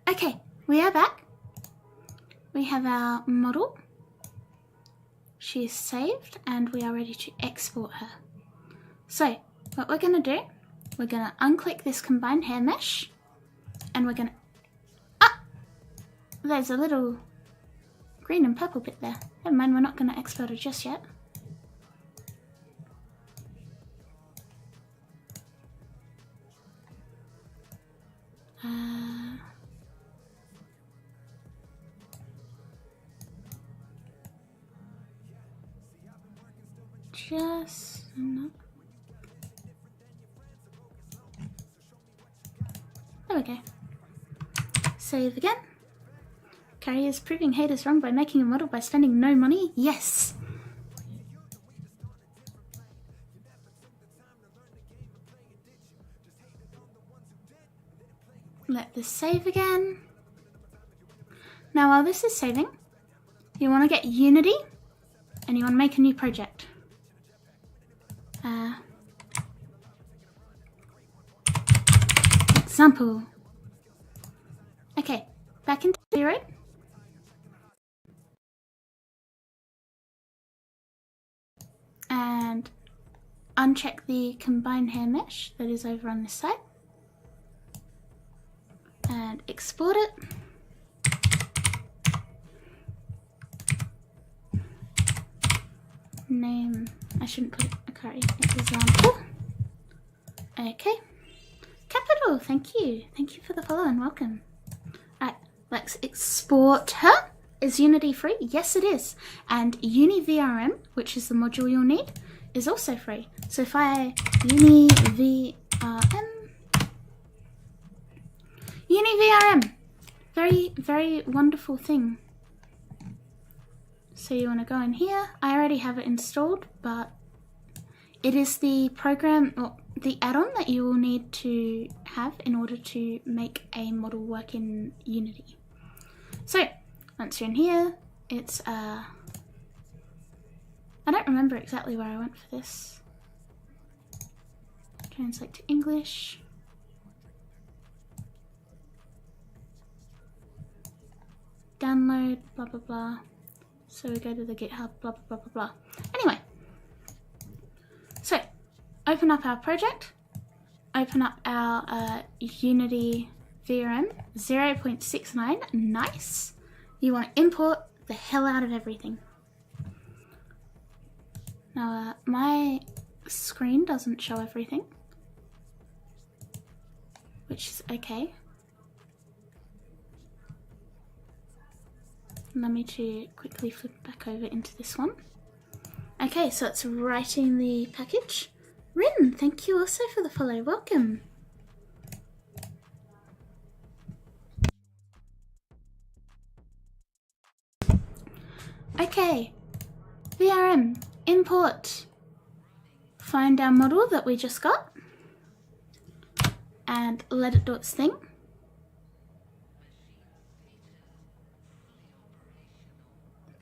Okay, we are back. We have our model. She is saved and we are ready to export her. So what we're going to do, we're going to unclick this combined hair mesh and we're going to... There's a little green and purple bit there. Never mind, we're not going to export her just yet. Just not. There we go. Save again. Carrie is proving haters wrong by making a model by spending no money. Yes. Let this save again. Now while this is saving, you want to get Unity and you want to make a new project. Example. Okay, back into VRoid. And uncheck the combined hair mesh that is over on this side. And export it. Name, I shouldn't put Akariteru example. Okay. Capital, thank you. Thank you for the follow and welcome. Alright, let's export her. Is Unity free? Yes, it is. And UniVRM, which is the module you'll need, is also free. So if I UniVRM, very, very wonderful thing. So you want to go in here. I already have it installed, but it is the program or the add-on that you will need to have in order to make a model work in Unity. So once you're in here, it's I don't remember exactly where I went for this. Translate to English. Download, blah blah blah. So we go to the GitHub, blah blah blah blah blah. Anyway, so open up our project, open up our Unity VRM 0.69, nice. You want to import the hell out of everything. Now my screen doesn't show everything, which is okay. Allow me to quickly flip back over into this one. Okay, so it's writing the package. Rin, thank you also for the follow. Welcome. Okay, VRM, import. Find our model that we just got and let it do its thing.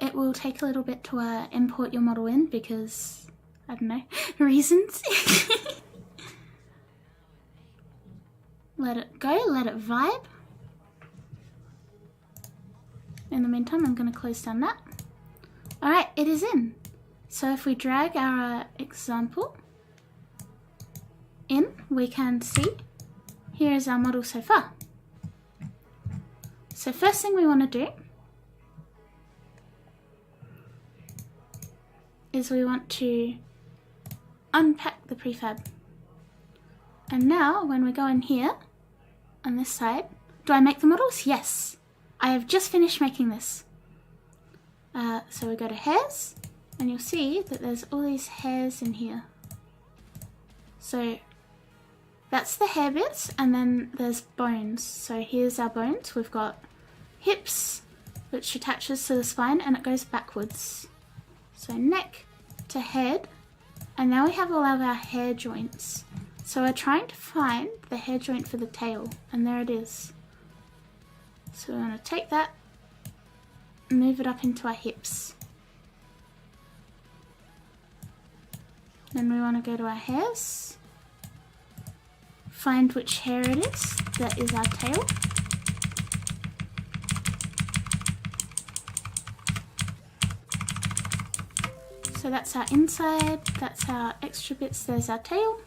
It will take a little bit to import your model in because, I don't know, reasons. Let it go, let it vibe. In the meantime, I'm going to close down that. Alright, it is in. So if we drag our example in, we can see here is our model so far. So first thing we want to do is we want to unpack the prefab. And now when we go in here on this side, do I make the models? Yes, I have just finished making this. So we go to hairs and you'll see that there's all these hairs in here. So that's the hair bits, and then there's bones. So here's our bones. We've got hips, which attaches to the spine and it goes backwards. So neck to head, and now we have all of our hair joints. So we're trying to find the hair joint for the tail, and there it is. So we're going to take that and move it up into our hips. Then we want to go to our hairs, find which hair it is that is our tail. So that's our inside, that's our extra bits, there's our tail.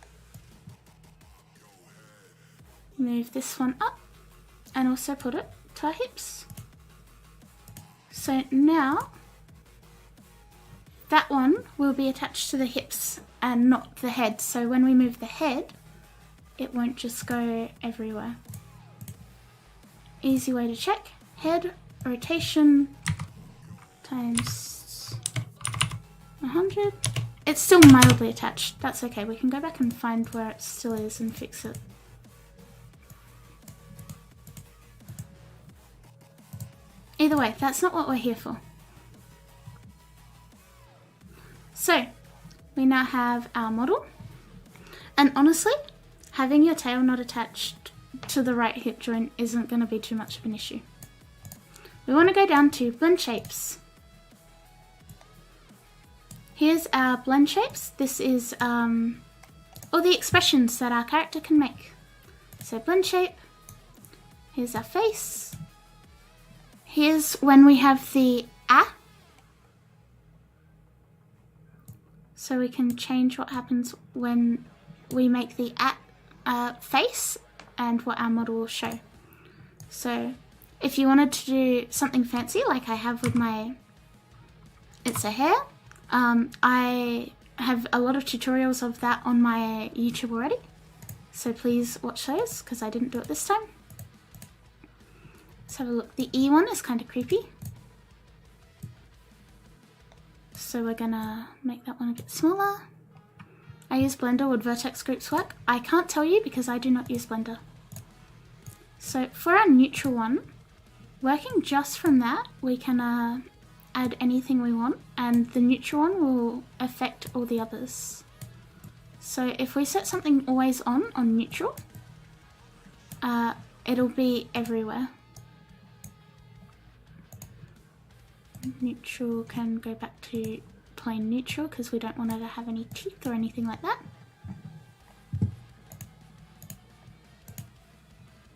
Move this one up and also put it to our hips. So now that one will be attached to the hips and not the head. So when we move the head, it won't just go everywhere. Easy way to check, head rotation times 100. It's still mildly attached. That's okay. We can go back and find where it still is and fix it. Either way, that's not what we're here for. So, we now have our model. And honestly, having your tail not attached to the right hip joint isn't going to be too much of an issue. We want to go down to blend shapes. Here's our blend shapes. This is all the expressions that our character can make. So blend shape, here's our face. Here's when we have the ah. So we can change what happens when we make the face and what our model will show. So if you wanted to do something fancy like I have with my it's a hair, I have a lot of tutorials of that on my YouTube already, so please watch those because I didn't do it this time. Let's have a look. The E one is kind of creepy, so we're gonna make that one a bit smaller. I use Blender. Would vertex groups work? I can't tell you because I do not use Blender. So for our neutral one, working just from that, we can add anything we want, and the neutral one will affect all the others. So if we set something always on neutral, it'll be everywhere. Neutral can go back to plain neutral because we don't want it to have any teeth or anything like that.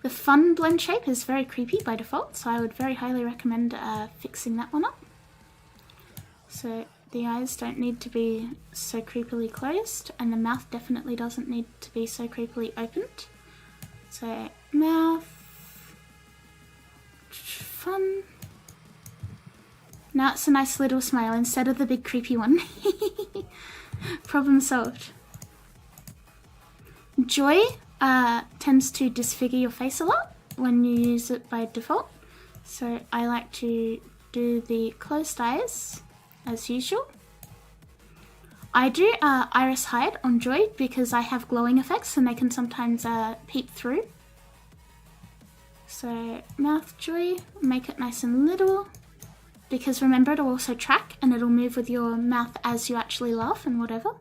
The fun blend shape is very creepy by default, so I would very highly recommend fixing that one up. So the eyes don't need to be so creepily closed, and the mouth definitely doesn't need to be so creepily opened. So mouth, fun. Now it's a nice little smile instead of the big creepy one. Problem solved. Joy tends to disfigure your face a lot when you use it by default. So I like to do the closed eyes as usual. I do iris hide on Joy because I have glowing effects and they can sometimes peep through. So mouth Joy, make it nice and little. Because remember, it'll also track and it'll move with your mouth as you actually laugh and whatever.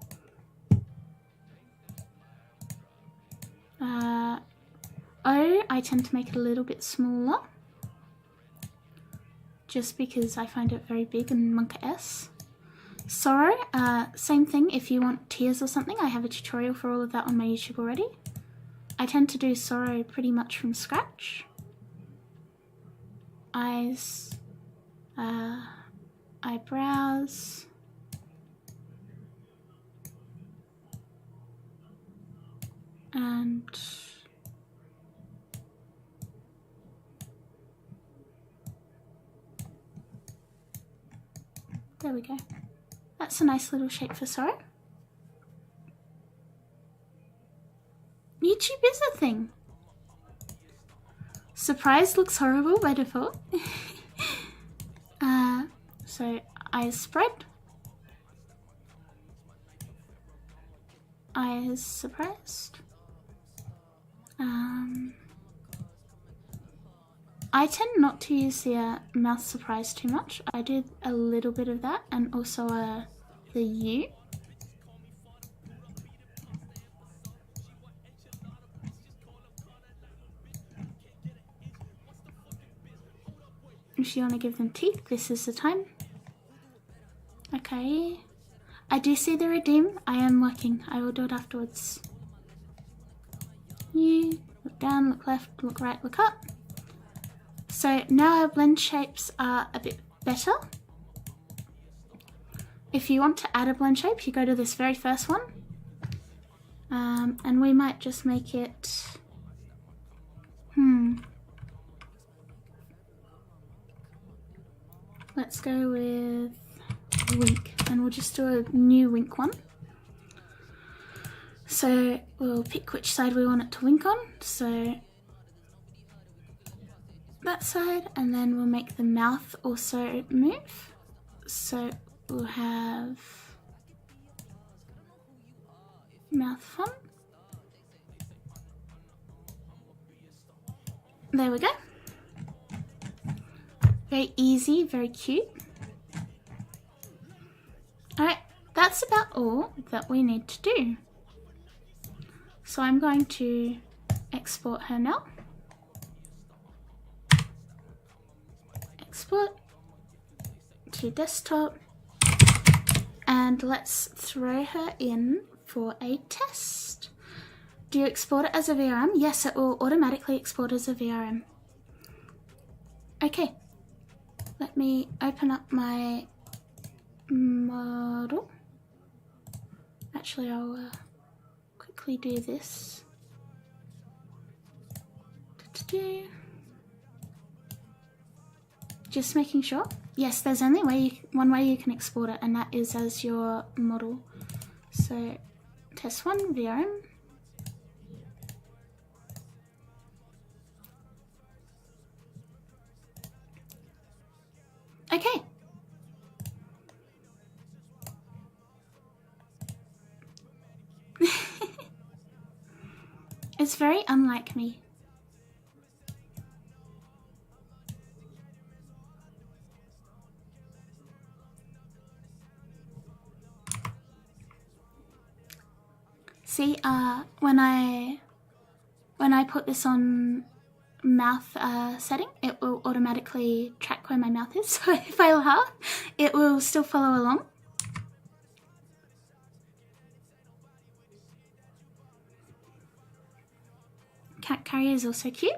O, I tend to make it a little bit smaller. Just because I find it very big and Monka S. Sorrow, same thing. If you want tears or something, I have a tutorial for all of that on my YouTube already. I tend to do Sorrow pretty much from scratch. Eyes. Eyebrows, and there we go. That's a nice little shape for Sorrow. YouTube is a thing. Surprise looks horrible by default. So eyes spread, eyes surprised. I tend not to use the mouth surprise too much. I do a little bit of that and also the U. If you want to give them teeth, this is the time. Okay, I do see the redeem. I am working. I will do it afterwards. You look down, look left, look right, look up. So now our blend shapes are a bit better. If you want to add a blend shape, you go to this very first one. And we might just make it... Let's go with wink, and we'll just do a new wink one. So we'll pick which side we want it to wink on. So that side, and then we'll make the mouth also move. So we'll have mouth fun. There we go. Very easy, very cute. Alright, that's about all that we need to do. So I'm going to export her now. Export to desktop. And let's throw her in for a test. Do you export it as a VRM? Yes, it will automatically export as a VRM. Okay. Let me open up my model. Actually, I'll quickly do this. Just making sure. Yes, there's only one way you can export it, and that is as your model. So, test 1, VRM. Okay. It's very unlike me. See, when I put this on mouth setting, it will automatically track where my mouth is. So if I laugh, it will still follow along. Cat carrier is also cute.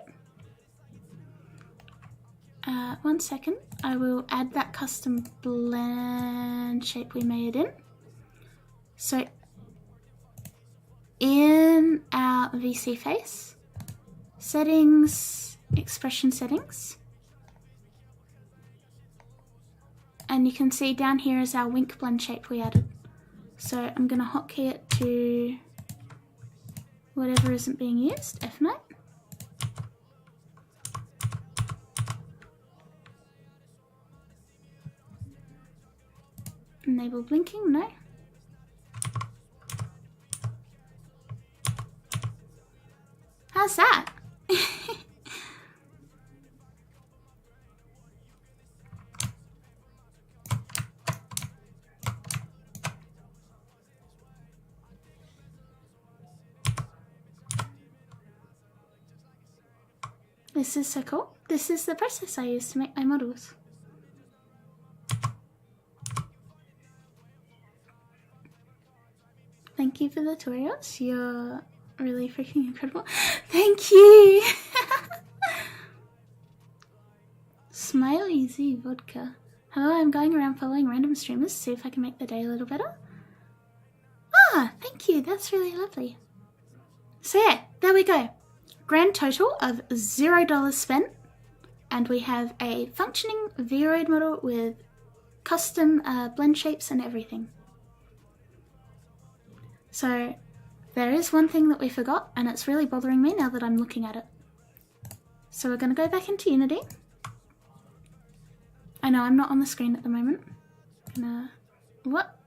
1 second, I will add that custom blend shape we made in. So in our VC face, settings, expression settings, and you can see down here is our wink blend shape we added. So I'm going to hotkey it to whatever isn't being used, F9. Enable blinking, no. How's that? This is so cool. This is the process I use to make my models. Thank you for the tutorials. You're really freaking incredible. Thank you. Smiley Z vodka. Hello, I'm going around following random streamers to see if I can make the day a little better. Ah, thank you. That's really lovely. So yeah, there we go. Grand total of $0 spent, and we have a functioning V-Roid model with custom blend shapes and everything. So there is one thing that we forgot, and it's really bothering me now that I'm looking at it. So we're going to go back into Unity. I know I'm not on the screen at the moment. What?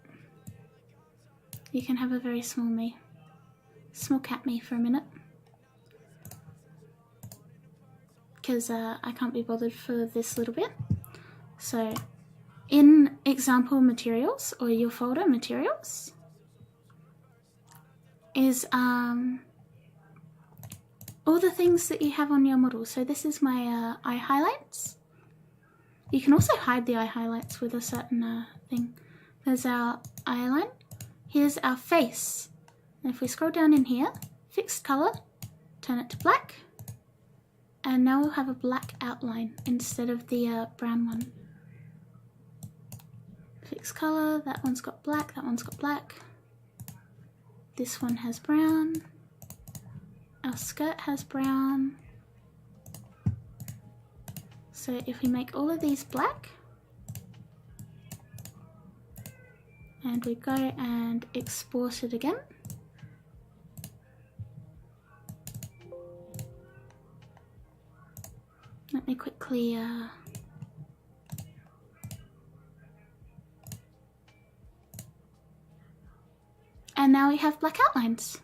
You can have a very small me. Small cat me for a minute. Because I can't be bothered for this little bit. So in example materials, or your folder materials, is all the things that you have on your model. So this is my eye highlights. You can also hide the eye highlights with a certain thing. There's our eye line. Here's our face. And if we scroll down in here, fixed color, turn it to black, and now we'll have a black outline instead of the brown one. Fixed color, that one's got black, that one's got black. This one has brown. Our skirt has brown. So if we make all of these black, and we go and export it again, let me quickly and now we have black outlines.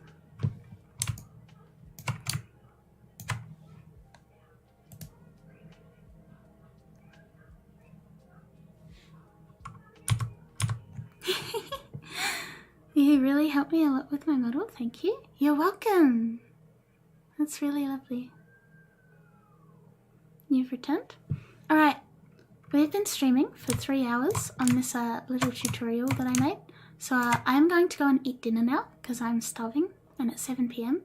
You really helped me a lot with my model, thank you. You're welcome. That's really lovely. You've returned? Alright, we've been streaming for 3 hours on this little tutorial that I made. So I'm going to go and eat dinner now because I'm starving and it's 7 PM.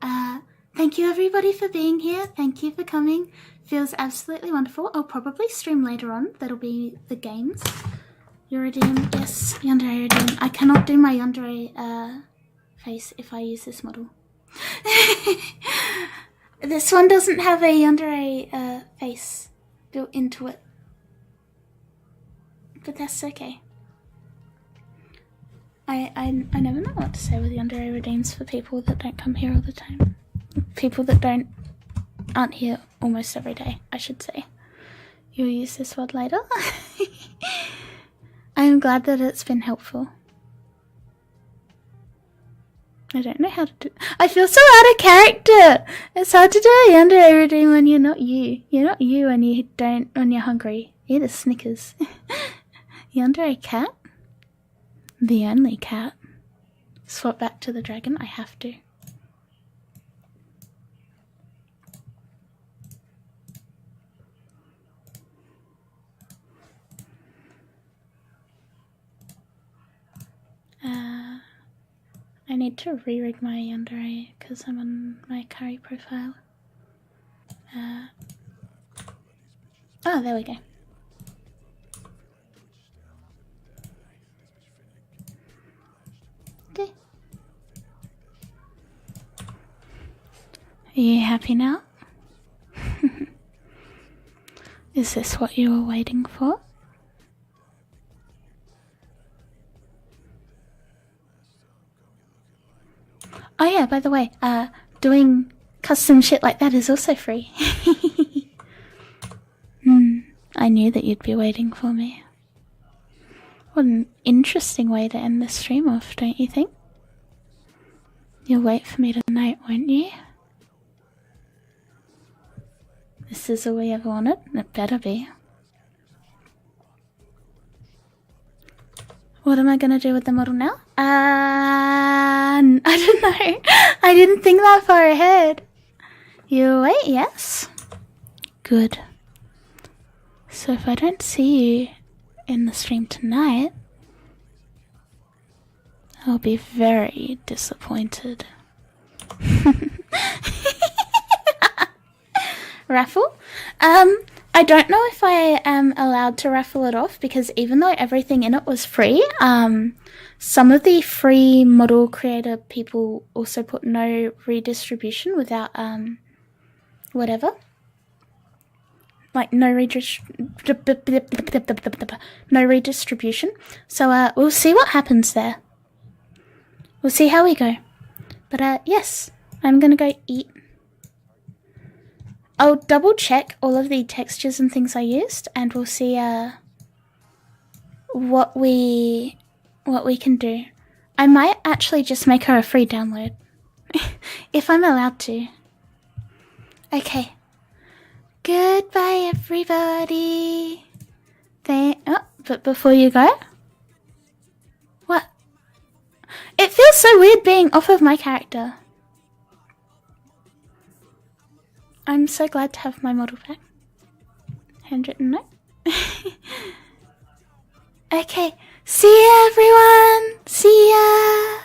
Thank you everybody for being here. Thank you for coming. Feels absolutely wonderful. I'll probably stream later on. That'll be the games. Uridium, yes, Yandere Uridium. I cannot do my Yandere face if I use this model. This one doesn't have a Yandere face built into it. But that's okay. I never know what to say with Yandere Redeems for people that don't come here all the time. People that aren't here almost every day, I should say. You'll use this word later. I'm glad that it's been helpful. I don't know how to do. I feel so out of character. It's hard to do a yandere routine when you're not you. You're not you when you're hungry. Eat a Snickers. Yandere cat? The only cat. Swap back to the dragon. I have to. I need to rerig my yandere because I'm on my curry profile. Oh, there we go. Okay. Are you happy now? Is this what you were waiting for? Oh yeah, by the way, doing custom shit like that is also free. I knew that you'd be waiting for me. What an interesting way to end the stream off, don't you think? You'll wait for me tonight, won't you? This is all we ever wanted? It better be. What am I gonna do with the model now? I don't know. I didn't think that far ahead. You wait, yes? Good. So if I don't see you in the stream tonight, I'll be very disappointed. Raffle? I don't know if I am allowed to raffle it off because even though everything in it was free, some of the free model creator people also put no redistribution without, whatever. Like, no redistribution. So, we'll see what happens there. We'll see how we go. But, yes, I'm gonna go eat. I'll double check all of the textures and things I used, and we'll see what we can do. I might actually just make her a free download if I'm allowed to. Okay. Goodbye, everybody. But before you go, what? It feels so weird being off of my character. I'm so glad to have my model back. Handwritten note. Okay, see ya everyone! See ya!